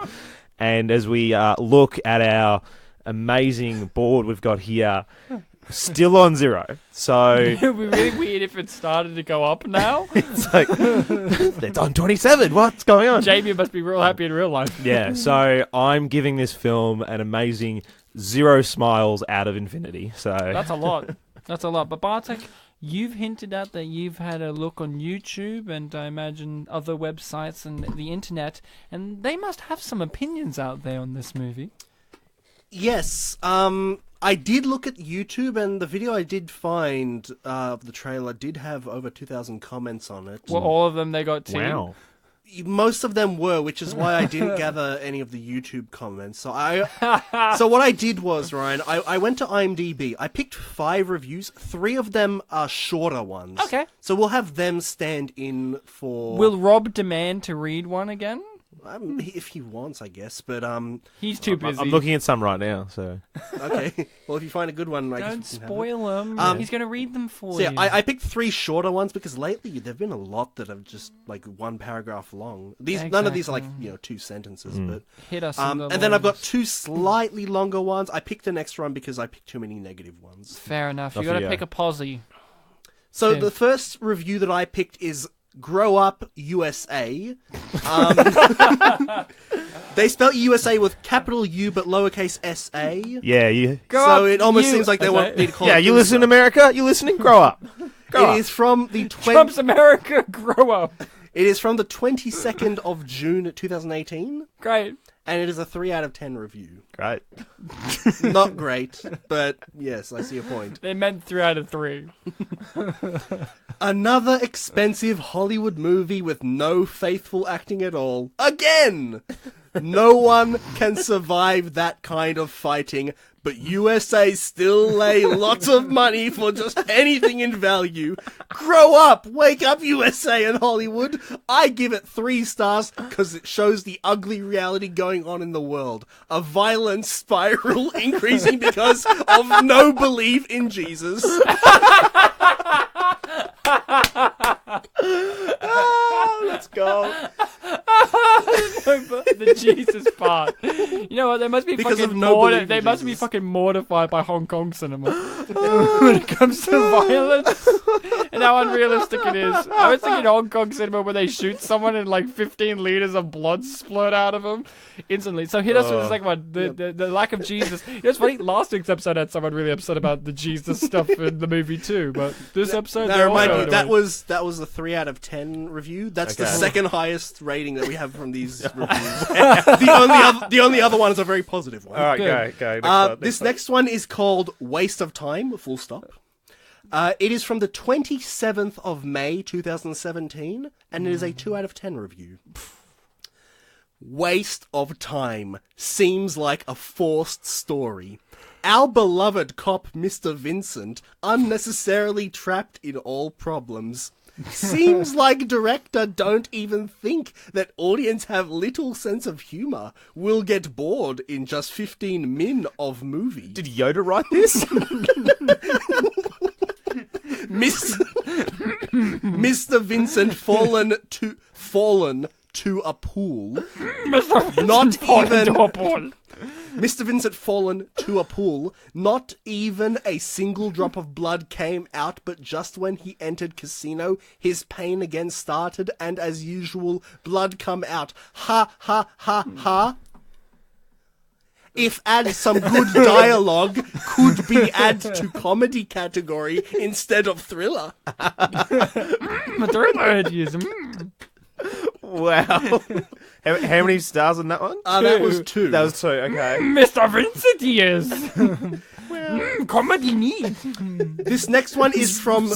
And as we look at our amazing board we've got here, still on 0. So it would be really weird if it started to go up now. it's like, it's on 27. What's going on? Jamie must be real happy in real life. Yeah, so I'm giving this film an amazing 0 smiles out of infinity. So That's a lot. But Bartek, you've hinted at that you've had a look on YouTube and I imagine other websites and the internet, and they must have some opinions out there on this movie. Yes. I did look at YouTube, and the video I did find of the trailer did have over 2,000 comments on it. Well, all of them they got 2. wow. Most of them were, which is why I didn't gather any of the YouTube comments. So what I did was, Ryan, I went to IMDb. I picked 5 reviews. 3 of them are shorter ones. Okay. So we'll have them stand in for... Will Rob demand to read one again? If he wants, I guess, but He's too busy. I'm looking at some right now, so... okay. Well, if you find a good one, I Don't guess we can spoil him. He's going to read them for So you. yeah, I picked 3 shorter ones because lately there've been a lot that have just like 1 paragraph long. None of these are like 2 sentences, but Hit us. and then I've got 2 slightly longer ones. I picked an extra one because I picked too many negative ones. Fair enough. You Off got you to go. pick a posse. So Yeah. the first review that I picked is Grow Up USA. They spell USA with capital U but lowercase SA. Yeah, you... So it almost seems like they want me to call Yeah, it you listen, America? You listening? Grow up. It is from the Trump's America, grow up. It is from the 22nd of June 2018, Great. and it is a 3 out of 10 review. Great. Not great, but yes, I see your point. They meant 3 out of 3. Another expensive Hollywood movie with no faithful acting at all. Again! No one can survive that kind of fighting, but USA still lay lots of money for just anything in value. Grow up! Wake up, USA and Hollywood! I give it 3 stars because it shows the ugly reality going on in the world. A violent spiral increasing because of no belief in Jesus. Let's go. The Jesus part. You know what? They must be Because fucking of no belief in They must be Jesus. fucking mortified by Hong Kong cinema when it comes to violence and how unrealistic it is. I was thinking Hong Kong cinema where they shoot someone and like 15 liters of blood splurt out of them instantly. So hit us with the second one. The lack of Jesus. You know, it's funny. Last week's episode had someone really upset about the Jesus stuff in the movie too, but this episode. Now, they're remind all you, going that away. was a 3 out of 10 review. That's the Okay. second highest rating that we have from these reviews. the only other one is a very positive one. All right, Good. go. This next one is called Waste of Time, full stop. It is from the 27th of May, 2017, and it is a 2 out of 10 review. Waste of time. Seems like a forced story. Our beloved cop, Mr. Vincent, unnecessarily trapped in all problems. Seems like director don't even think that audience have little sense of humor. Will get bored in just 15 min of movie. Did Yoda write this? Mr. Vincent fallen to a pool. Not even Mr. Vincent fallen to a pool. Not even a single drop of blood came out, but just when he entered casino, his pain again started, and as usual, blood come out. Ha ha ha ha. If add some good dialogue, could be add to comedy category instead of thriller. Wow. How many stars on that one? That was 2. That was 2, okay. Mr. Vincent, he is. Comedy need. This next one is from...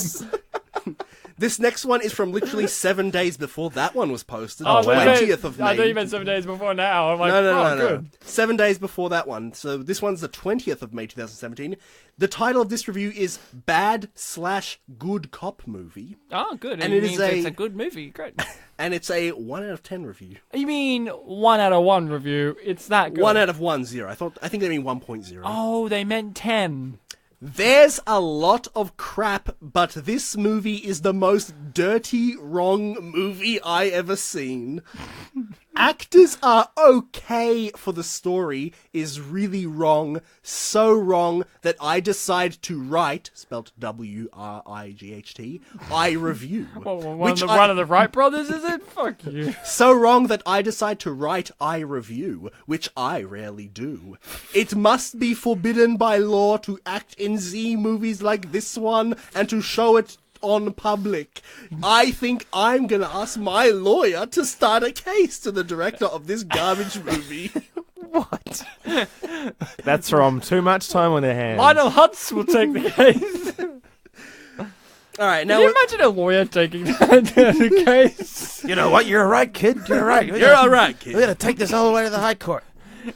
This next one is from literally 7 days before that one was posted. Oh, the 20th of May. I thought you meant 7 days before now. I'm like, No. good. 7 days before that one. So this one's the 20th of May 2017. The title of this review is Bad/Good Cop Movie. Oh, good. And it it is means it's a good movie. Great. And it's a 1 out of 10 review. You mean 1 out of 1 review? It's that good. 1 out of 1, 0. I think they mean 1.0. Oh, they meant 10. There's a lot of crap, but this movie is the most dirty, wrong movie I ever seen. Actors are okay for the story is really wrong. So wrong that I decide to write, spelt W-R-I-G-H-T, I review. Well, one of the Wright brothers, is it? Fuck you. So wrong that I decide to write I review, which I rarely do. It must be forbidden by law to act in Z movies like this one and to show it on public. I think I'm gonna ask my lawyer to start a case to the director of this garbage movie. What? That's from Too Much Time on Their Hands. Lionel Hutz will take the case. All right, now Can you imagine a lawyer taking the case? You know what? You're right, kid. You're right. you're all right, kid. We're gonna take this all the way to the High Court.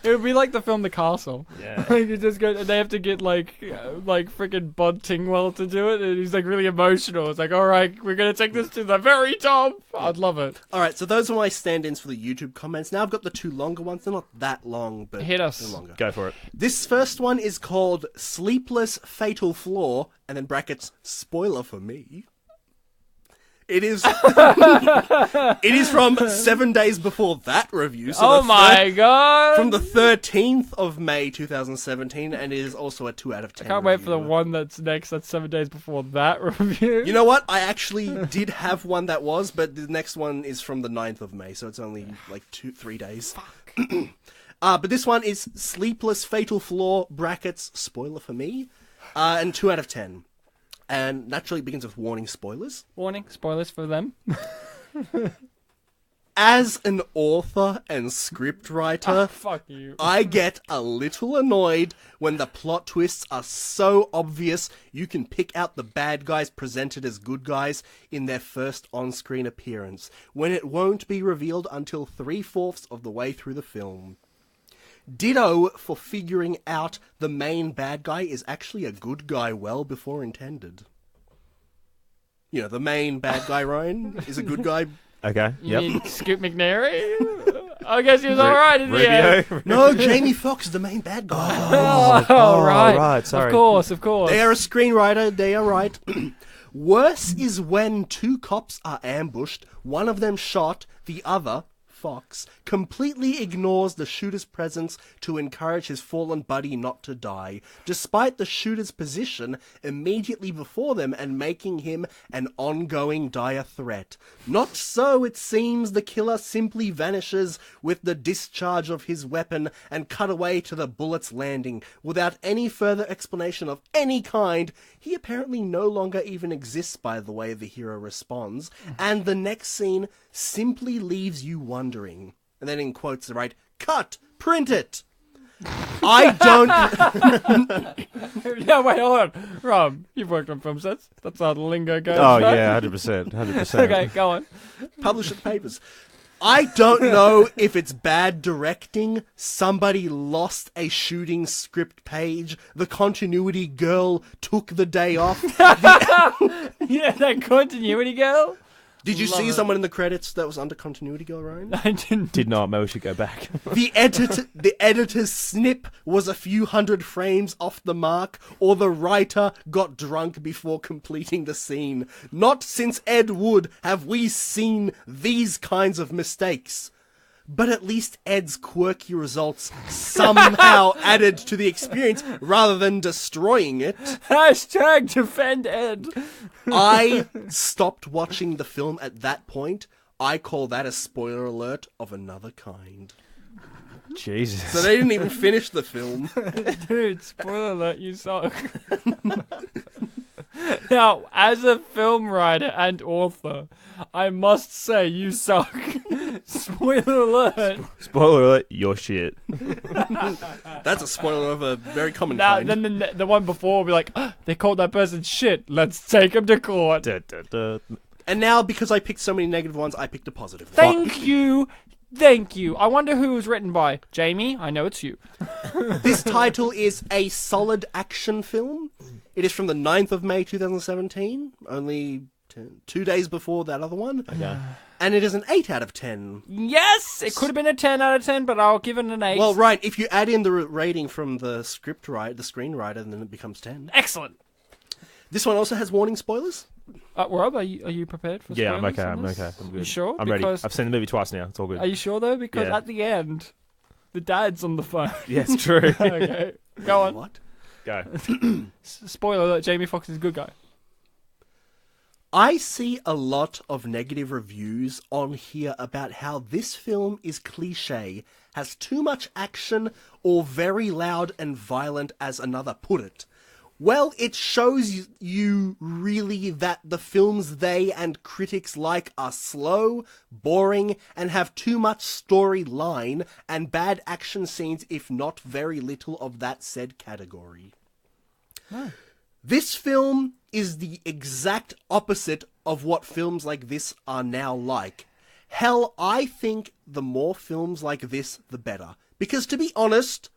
It would be like the film The Castle. Yeah. Like you just go, they have to get like freaking Bud Tingwell to do it, and he's like really emotional. It's like, all right, we're gonna take this to the very top. I'd love it. All right, so those are my stand-ins for the YouTube comments. Now I've got the two longer ones. They're not that long, but Hit us. they're longer. Go for it. This first one is called Sleepless, Fatal Flaw, and then brackets, spoiler for me. It is it is from 7 days before that review. So Oh my god! From the 13th of May 2017, and it is also a 2 out of 10. I can't wait for the review. one that's next. That's 7 days before that review. You know what? I actually did have one that was, but the next one is from the 9th of May, so it's only like 3 days. But this one is Sleepless, Fatal Flaw, brackets, spoiler for me, and 2 out of 10. And naturally it begins with warning spoilers. Warning, spoilers for them. As an author and scriptwriter, Fuck you. I get a little annoyed when the plot twists are so obvious you can pick out the bad guys presented as good guys in their first on-screen appearance, when it won't be revealed until 3/4 of the way through the film. Ditto for figuring out the main bad guy is actually a good guy well before intended. You know, the main bad guy, Ryan, is a good guy. Okay. You mean Scoot McNairy? I guess he was alright in the Radio. end. No, Jamie Foxx is the main bad guy. Oh, right. right, sorry. Of course. They are a screenwriter, they are right. Worse is when two cops are ambushed, one of them shot, the other, Fox, completely ignores the shooter's presence to encourage his fallen buddy not to die, despite the shooter's position immediately before them and making him an ongoing dire threat. Not so, it seems, the killer simply vanishes with the discharge of his weapon and cut away to the bullets landing, without any further explanation of any kind. He apparently no longer even exists by the way the hero responds, and the next scene simply leaves you wondering. And then in quotes the right, cut, print it. I don't... No, wait, hold on. Rob, you've worked on film sets. That's how the lingo goes. Oh right? yeah, 100%. 100%. Okay, go on. Publish at the papers. I don't know if it's bad directing, somebody lost a shooting script page, the continuity girl took the day off. Yeah, that continuity girl. Did you Love see it. someone in the credits that was under continuity girl, Ryan? I didn't. Did not. Maybe we should go back. The editor's snip was a few hundred frames off the mark, or the writer got drunk before completing the scene. Not since Ed Wood have we seen these kinds of mistakes. But at least Ed's quirky results somehow added to the experience rather than destroying it. Hashtag defend Ed. I stopped watching the film at that point. I call that a spoiler alert of another kind. Jesus. So they didn't even finish the film. Dude, spoiler alert, you suck. Now, as a film writer and author, I must say you suck. Spoiler alert. Spoiler alert, you're shit. That's a spoiler of a very common Now, kind. then the one before will be like, they called that person shit. Let's take him to court. And now, because I picked so many negative ones, I picked a positive one. Thank you. Thank you. I wonder who it was written by. Jamie, I know it's you. This title is a solid action film. It is from the 9th of May 2017, only 2 days before that other one. Okay. And it is an 8 out of 10. Yes, it could have been a 10 out of 10, but I'll give it an 8. Well, right, if you add in the rating from the screenwriter, then it becomes 10. Excellent. This one also has warning spoilers. Rob, are you prepared for spoilers? Yeah, I'm okay. on I'm this? okay. I'm good. You sure? I'm ready. Because- I've seen the movie twice now. It's all good. Are you sure, though? Because Yeah. at the end, the dad's on the phone. Yeah, it's true. Okay, go on. What? Go. Spoiler alert, Jamie Foxx is a good guy. I see a lot of negative reviews on here about how this film is cliche, has too much action, or very loud and violent, as another put it. Well, it shows you really that the films they and critics like are slow, boring, and have too much storyline and bad action scenes, if not very little of that said category. This film is the exact opposite of what films like this are now like. Hell, I think the more films like this, the better. Because to be honest,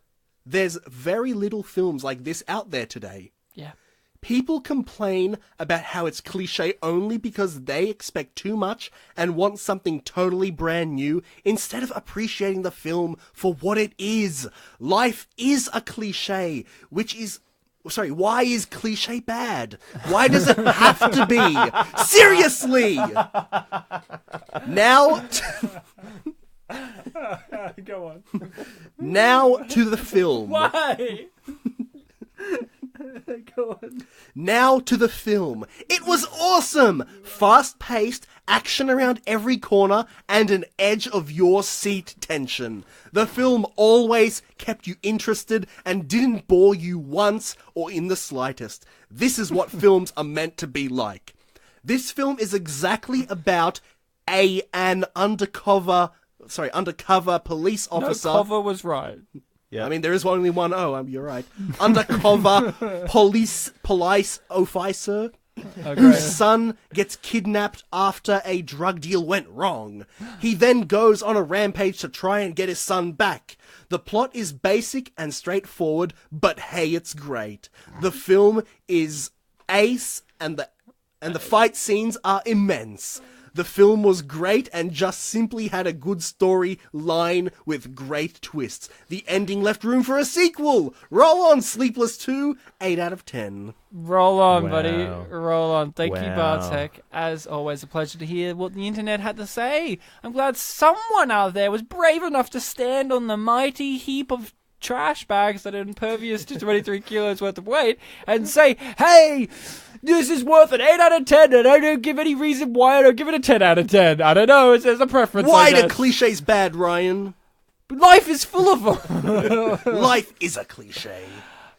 there's very little films like this out there today. Yeah. People complain about how it's cliche only because they expect too much and want something totally brand new instead of appreciating the film for what it is. Life is a cliche, why is cliche bad? Why does it have to be? Seriously! Now... Go on. Now to the film. Why? Go on. Now to the film. It was awesome! Fast-paced, action around every corner, and an edge of your seat tension. The film always kept you interested and didn't bore you once or in the slightest. This is what films are meant to be like. This film is exactly about an undercover police No, officer. cover was right. Yeah. I mean, there is only one O, you're right. Undercover police officer whose son gets kidnapped after a drug deal went wrong. He then goes on a rampage to try and get his son back. The plot is basic and straightforward, but hey, it's great. The film is ace, and the fight scenes are immense. The film was great and just simply had a good story line with great twists. The ending left room for a sequel. Roll on, Sleepless 2, 8 out of 10. Roll on, Wow. buddy. Roll on. Thank you, Wow. Bartek. As always, a pleasure to hear what the internet had to say. I'm glad someone out there was brave enough to stand on the mighty heap of trash bags that are impervious to 23 kilos worth of weight and say, hey, this is worth an 8 out of 10, and I don't give any reason why I don't give it a 10 out of 10. I don't know, there's a preference. Why I do guess. cliches bad, Ryan? Life is full of them. Life is a cliche.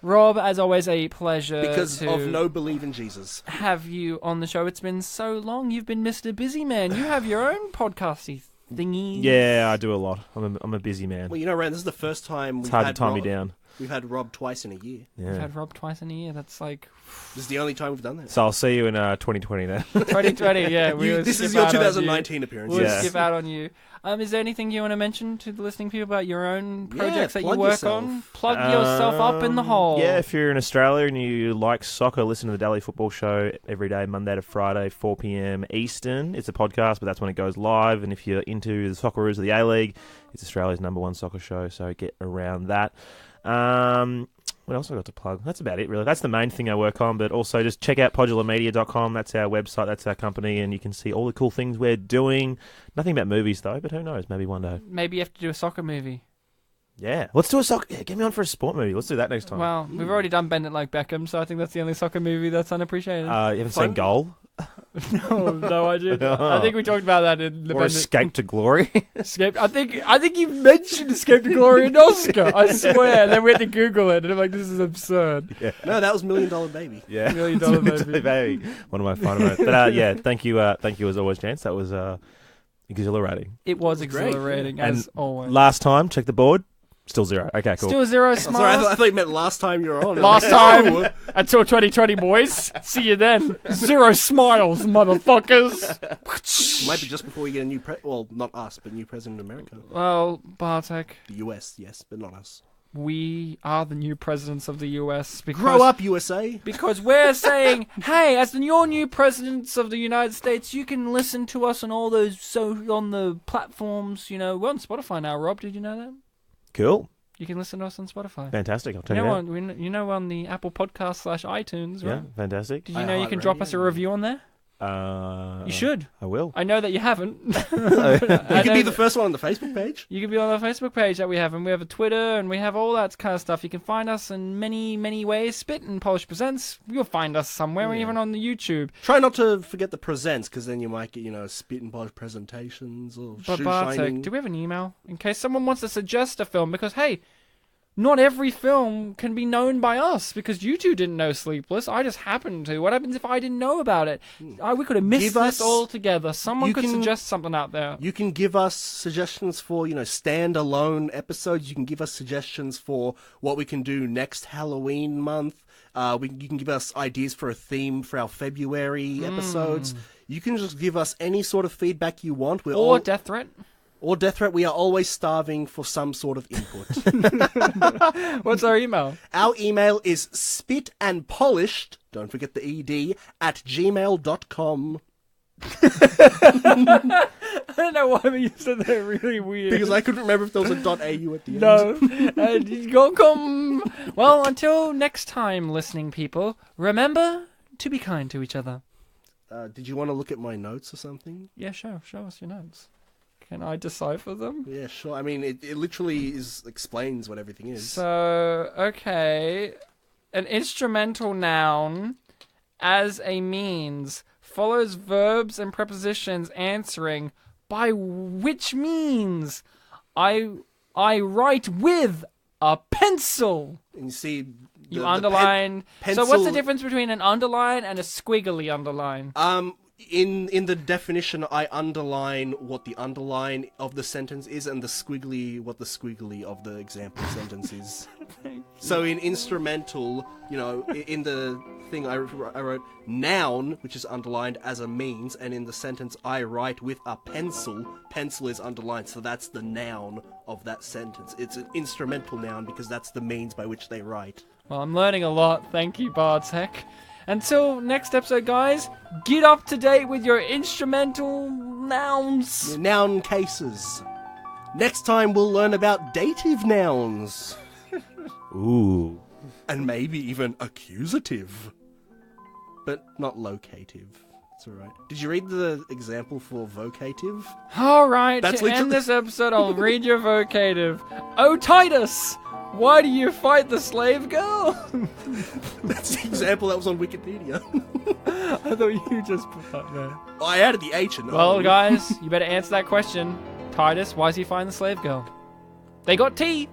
Rob, as always, a pleasure Because to of no belief in Jesus. have you on the show. It's been so long. You've been Mr. Busy Man. You have your own podcasty thingy. Yeah, I do a lot. I'm a busy man. Well, you know, Ryan, this is the first time It's hard to tie me down. We've had Rob twice in a year. We've Yeah. had Rob twice in a year. That's like This is the only time we've done that. So I'll see you in 2020 then. 2020. Yeah, This is your 2019 appearance. We'll Yeah. skip out on you. Is there anything you want to mention to the listening people about your own projects that you plug work yourself. on? Plug yourself up in the hole. Yeah, if you're in Australia and you like soccer, listen to the Daily Football Show every day, Monday to Friday, 4 p.m. Eastern. It's a podcast, but that's when it goes live. And if you're into the Socceroos of the A-League, it's Australia's #1 soccer show, so get around that. What else I got to plug? That's about it, really. That's the main thing I work on, but also just check out podulamedia.com. That's our website, that's our company, and you can see all the cool things we're doing. Nothing about movies, though, but who knows? Maybe one day. Maybe you have to do a soccer movie. Yeah, let's do a soccer. Yeah, get me on for a sport movie. Let's do that next time. Well, we've already done Bend It Like Beckham, so I think that's the only soccer movie that's unappreciated. You haven't seen Goal? no, I did. I think we talked about that in the Or Bend It- Escape to Glory? Escape. I think you mentioned Escape to Glory and Oscar. I swear. And then we had to Google it, and I'm like, this is absurd. Yeah. No, that was $1 Million Baby. Yeah. $1 Million Baby. Baby. One of my favourite. But yeah, thank you as always, Jance. That was Exhilarating. It was great, exhilarating, And as always. last time, check the board. Still 0. Okay, cool. Still 0 Sorry, smiles. I thought you meant last time you were on. Last time, until 2020, boys. See you then. 0 smiles, motherfuckers. Might be just before we get a new well, not us, but new president in America. Well, Bartek, The US, yes, but not us. we are the new presidents of the US. Because, Grow up, USA. Because we're saying, hey, as your new presidents of the United States, you can listen to us on all those on the platforms. You know, we're on Spotify now. Rob, did you know that? Cool. You can listen to us on Spotify. Fantastic. I'll You turn it know, out. on the Apple Podcast /iTunes, right? Yeah, fantastic. Did you know you can drop us a review on there? You should. I will. I know that you haven't. You can be the first one on the Facebook page. You can be on the Facebook page that we have, and we have a Twitter, and we have all that kind of stuff. You can find us in many, many ways. Spit and Polish Presents. You'll find us somewhere, even on the YouTube. Try not to forget the presents, because then you might get, spit and polish presentations or But shoe Bartek, shining. do we have an email in case someone wants to suggest a film? Because hey, not every film can be known by us, because you two didn't know Sleepless. I just happened to. What happens if I didn't know about it? We could have missed this altogether. Someone could suggest something out there. You can give us suggestions for, standalone episodes. You can give us suggestions for what we can do next Halloween month. You can give us ideas for a theme for our February episodes. You can just give us any sort of feedback you want. Death threat. Or death threat. We are always starving for some sort of input. What's our email? Our email is spitandpolished, don't forget the ED, @gmail.com. I don't know why you said that really weird. Because I couldn't remember if there was a .au at the end. No. Well, until next time, listening people, remember to be kind to each other. Did you want to look at my notes or something? Yeah, sure. Show us your notes. Can I decipher them? Yeah, sure. I mean, it literally explains what everything is. So, okay. An instrumental noun as a means follows verbs and prepositions answering by which means I write with a pencil. And you see... You underline... pencil... So what's the difference between an underline and a squiggly underline? In the definition, I underline what the underline of the sentence is, and the squiggly what the squiggly of the example sentence is. So in instrumental, in the thing I wrote noun, which is underlined as a means, and in the sentence I write with a pencil. Pencil is underlined, so that's the noun of that sentence. It's an instrumental noun because that's the means by which they write. Well, I'm learning a lot. Thank you, Bartek. Until next episode, guys, get up to date with your instrumental nouns. Noun cases. Next time we'll learn about dative nouns. Ooh. And maybe even accusative. But not locative. It's alright. Did you read the example for vocative? Alright, That's to literally- end this episode, I'll read your vocative. Oh, Titus! Why do you fight the slave girl? That's the example that was on Wikipedia. I thought you just put that there. I added the H and O. Well, guys, you better answer that question. Titus, why is he fighting the slave girl? They got tea!